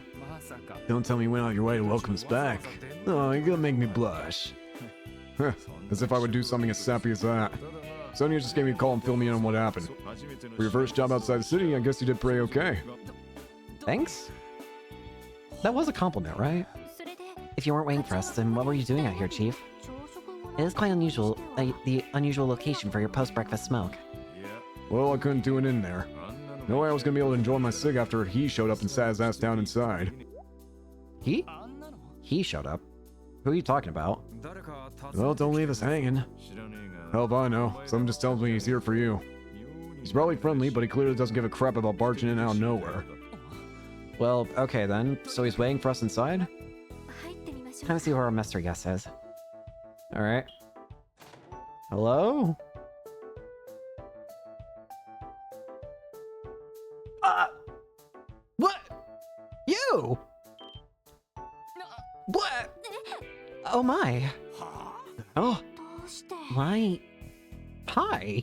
Don't tell me you went out your way to welcome us back. Oh, you're gonna make me blush. As if I would do something as sappy as that. Sonya just gave me a call and filled me in on what happened. For your first job outside the city, I guess you did pretty okay. Thanks? That was a compliment, right? If you weren't waiting for us, then what were you doing out here, Chief? It is quite unusual, the unusual location for your post-breakfast smoke. Well, I couldn't do it in there. No way I was gonna be able to enjoy my cig after he showed up and sat his ass down inside. He? He showed up. Who are you talking about? Well, don't leave us hanging. Hell if I know. Someone just tells me he's here for you. He's probably friendly, but he clearly doesn't give a crap about barging in out of nowhere. Well, okay then. So he's waiting for us inside? Time to see who our mystery guest is. Alright. Hello? What? You? What? Oh my! Oh, Why? hi.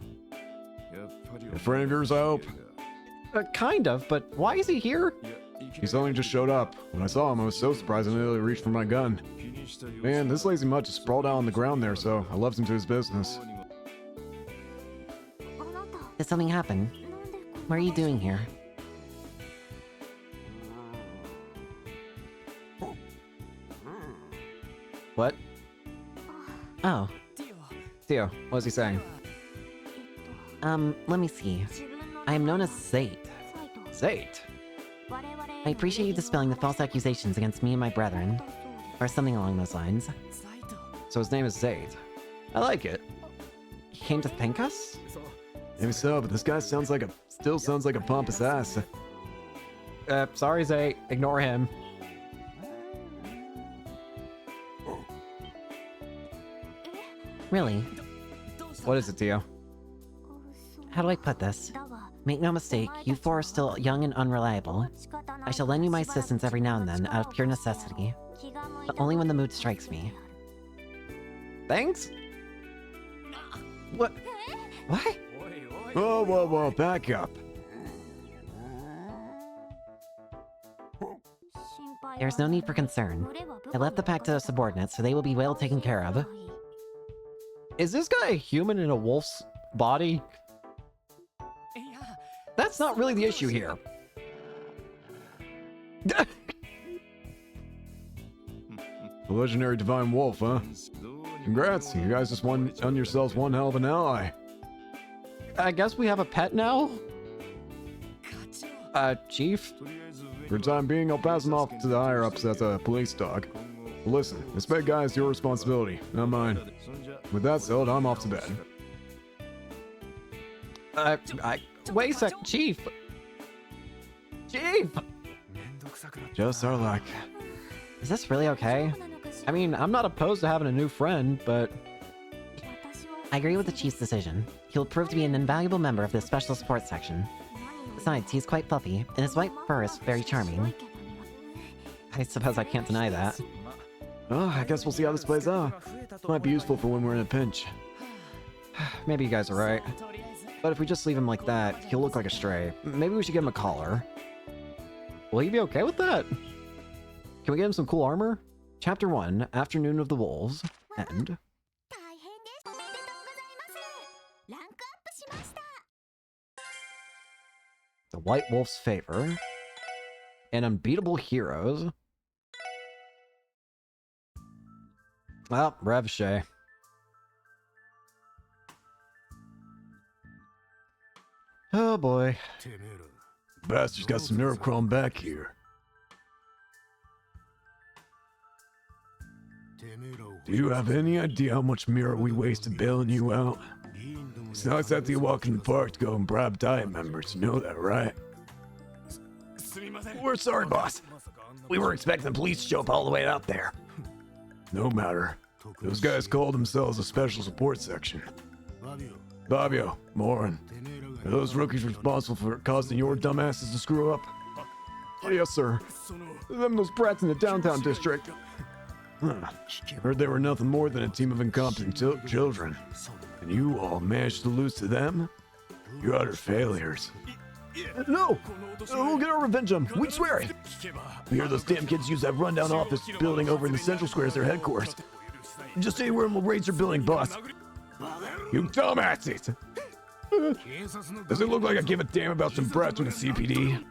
A friend of yours, I hope? Kind of, but why is he here? He's only just showed up. When I saw him, I was so surprised I nearly reached for my gun. Man, this lazy mutt just sprawled out on the ground there, so I left him to his business. Did something happen? What are you doing here? What? Oh, Theo, what is he saying? let me see. I am known as Zate. Zate? I appreciate you dispelling the false accusations against me and my brethren. Or something along those lines. So his name is Zate. I like it. He came to thank us? Maybe so, but this guy still sounds like a pompous ass. Sorry Zate, ignore him. Really? What is it, Theo? How do I put this? Make no mistake, you four are still young and unreliable. I shall lend you my assistance every now and then, out of pure necessity. But only when the mood strikes me. Thanks? What? What? Whoa, back up. There's no need for concern. I left the pack to the subordinates, so they will be well taken care of. Is this guy a human in a wolf's body? That's not really the issue here. The legendary Divine Wolf, huh? Congrats, you guys just won yourselves one hell of an ally. I guess we have a pet now? Chief? For the time being, I'll pass him off to the higher-ups as a police dog. But listen, this bad guy is your responsibility, not mine. With that said, I'm off to bed. Wait a sec, Chief! Chief! Just our luck. Is this really okay? I mean, I'm not opposed to having a new friend, but... I agree with the Chief's decision. He'll prove to be an invaluable member of the Special Support Section. Besides, he's quite fluffy, and his white fur is very charming. I suppose I can't deny that. Oh, I guess we'll see how this plays out. Might be useful for when we're in a pinch. Maybe you guys are right. But if we just leave him like that, he'll look like a stray. Maybe we should give him a collar. Will he be okay with that? Can we get him some cool armor? Chapter 1, Afternoon of the Wolves, End. The White Wolf's Favor. And Unbeatable Heroes. Well, Revshay. Oh boy. Bastard's got some nerve crawling back here. Do you have any idea how much mirror we wasted bailing you out? It's not exactly a walk in the park to go and bribe Diet members, you know that, right? We're sorry, boss. We were expecting the police to show up all the way up there. No matter. Those guys called themselves a special support section. Fabio, Morin, are those rookies responsible for causing your dumbasses to screw up? Yes, sir. Those brats in the downtown district. Heard they were nothing more than a team of incompetent children. And you all managed to lose to them? You're utter failures. No! We'll get our revenge on them. We swear it! We hear those damn kids use that rundown office building over in the Central Square as their headquarters. Just say where and we'll raise your building, boss. You dumbasses! Does it look like I give a damn about some brats with the CPD?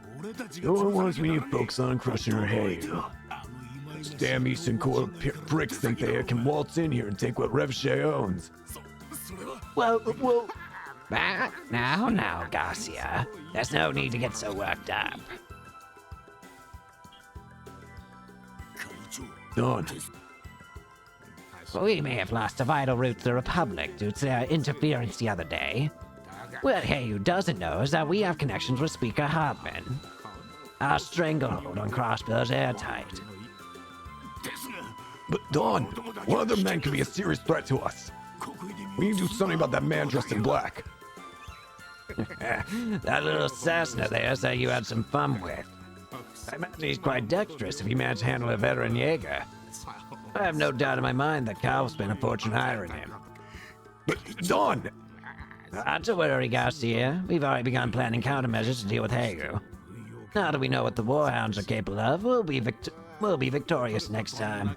The only ones we need to focus on crushing our hay. Those damn Eastern Core pricks think they can waltz in here and take what Revshay owns. Well... Now, Garcia. There's no need to get so worked up. Done. We may have lost a vital route to the Republic due to their interference the other day. What Heyu doesn't know is that we have connections with Speaker Hartman. Our stranglehold on Crossbill's airtight. But Dawn, one other man could be a serious threat to us. We need to do something about that man dressed in black. That little Cessna there said you had some fun with. I imagine he's quite dexterous if he managed to handle a veteran Jaeger. I have no doubt in my mind that Cal spent a fortune hiring him. But Dawn! Not to worry, Garcia. We've already begun planning countermeasures to deal with Hagu. Now that we know what the Warhounds are capable of, we'll be victorious next time.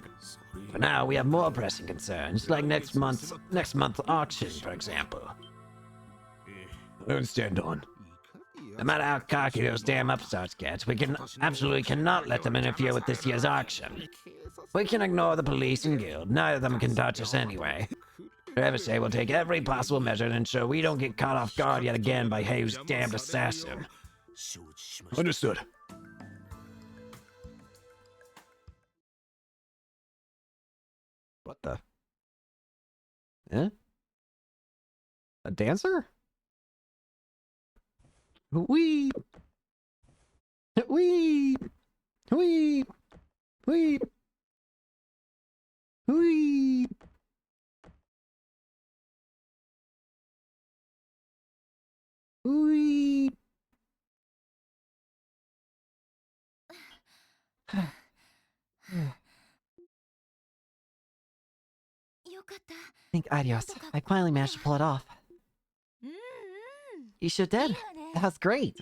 For now, we have more pressing concerns, like next month's auction, for example. I understand, Dawn. No matter how cocky those damn upstarts get, we absolutely cannot let them interfere with this year's auction. We can ignore the police and guild. Neither of them can touch us anyway. Revshay will take every possible measure to ensure we don't get caught off guard yet again by Hayu's damned assassin. Understood. What the? Eh? A dancer? Wee! Wee! Wee! Wee! Wee! Wee! Think adios. I finally managed to pull it off. You sure did. That was great.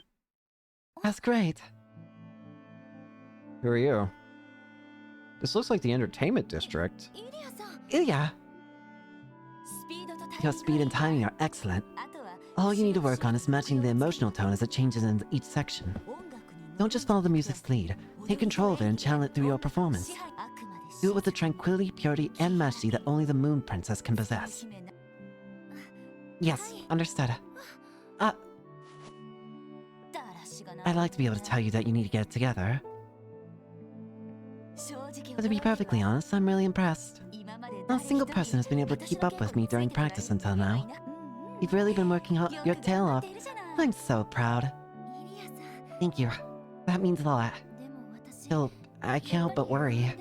That's great. Who are you? This looks like the entertainment district. Ilya! Your speed and timing are excellent. All you need to work on is matching the emotional tone as it changes in each section. Don't just follow the music's lead, Take control of it and channel it through your performance. Do it with the tranquility, purity, and majesty that only the Moon Princess can possess. Yes, understood. I'd like to be able to tell you that you need to get it together. But to be perfectly honest, I'm really impressed. Not a single person has been able to keep up with me during practice until now. You've really been working your tail off. I'm so proud. Thank you. That means a lot. Still, I can't help but worry.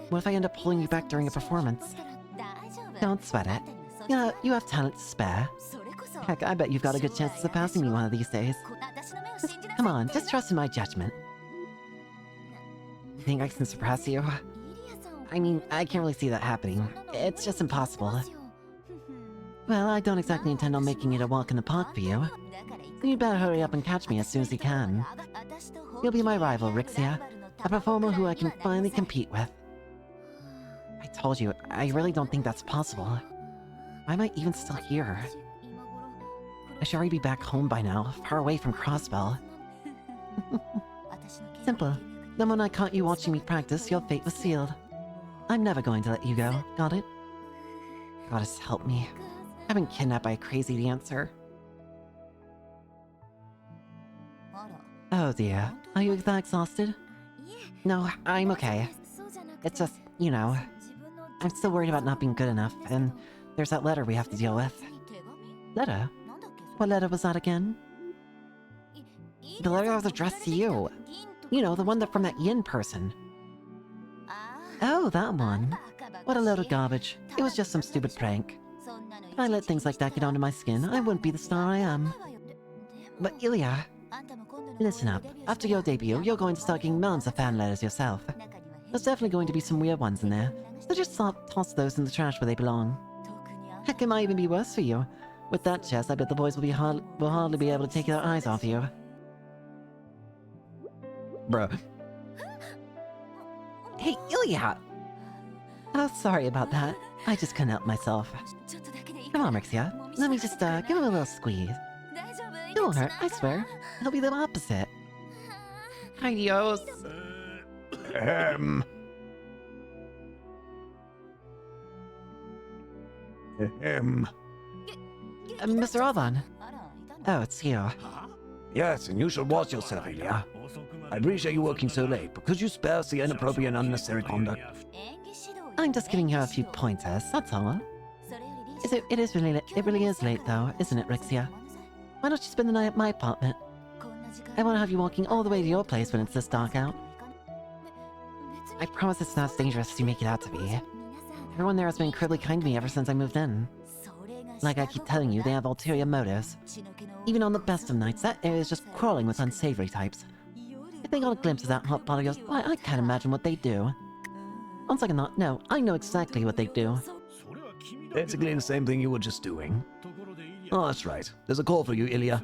What if I end up pulling you back during a performance? Don't sweat it. You have talent to spare. Heck, I bet you've got a good chance of surpassing me one of these days. Come on, just trust in my judgment. You think I can surpass you? I mean, I can't really see that happening. It's just impossible. Well, I don't exactly intend on making it a walk in the park for you. So you'd better hurry up and catch me as soon as you can. You'll be my rival, Rixia. A performer who I can finally compete with. I told you, I really don't think that's possible. Why am I even still here? I should already be back home by now, far away from Crossbell. Simple. The moment I caught you watching me practice, your fate was sealed. I'm never going to let you go, got it? Goddess help me. I've been kidnapped by a crazy dancer. Oh dear, are you that exhausted? No, I'm okay. It's just, you know, I'm still worried about not being good enough, and there's that letter we have to deal with. Letter? What letter was that again? The letter that was addressed to you. You know, the one that from that Yin person. Oh, that one. What a load of garbage. It was just some stupid prank. If I let things like that get onto my skin, I wouldn't be the star I am. But Ilya, listen up. After your debut, you're going to start getting mounds of fan letters yourself. There's definitely going to be some weird ones in there, so just toss those in the trash where they belong. Heck, it might even be worse for you. With that chest, I bet the boys will hardly be able to take their eyes off you. Bruh. Hey, Ilya! Oh, sorry about that. I just couldn't help myself. Come on, Rixia. Let me just, give him a little squeeze. It won't hurt, I swear. It'll be the opposite. Adios. Mr. Alban. Oh, it's you. Yes, and you should watch yourself, Ilya. I appreciate you working so late, but could you spare us the inappropriate and unnecessary conduct? I'm just giving her a few pointers, that's all. It really is late though, isn't it, Rixia? Why don't you spend the night at my apartment? I won't have you walking all the way to your place when it's this dark out. I promise it's not as dangerous as you make it out to be. Everyone there has been incredibly kind to me ever since I moved in. Like I keep telling you, they have ulterior motives. Even on the best of nights, that area is just crawling with unsavory types. If they got a glimpse of that hot pot of yours, why, I can't imagine what they'd do. On second thought, no, I know exactly what they'd do. Basically the same thing you were just doing. Oh, that's right. There's a call for you, Ilya.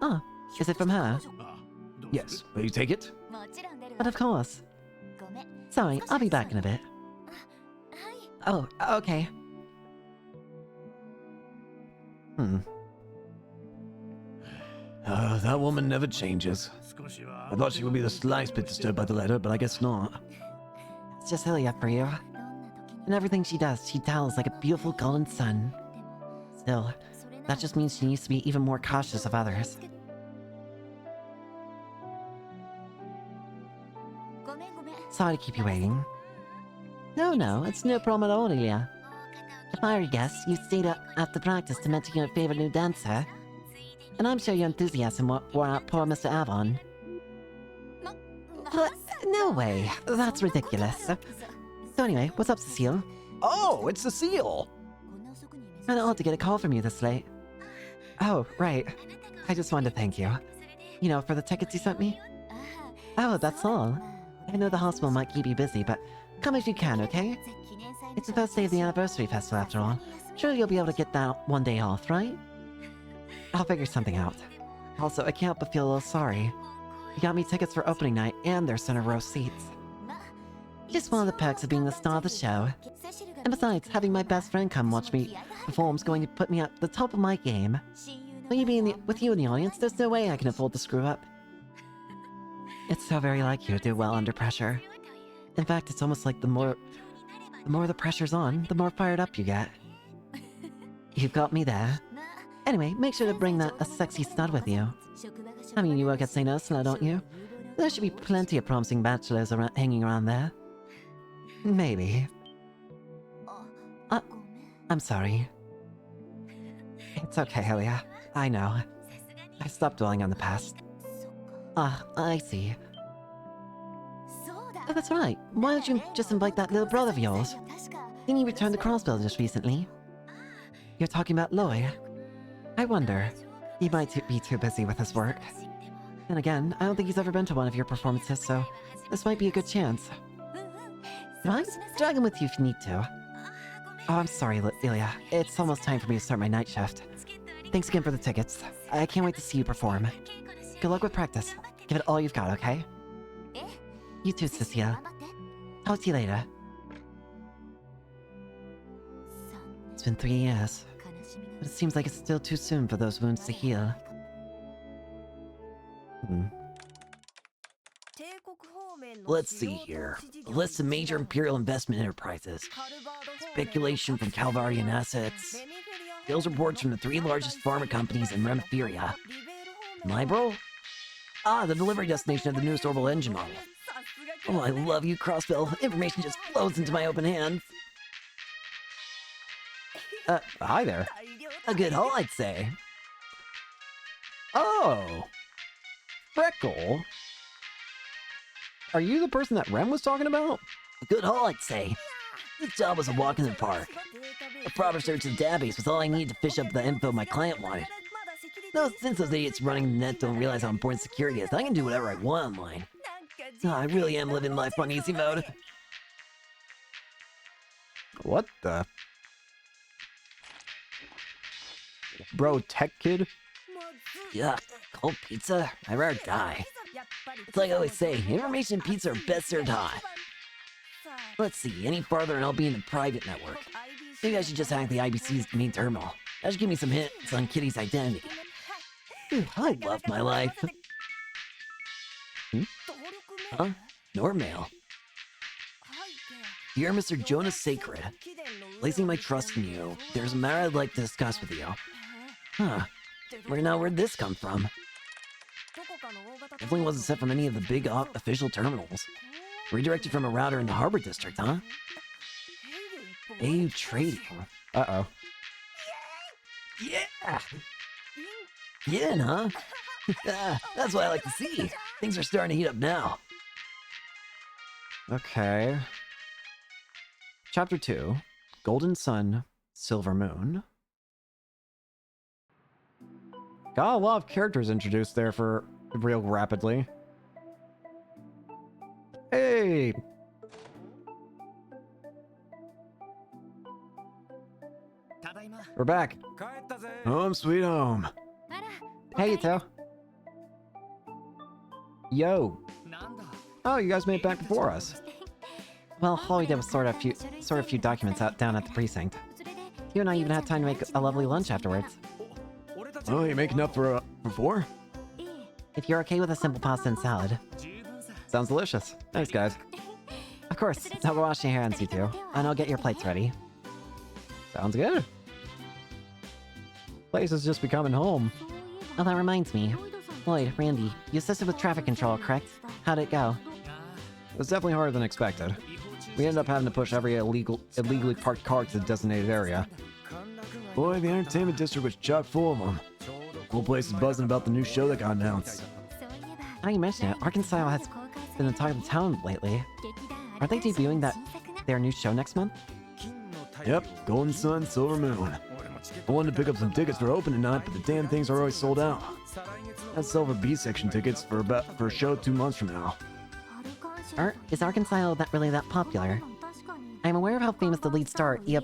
Oh, is it from her? Yes, will you take it? But of course. Sorry, I'll be back in a bit. Oh, okay. That woman never changes. I thought she would be the slightest bit disturbed by the letter, but I guess not. It's just Ilya for you. And everything she does, she tells like a beautiful golden sun. Still, that just means she needs to be even more cautious of others. Sorry to keep you waiting. No, it's no problem at all, Ilya. If I were to guess, you stayed up after practice to mention your favorite new dancer. And I'm sure your enthusiasm wore out poor Mr. Avon. No way, that's ridiculous. So anyway, what's up, Cecile? Oh, it's Cecile! Kinda odd to get a call from you this late. Oh, right. I just wanted to thank you. You know, for the tickets you sent me? Oh, that's all. I know the hospital might keep you busy, but come if you can, okay? It's the first day of the anniversary festival after all. Sure you'll be able to get that one day off, right? I'll figure something out. Also, I can't help but feel a little sorry. You got me tickets for opening night and their center row seats. Just one of the perks of being the star of the show. And besides, having my best friend come watch me perform is going to put me at the top of my game. With you in the audience, there's no way I can afford to screw up. It's so very like you to do well under pressure. In fact, it's almost like the more the pressure's on, the more fired up you get. You've got me there. Anyway, make sure to bring a sexy stud with you. I mean, you work at St. Ursula, don't you? There should be plenty of promising bachelors hanging around there. Maybe. I'm sorry. It's okay, Elia. I know. I've stopped dwelling on the past. I see. Oh, that's right. Why don't you just invite that little brother of yours? He returned to Crossbell just recently. You're talking about Lloyd? I wonder. He might be too busy with his work. Then again, I don't think he's ever been to one of your performances, so this might be a good chance. Right? Drag him with you if you need to. Oh, I'm sorry, Ilya. It's almost time for me to start my night shift. Thanks again for the tickets. I can't wait to see you perform. Good luck with practice. Give it all you've got, okay? You too, Cecilia. Talk to you later. It's been 3 years, but it seems like it's still too soon for those wounds to heal. Let's see here. A list of major Imperial investment enterprises. Speculation from Calvarian assets. Sales reports from the 3 largest pharma companies in Remiferia. Libro? The delivery destination of the newest orbital engine model. Oh, I love you, Crossbell. Information just flows into my open hands. Hi there. A good haul, I'd say. Oh! Freckle? Are you the person that Rem was talking about? A good haul, I'd say. This job was a walk in the park. A proper search of the database was all I needed to fish up the info my client wanted. No, since those idiots running the net don't realize how important security is, I can do whatever I want online. I really am living life on easy mode. What the? Bro, tech kid? Yuck, cold pizza? I'd rather die. It's like I always say, information pizza are best served hot. Let's see, any farther and I'll be in the private network. Maybe I should just hack the IBC's main terminal. That should give me some hints on Kitty's identity. I love my life. Huh? Normail. Dear Mr. Jonas Sacred, placing my trust in you, there's a matter I'd like to discuss with you. Where'd this come from? Definitely wasn't sent from any of the big official terminals. Redirected from a router in the Harbor District, huh? AU Trading. Uh-oh. Yeah! Yeah, huh? That's what I like to see. Things are starting to heat up now. Okay. Chapter 2. Golden Sun, Silver Moon. Got a lot of characters introduced there for real rapidly. Hey! We're back. Home sweet home. Hey, Ito. Yo. Oh, you guys made it back before us. Well, all we did was sort a few documents out down at the precinct. You and I even had time to make a lovely lunch afterwards. Oh, you making up for 4? If you're okay with a simple pasta and salad. Sounds delicious. Thanks, guys. Of course, now go wash your hands, you two, and I'll get your plates ready. Sounds good. Place is just becoming home. Oh, that reminds me. Lloyd, Randy, you assisted with traffic control, correct? How'd it go? It was definitely harder than expected. We ended up having to push every illegally parked car to the designated area. Boy, the entertainment district was chock full of them. Whole place is buzzing about the new show that got announced. Now you mention it, Arkansas has been the talk of the town lately. Aren't they debuting their new show next month? Yep, Golden Sun, Silver Moon. I wanted to pick up some tickets for opening night, but the damn things are always sold out. I sell for B-section tickets for a show 2 months from now. Is Arkansas really that popular? I'm aware of how famous the lead star, Ia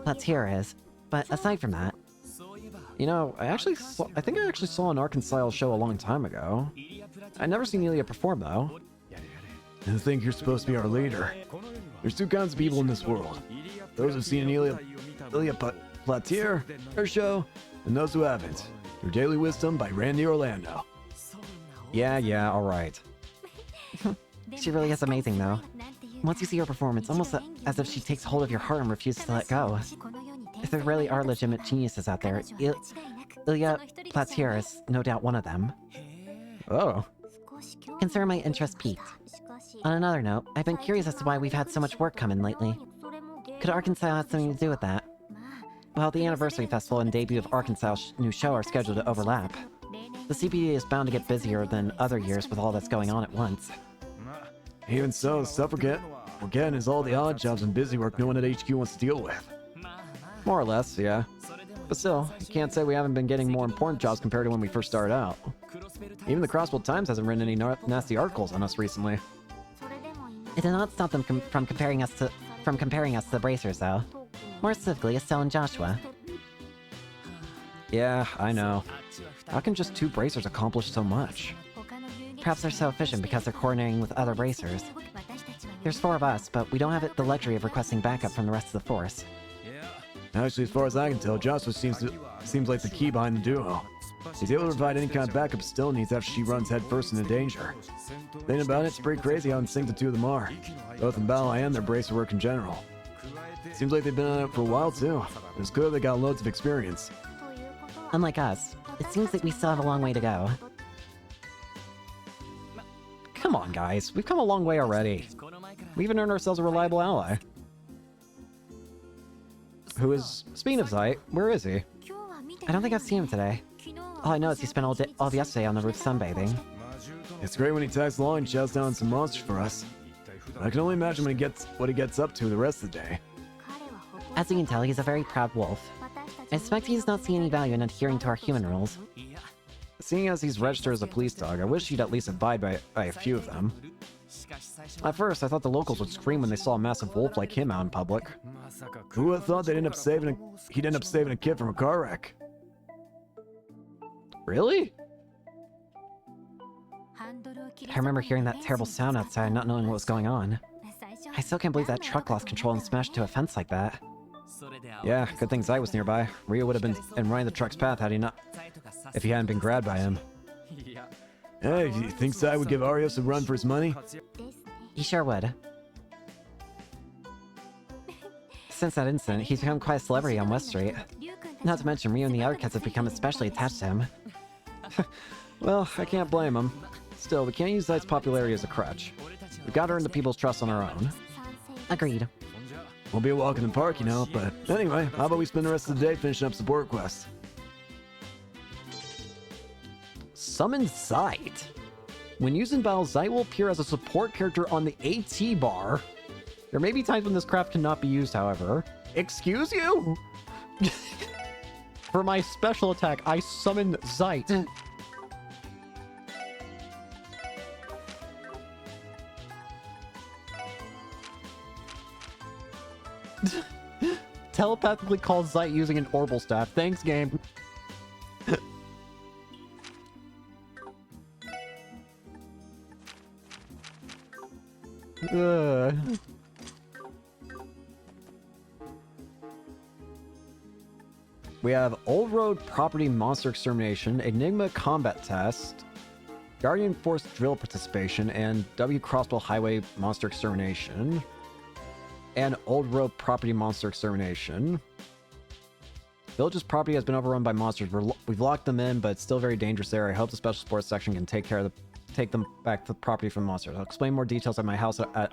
Platier is, but aside from that... You know, I think I actually saw an Arkansas show a long time ago. I'd never seen Ilya perform, though. I think you're supposed to be our leader. There's 2 kinds of people in this world. Those who've seen Ilya Platier, her show, and those who haven't. Your Daily Wisdom by Randy Orlando. Yeah, alright. She really is amazing, though. Once you see her performance, almost as if she takes hold of your heart and refuses to let go. If there really are legitimate geniuses out there, Ilya Platier is no doubt one of them. Oh. Consider my interest piqued. On another note, I've been curious as to why we've had so much work come in lately. Could Arkansas have something to do with that? Well, the anniversary festival and debut of Arkansas' new show are scheduled to overlap. The CPD is bound to get busier than other years with all that's going on at once. Even so, the stuff we're getting is all the odd jobs and busy work no one at HQ wants to deal with. More or less, yeah. But still, you can't say we haven't been getting more important jobs compared to when we first started out. Even the Crossbow Times hasn't written any nasty articles on us recently. It did not stop them from comparing us to the Bracers, though. More specifically, Estelle and Joshua. Yeah, I know. How can just 2 Bracers accomplish so much? Perhaps they're so efficient because they're coordinating with other Bracers. There's 4 of us, but we don't have the luxury of requesting backup from the rest of the force. Actually, as far as I can tell, Joshua seems like the key behind the duo. He's able to provide any kind of backup Estelle needs after she runs headfirst into danger. Thinking about it, it's pretty crazy how in sync the 2 of them are, both in battle and their Bracer work in general. Seems like they've been on it for a while too. It's clear they got loads of experience. Unlike us, it seems that we still have a long way to go. Come on, guys. We've come a long way already. We even earned ourselves a reliable ally. Who is... Speaking of Zeit, where is he? I don't think I've seen him today. All I know is he spent all of yesterday on the roof sunbathing. It's great when he tags along and chows down some monsters for us. But I can only imagine what he gets up to the rest of the day. As you can tell, he's a very proud wolf. I suspect he does not see any value in adhering to our human rules. Seeing as he's registered as a police dog, I wish he'd at least abide by a few of them. At first, I thought the locals would scream when they saw a massive wolf like him out in public. Who would have thought he'd end up saving a kid from a car wreck? Really? I remember hearing that terrible sound outside and not knowing what was going on. I still can't believe that truck lost control and smashed into a fence like that. Yeah, good thing Zeit was nearby. Ryo would have been in running the truck's path if he hadn't been grabbed by him. Hey, do you think Zeit would give Arios a run for his money? He sure would. Since that incident, he's become quite a celebrity on West Street. Not to mention, Ryo and the other kids have become especially attached to him. Well, I can't blame him. Still, we can't use Zeit's popularity as a crutch. We've got to earn the people's trust on our own. Agreed. Won't be a walk in the park, you know, but anyway, how about we spend the rest of the day finishing up support quests? Summon Zeit. When used in battle, Zeit will appear as a support character on the AT bar. There may be times when this craft cannot be used, however. Excuse you? For my special attack, I summon Zeit. Telepathically called Zeit using an Orbital Staff. Thanks, game. We have Old Road Property Monster Extermination, Enigma Combat Test, Guardian Force Drill Participation, and W Crossbow Highway Monster Extermination, and Old Road Property Monster Extermination. Village's property has been overrun by monsters. We've locked them in, but it's still very dangerous there. I hope the Special Sports section can take them back to the property from monsters. I'll explain more details at my house at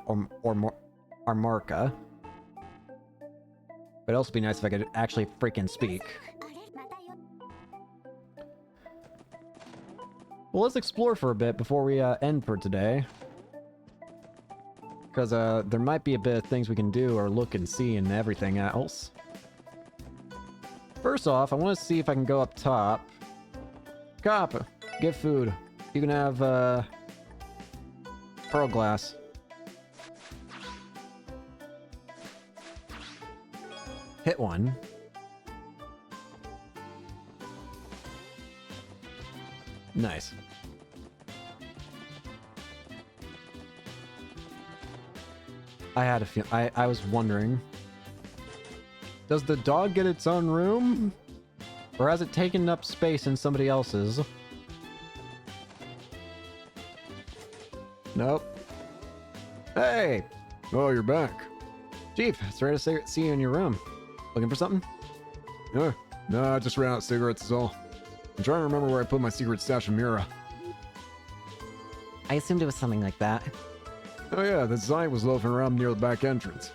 Armarca. But it'd also be nice if I could actually freaking speak. Well, let's explore for a bit before we end for today. Because there might be a bit of things we can do or look and see and everything else. First off, I want to see if I can go up top. Cop, get food. You can have pearl glass. Hit one. Nice. I had a feel. I was wondering. Does the dog get its own room? Or has it taken up space in somebody else's? Nope. Hey! Oh, you're back. Chief, sorry to see you in your room. Looking for something? Yeah. No, I just ran out of cigarettes is all. I'm trying to remember where I put my secret stash of Mira. I assumed it was something like that. Oh yeah, the giant was loafing around near the back entrance.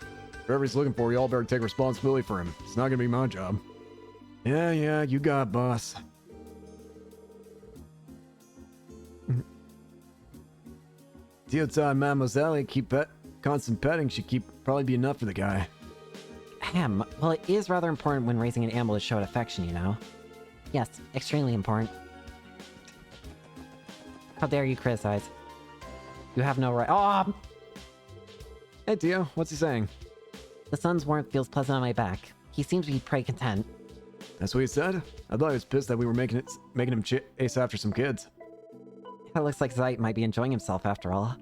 Whatever he's looking for, y'all better take responsibility for him. It's not gonna be my job. Yeah, you got it, boss. Deal time, Mademoiselle. Constant petting should probably be enough for the guy. Ahem. Well, it is rather important when raising an animal to show it affection, you know? Yes, extremely important. How dare you criticize? You have no right. Oh! Hey, Tio, what's he saying? The sun's warmth feels pleasant on my back. He seems to be pretty content. That's what he said? I thought he was pissed that we were making him chase after some kids. It looks like Zeit might be enjoying himself after all.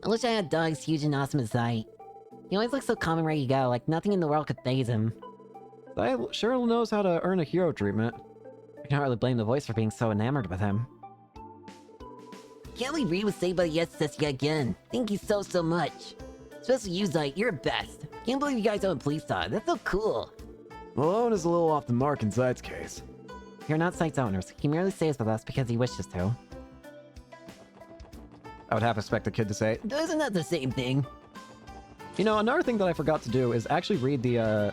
I wish I had dogs huge and awesome as Zeit. He always looks so calm and ready to go, like nothing in the world could faze him. Zeit sure knows how to earn a hero treatment. I can't really blame the voice for being so enamored with him. Can't believe Reed was saved by the SS yet again. Thank you so much. Especially you, Zeit, you're best. Can't believe you guys own a police dog. That's so cool. Malone is a little off the mark in Zeit's case. You're not Zeit's owners. He merely stays with us because he wishes to. I would half expect the kid to say, Isn't that the same thing? you know, another thing that I forgot to do is actually read the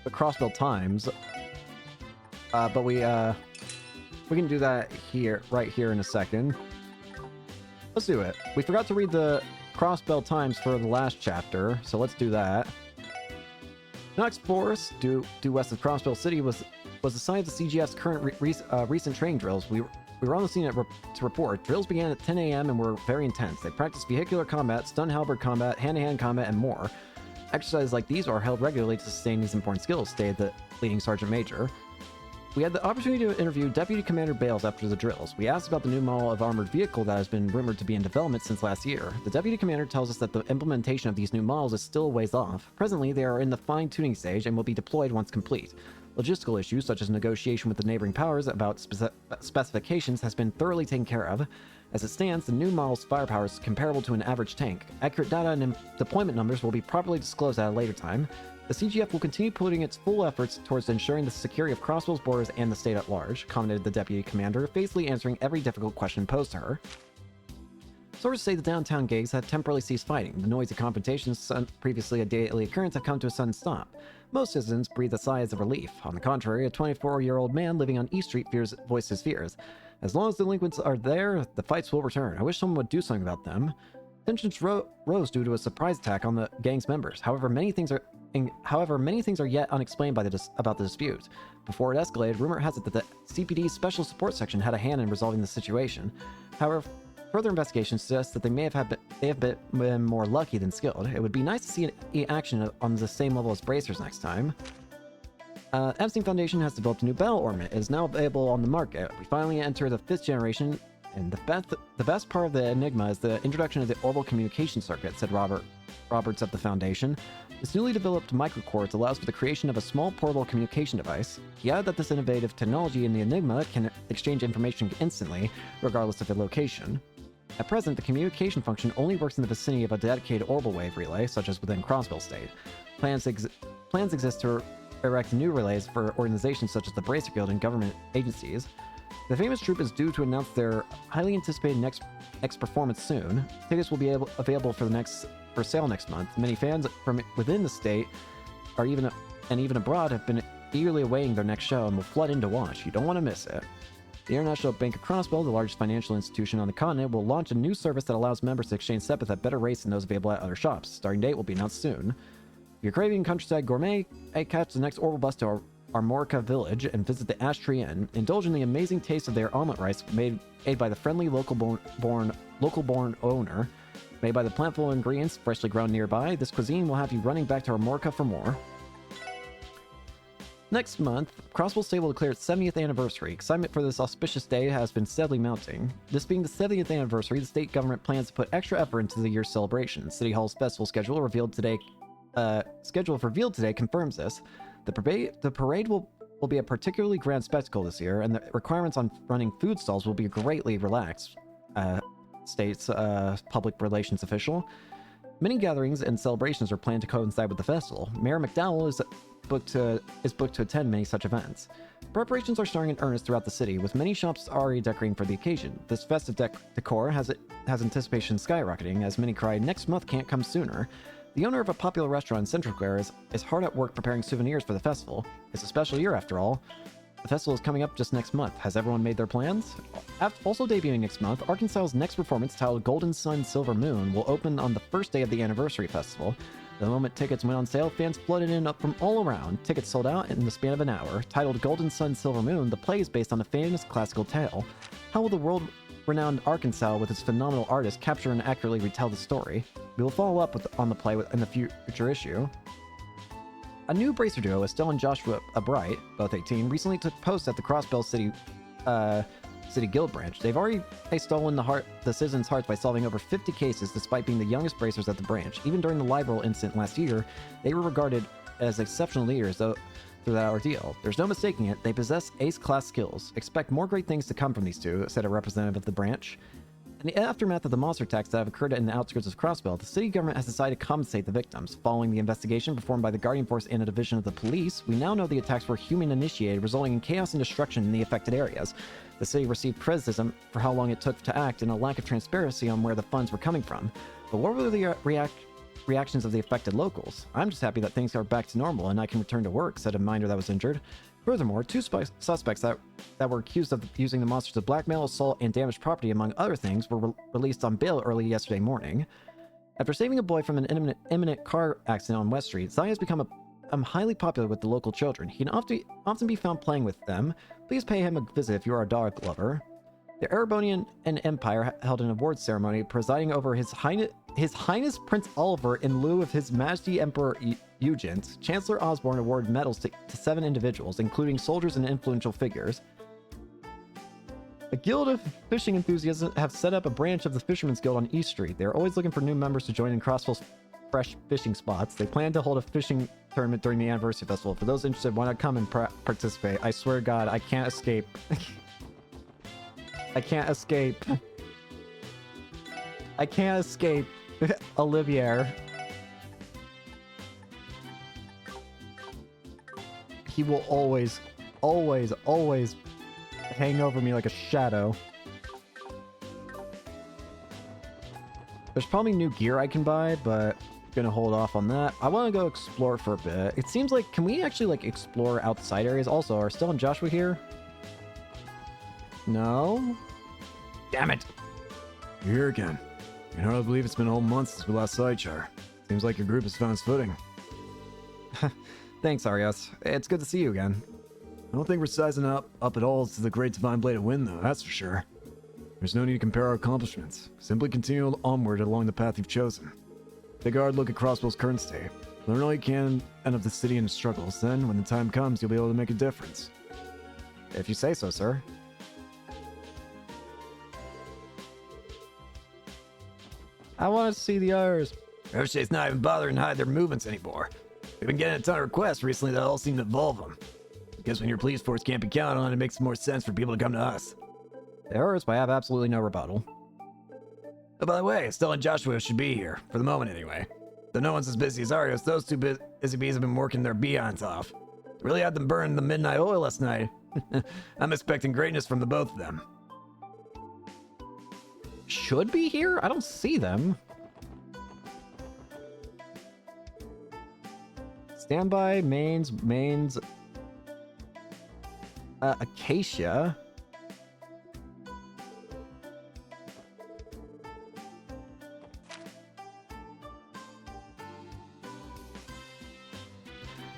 Crossbell Times. But we can do that right here in a second. Let's do it. We forgot to read the Crossbell Times for the last chapter, so let's do that. Knox Forest, due west of Crossbell City, was assigned to CGF's current recent training drills. We were on the scene to report. Drills began at 10 a.m. and were very intense. They practiced vehicular combat, stun halberd combat, hand-to-hand combat, and more. Exercises like these are held regularly to sustain these important skills, stated the leading sergeant major. We had the opportunity to interview Deputy Commander Bales after the drills. We asked about the new model of armored vehicle that has been rumored to be in development since last year. The Deputy Commander tells us that the implementation of these new models is still a ways off. Presently, they are in the fine-tuning stage and will be deployed once complete. Logistical issues, such as negotiation with the neighboring powers about specifications, has been thoroughly taken care of. As it stands, the new model's firepower is comparable to an average tank. Accurate data and deployment numbers will be properly disclosed at a later time. The CGF will continue putting its full efforts towards ensuring the security of Crossbell's borders and the state at large, commented the Deputy Commander, faithfully answering every difficult question posed to her. Sources say the downtown gangs have temporarily ceased fighting. The noisy confrontations, previously a daily occurrence, have come to a sudden stop. Most citizens breathe a sigh of relief. On the contrary, a 24-year-old man living on East Street voiced his fears. As long as delinquents are there, the fights will return. I wish someone would do something about them. Tensions rose due to a surprise attack on the gang's members. However, many things are yet unexplained about the dispute. Before it escalated, rumor has it that the CPD's Special Support Section had a hand in resolving the situation. However, further investigation suggests that they have been more lucky than skilled. It would be nice to see action on the same level as Bracers next time. Epstein Foundation has developed a new battle ornament. It is now available on the market. We finally enter the 5th generation, and the best part of the Enigma is the introduction of the Orbital Communication Circuit, said Roberts of the Foundation. This newly developed microquartz allows for the creation of a small portable communication device. He added that this innovative technology in the Enigma can exchange information instantly, regardless of the location. At present, the communication function only works in the vicinity of a dedicated orbital wave relay, such as within Crossbell State. Plans exist to erect new relays for organizations such as the Bracer Guild and government agencies. The famous troupe is due to announce their highly anticipated next performance soon. Tickets will be available for sale next month. Many fans from within the state even abroad have been eagerly awaiting their next show and will flood in to watch. You don't want to miss it. The International Bank of Crossbell, the largest financial institution on the continent, will launch a new service that allows members to exchange SEPAs at better rates than those available at other shops. Starting date will be announced soon. If you're craving countryside gourmet, catch the next Orbital bus to Armorica Village and visit the Ash Tree Inn. Indulge in the amazing taste of their omelet rice made by the friendly local-born owner. Made by the plantful ingredients freshly grown nearby, this cuisine will have you running back to Armorica for more. Next month, Crossbell State will declare its 70th anniversary. Excitement for this auspicious day has been steadily mounting. This being the 70th anniversary, the state government plans to put extra effort into the year's celebration. City Hall's festival schedule revealed today confirms this. The parade will be a particularly grand spectacle this year, and the requirements on running food stalls will be greatly relaxed. states public relations official. Many gatherings and celebrations are planned to coincide with the festival. Mayor McDowell is booked to attend many such events. Preparations are starting in earnest throughout the city, with many shops already decorating for the occasion. This festive decor has anticipation skyrocketing, as many cry, "Next month can't come sooner." The owner of a popular restaurant in Central Square is hard at work preparing souvenirs for the festival. It's a special year after all. The festival is coming up just next month. Has everyone made their plans? Also debuting next month, Arkansas's next performance, titled Golden Sun Silver Moon, will open on the first day of the anniversary festival. The moment tickets went on sale, fans flooded in up from all around. Tickets sold out in the span of an hour. Titled Golden Sun Silver Moon, the play is based on a famous classical tale. How will the world-renowned Arkansas, with its phenomenal artists, capture and accurately retell the story? We will follow up on the play in the future issue. A new Bracer duo, Estelle and Joshua Bright, both 18, recently took post at the Crossbell City Guild branch. They've already stolen the citizens' hearts by solving over 50 cases, despite being the youngest bracers at the branch. Even during the live roll incident last year, they were regarded as exceptional leaders through that ordeal. There's no mistaking it, they possess ace-class skills. Expect more great things to come from these two, said a representative of the branch. In the aftermath of the monster attacks that have occurred in the outskirts of Crossbell, the city government has decided to compensate the victims. Following the investigation performed by the Guardian Force and a division of the police, we now know the attacks were human-initiated, resulting in chaos and destruction in the affected areas. The city received criticism for how long it took to act and a lack of transparency on where the funds were coming from. But what were the reactions of the affected locals? "I'm just happy that things are back to normal and I can return to work," said a miner that was injured. Furthermore, two suspects that were accused of using the monsters to blackmail, assault, and damage property, among other things, were released on bail early yesterday morning. After saving a boy from an imminent car accident on West Street, Zai has become highly popular with the local children. He can often be found playing with them. Please pay him a visit if you are a dog lover. The Erebonian Empire held an awards ceremony presiding over His Highness Prince Oliver in lieu of His Majesty Emperor Eugent. Chancellor Osborne awarded medals to 7 individuals, including soldiers and influential figures. A guild of fishing enthusiasts have set up a branch of the Fisherman's Guild on East Street. They are always looking for new members to join in Crossville's fresh fishing spots. They plan to hold a fishing tournament during the anniversary festival. For those interested, why not come and participate? I swear to God, I can't escape. I can't escape. I can't escape Olivier. He will always hang over me like a shadow. There's probably new gear I can buy, but gonna hold off on that. I want to go explore for a bit. It seems like, can we actually like explore outside areas? Also, are Stella and Joshua here? No? Damn it. You're here again. I can hardly believe it's been a whole month since we last saw each other. Seems like your group has found its footing. Thanks, Arias. It's good to see you again. I don't think we're sizing up at all to the great Divine Blade of Wind, though, that's for sure. There's no need to compare our accomplishments. Simply continue onward along the path you've chosen. Take a hard look at Crossbell's current state. Learn all you can and of the city and its struggles. Then, when the time comes, you'll be able to make a difference. If you say so, sir. I want to see the others. Roche's not even bothering to hide their movements anymore. We've been getting a ton of requests recently that all seem to involve them. Because when your police force can't be counted on, it makes more sense for people to come to us. There is, but I have absolutely no rebuttal. Oh, by the way, Estelle and Joshua should be here, for the moment anyway. Though no one's as busy as Arias, those two busy bees have been working their behinds off. Really had them burn the midnight oil last night. I'm expecting greatness from the both of them. Should be here? I don't see them. Standby, mains, Acacia.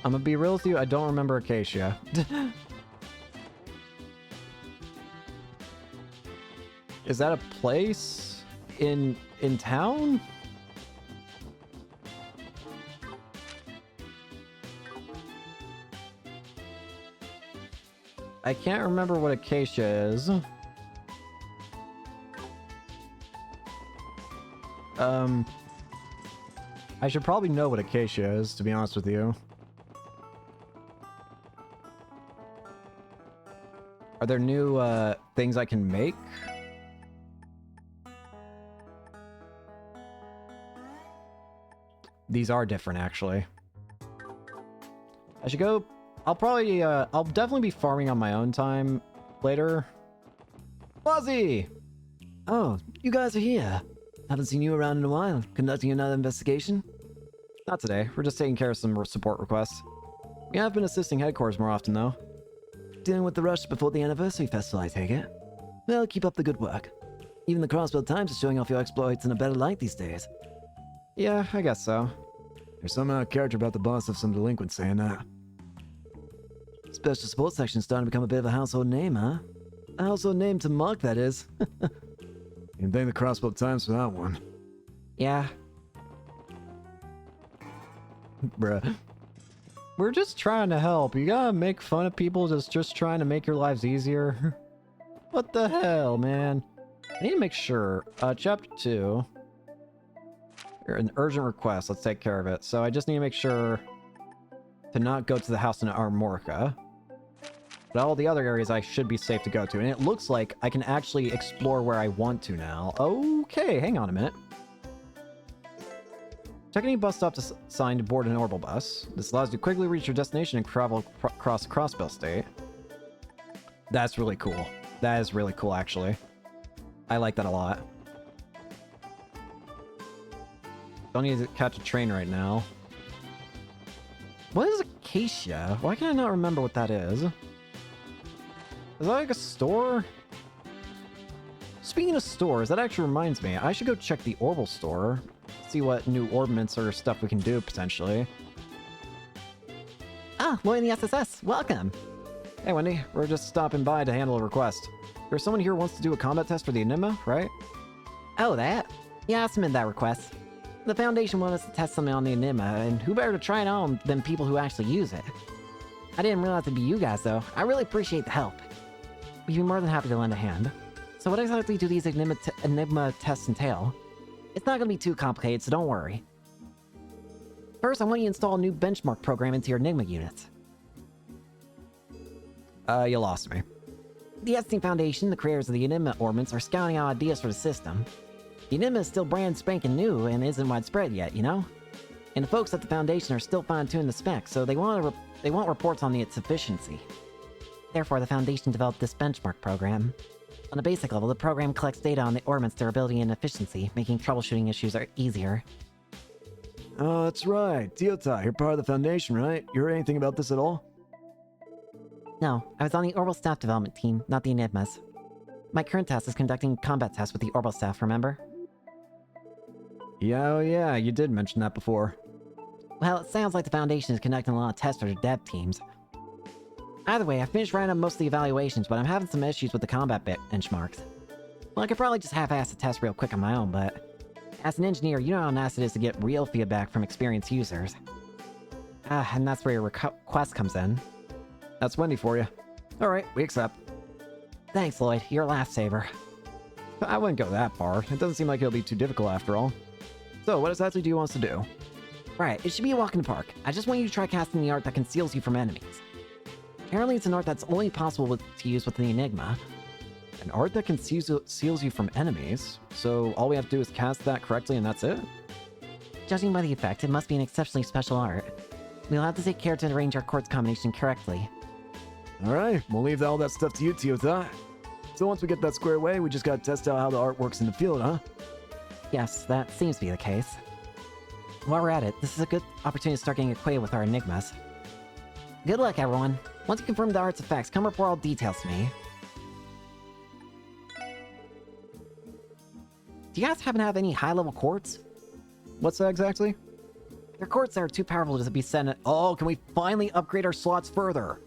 I'm gonna be real with you, I don't remember Acacia. Is that a place in town? I can't remember what Acacia is. I should probably know what Acacia is, to be honest with you. Are there new things I can make? these are different, actually. I should go... I'll definitely be farming on my own time later. Fuzzy! Oh, you guys are here. Haven't seen you around in a while. Conducting another investigation? Not today. We're just taking care of some support requests. We have been assisting headquarters more often, though. Dealing with the rush before the anniversary festival, I take it. Well, keep up the good work. Even the Crossbell Times is showing off your exploits in a better light these days. Yeah, I guess so. There's some character about the boss of some delinquent saying that. Special support section's starting to become a bit of a household name, huh? A household name to Mark, that is. You can thank the Crossbow Times for that one. Yeah. Bruh. We're just trying to help. You gotta make fun of people just trying to make your lives easier. What the hell, man? I need to make sure. Chapter 2. An urgent request. Let's take care of it. So I just need to make sure to not go to the house in Armorica. But all the other areas I should be safe to go to. And it looks like I can actually explore where I want to now. Okay, hang on a minute. Check any bus stop sign to board an orbital bus. This allows you to quickly reach your destination and travel across the Crossbell State. That's really cool. That is really cool, actually. I like that a lot. Don't need to catch a train right now. What is Acacia? Why can I not remember what that is? Is that like a store? Speaking of stores, that actually reminds me. I should go check the Orbital store. See what new orbiments or stuff we can do, potentially. Ah, Lloyd in the SSS, welcome. Hey, Wendy. We're just stopping by to handle a request. There's someone here who wants to do a combat test for the Enigma, right? Oh, that? Yeah, I submitted that request. The Foundation wanted us to test something on the Enigma, and who better to try it on than people who actually use it? I didn't realize it'd be you guys, though. I really appreciate the help. We'd be more than happy to lend a hand. So what exactly do these Enigma tests entail? It's not going to be too complicated, so don't worry. First, I want you to install a new benchmark program into your Enigma units. You lost me. The Epstein Foundation, the creators of the Enigma orbits, are scouting out ideas for the system. The Enigma is still brand spanking new and isn't widespread yet, you know? And the folks at the Foundation are still fine-tuning the specs, so they want reports on its efficiency. Therefore, the Foundation developed this benchmark program. On a basic level, the program collects data on the orbit's durability and efficiency, making troubleshooting issues easier. Oh, that's right. Teota, you're part of the Foundation, right? You heard anything about this at all? No, I was on the Orbital Staff Development Team, not the Enigmas. My current task is conducting combat tests with the Orbital Staff, remember? Yeah, oh yeah, you did mention that before. Well, it sounds like the Foundation is conducting a lot of tests for their dev teams. Either way, I finished writing up most of the evaluations, but I'm having some issues with the combat benchmarks. Well, I could probably just half-ass the test real quick on my own, but... As an engineer, you know how nice it is to get real feedback from experienced users. And that's where your request comes in. That's Wendy for you. Alright, we accept. Thanks, Lloyd. You're a laugh-saver. I wouldn't go that far. It doesn't seem like it'll be too difficult after all. So, what exactly do you want us to do? Right, it should be a walk in the park. I just want you to try casting the art that conceals you from enemies. Apparently it's an art that's only possible to use with the Enigma. An art that conceals you from enemies? So all we have to do is cast that correctly and that's it? Judging by the effect, it must be an exceptionally special art. We'll have to take care to arrange our chords combination correctly. Alright, we'll leave all that stuff to you, Teota. So once we get that squared away, we just gotta test out how the art works in the field, huh? Yes, that seems to be the case. While we're at it, this is a good opportunity to start getting acquainted with our Enigmas. Good luck, everyone. Once you confirm the art's effects, come report all details to me. Do you guys happen to have any high-level quartz? What's that exactly? Your quartz are too powerful to be sent at... Oh, can we finally upgrade our slots further?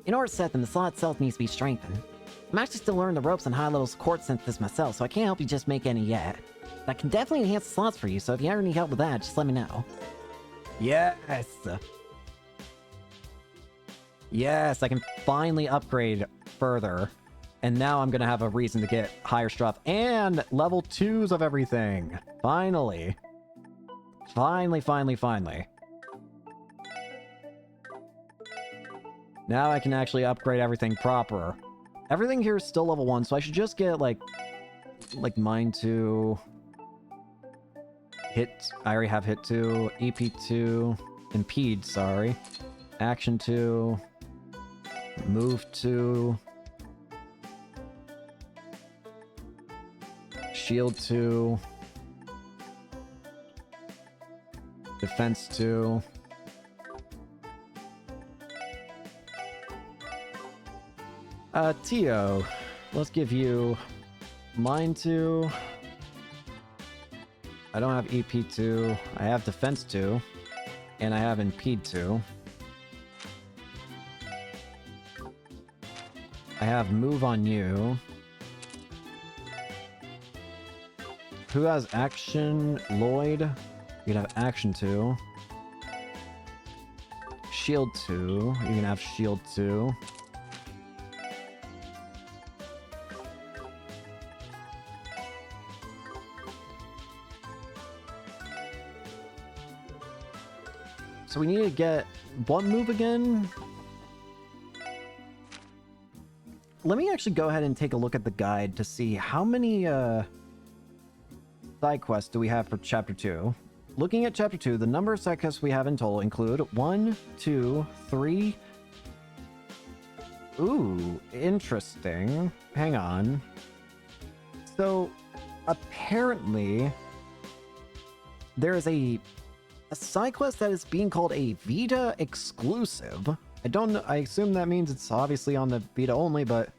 In order to set them, the slot itself needs to be strengthened. I'm actually still learning the ropes on high-level quartz synthesis myself, so I can't help you just make any yet. But I can definitely enhance the slots for you, so if you ever need help with that, just let me know. Yes! Yes, I can finally upgrade further. And now I'm gonna have a reason to get higher stuff and level 2s of everything. Finally. Finally. Now I can actually upgrade everything proper. Everything here is still level 1, so I should just get, like mine to... Hit, I already have hit 2, EP2, impede, sorry. Action 2, move 2, shield 2, defense 2. Tio, let's give you mine 2. I don't have EP2. I have defense 2. And I have impede 2. I have move on you. Who has action? Lloyd. You can have action 2. Shield 2. You can have shield 2. So we need to get one move again. Let me actually go ahead and take a look at the guide to see how many side quests do we have for Chapter 2. Looking at Chapter 2, the number of side quests we have in total include 1, 2, 3. Ooh, interesting. Hang on. So, apparently, there is a side quest that is being called a Vita exclusive. I don't know. I assume that means it's obviously on the Vita only, but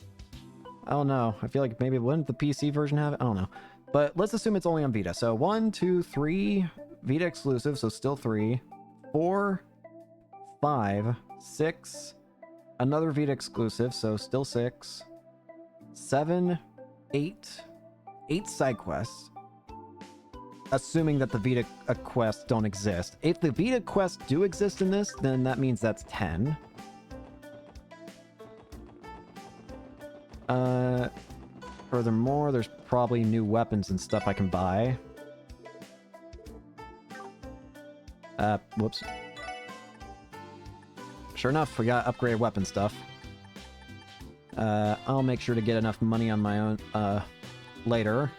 I don't know. I feel like maybe wouldn't the PC version have it? I don't know. But let's assume it's only on Vita. So 1, 2, 3 Vita exclusive, so still 3, 4, 5, 6, another Vita exclusive, so still 6, 7, 8 side quests. Assuming that the Vita quests don't exist. If the Vita quests do exist in this, then that means that's 10. Furthermore, there's probably new weapons and stuff I can buy. Whoops. Sure enough, we got upgraded weapon stuff. I'll make sure to get enough money on my own, later.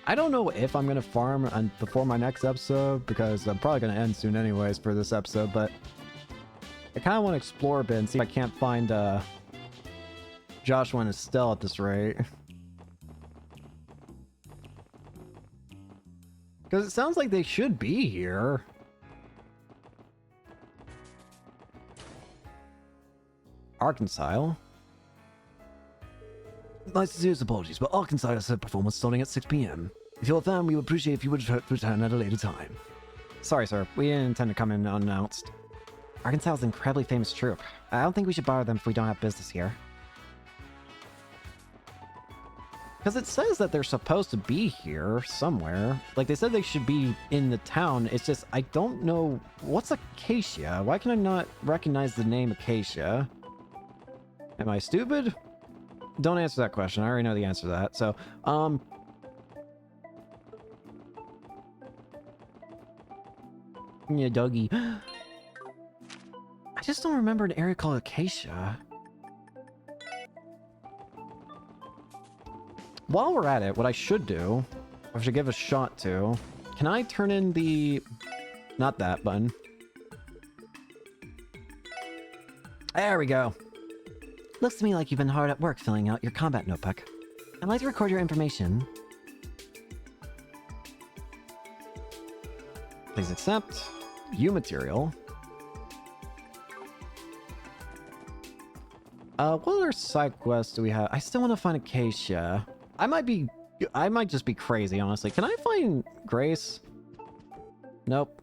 I don't know if I'm gonna farm before my next episode, because I'm probably gonna end soon anyways for this episode, but I kind of want to explore a bit and see if I can't find Joshua and Estelle at this rate. Because it sounds like they should be here. Arkansas. My sincerest apologies, but Arkansas has a performance starting at 6 p.m. If you're a fan, we would appreciate if you would return at a later time. Sorry, sir. We didn't intend to come in unannounced. Arkansas is an incredibly famous troupe. I don't think we should borrow them if we don't have business here. Because it says that they're supposed to be here somewhere. Like, they said they should be in the town. It's just, I don't know. What's Acacia? Why can I not recognize the name Acacia? Am I stupid? Don't answer that question. I already know the answer to that. So, yeah, doggy. I just don't remember an area called Acacia. While we're at it, what I should do, I should give a shot to. Can I turn in the... Not that button. There we go. Looks to me like you've been hard at work filling out your combat notebook. I'd like to record your information. Please accept. U material. What other side quests do we have? I still want to find Acacia. I might just be crazy, honestly. Can I find Grace? Nope.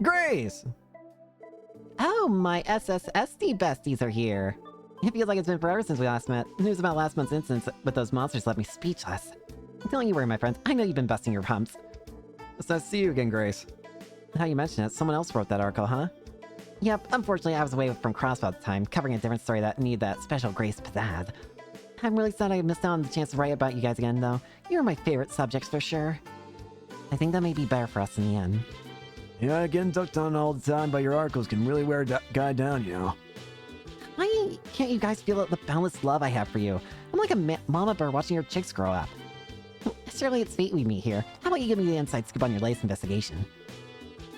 Grace! Oh, my SSSD besties are here. It feels like it's been forever since we last met. News about last month's incidents with those monsters left me speechless. Don't you worry, my friends. I know you've been busting your humps. It's nice to see you again, Grace. Now you mention it, someone else wrote that article, huh? Yep, unfortunately I was away from Crossbow at the time, covering a different story that needed that special Grace pizzazz. I'm really sad I missed out on the chance to write about you guys again, though. You're my favorite subjects for sure. I think that may be better for us in the end. Yeah, getting ducked on all the time by your articles can really wear a guy down, you know. Why can't you guys feel the boundless love I have for you? I'm like a mama bear watching your chicks grow up. Surely it's fate we meet here. How about you give me the inside scoop on your latest investigation?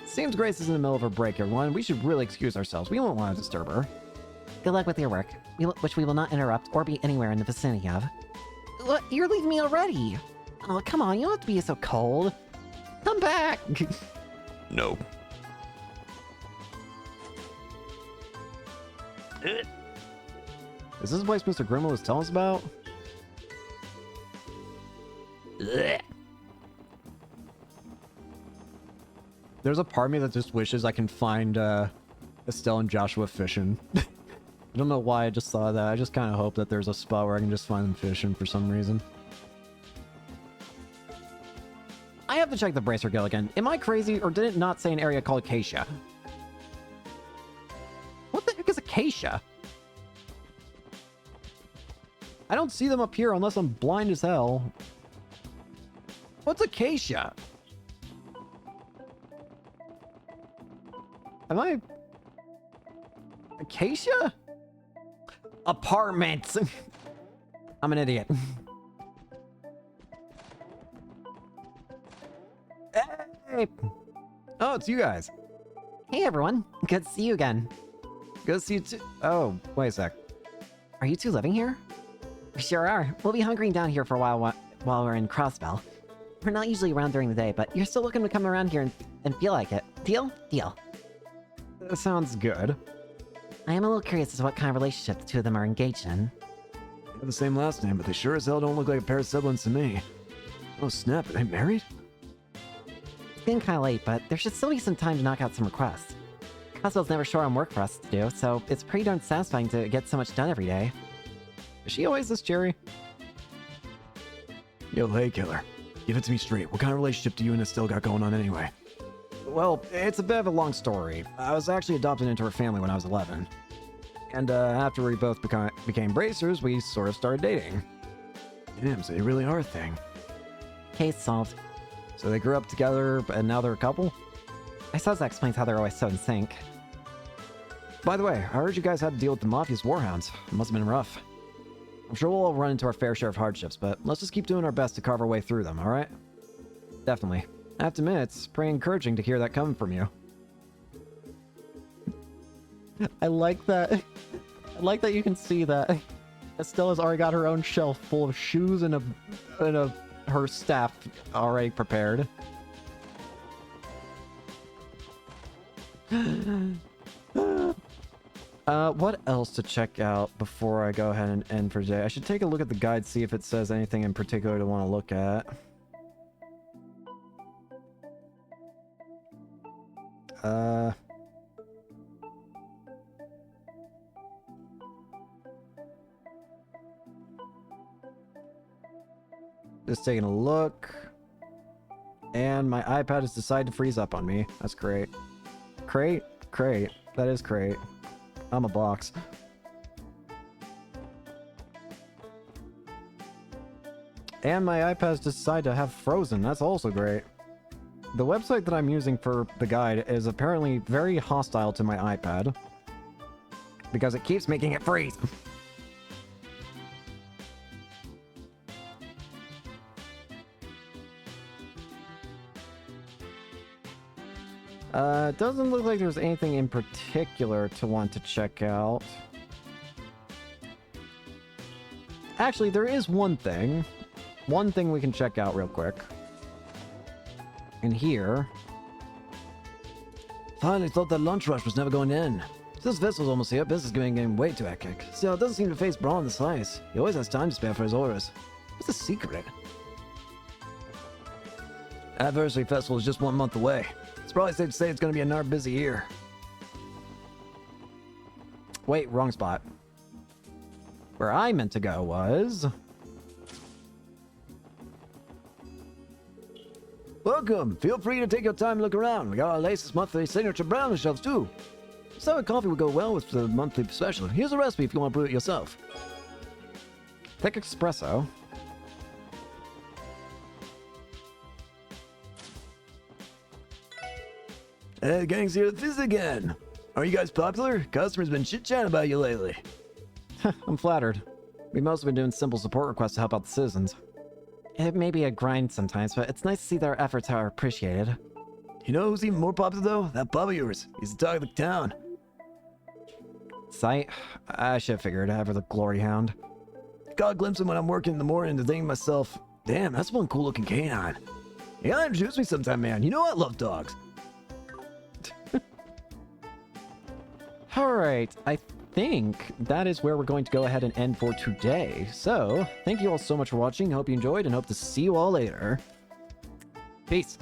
Seems Grace is in the middle of her break, everyone. We should really excuse ourselves. We won't want to disturb her. Good luck with your work, which we will not interrupt or be anywhere in the vicinity of. What? You're leaving me already? Oh, come on, you don't have to be so cold. Come back! No. Is this the place Mr. Grimlow was telling us about? There's a part of me that just wishes I can find Estelle and Joshua fishing. I don't know why I just saw that. I just kind of hope that there's a spot where I can just find them fishing for some reason. I have to check the Bracer Guild again. Am I crazy, or did it not say an area called Acacia? What the heck is Acacia? I don't see them up here unless I'm blind as hell. What's Acacia? Am I... Acacia? Apartments! I'm an idiot. Hey! Oh, it's you guys. Hey everyone, good to see you again. Good to see you too. Oh, wait a sec. Are you two living here? We sure are. We'll be hunkering down here for a while we're in Crossbell. We're not usually around during the day, but you're still looking to come around here and feel like it. Deal? Deal. That sounds good. I am a little curious as to what kind of relationship the two of them are engaged in. They have the same last name, but they sure as hell don't look like a pair of siblings to me. Oh snap, are they married? It's getting kind of late, but there should still be some time to knock out some requests. Crossbell's never short on work for us to do, so it's pretty darn satisfying to get so much done every day. Is she always this cherry? Yo, hey killer. Give it to me straight. What kind of relationship do you and Estelle got going on anyway? Well, it's a bit of a long story. I was actually adopted into her family when I was 11. And after we both became bracers, we sort of started dating. Damn, so they really are a thing. Case solved. So they grew up together, and now they're a couple? I suppose that explains how they're always so in sync. By the way, I heard you guys had to deal with the Mafia's warhounds. It must have been rough. I'm sure we'll all run into our fair share of hardships, but let's just keep doing our best to carve our way through them, alright? Definitely. I have to admit, it's pretty encouraging to hear that coming from you. I like that. I like that you can see that Estella's already got her own shelf full of shoes and her staff already prepared. What else to check out before I go ahead and end for today? I should take a look at the guide, see if it says anything in particular to want to look at. Just taking a look. And my iPad has decided to freeze up on me. That's great. Crate? Crate. That is crate. I'm a box. And my iPad's decided to have frozen. That's also great. The website that I'm using for the guide is apparently very hostile to my iPad. Because it keeps making it freeze. It doesn't look like there's anything in particular to want to check out. Actually, there is one thing. One thing we can check out real quick. In here. Finally thought that lunch rush was never going to end. Since Vessel's almost here, business is getting way too hectic. Still, it doesn't seem to face Braun in the slice. He always has time to spare for his orders. What's the secret? Anniversary Festival is just 1 month away. It's probably safe to say it's going to be another busy year. Wait, wrong spot. Where I meant to go was... Welcome! Feel free to take your time and look around. We got our latest monthly signature brand on the shelves too. Sour coffee would go well with the monthly special. Here's a recipe if you want to brew it yourself. Thick espresso. Hey, gang's here to visit again. Are you guys popular? Customers been chit-chatting about you lately. I'm flattered. We've mostly been doing simple support requests to help out the citizens. It may be a grind sometimes, but it's nice to see that our efforts are appreciated. You know who's even more popular though? That pub of yours. He's the talk of the town. Sight? I should have figured. Ever the glory hound. Got a glimpse of him when I'm working in the morning and thinking to myself, damn, that's one cool looking canine. You gotta introduce me sometime, man. You know I love dogs. Alright, I think that is where we're going to go ahead and end for today. So, thank you all so much for watching. Hope you enjoyed and hope to see you all later. Peace.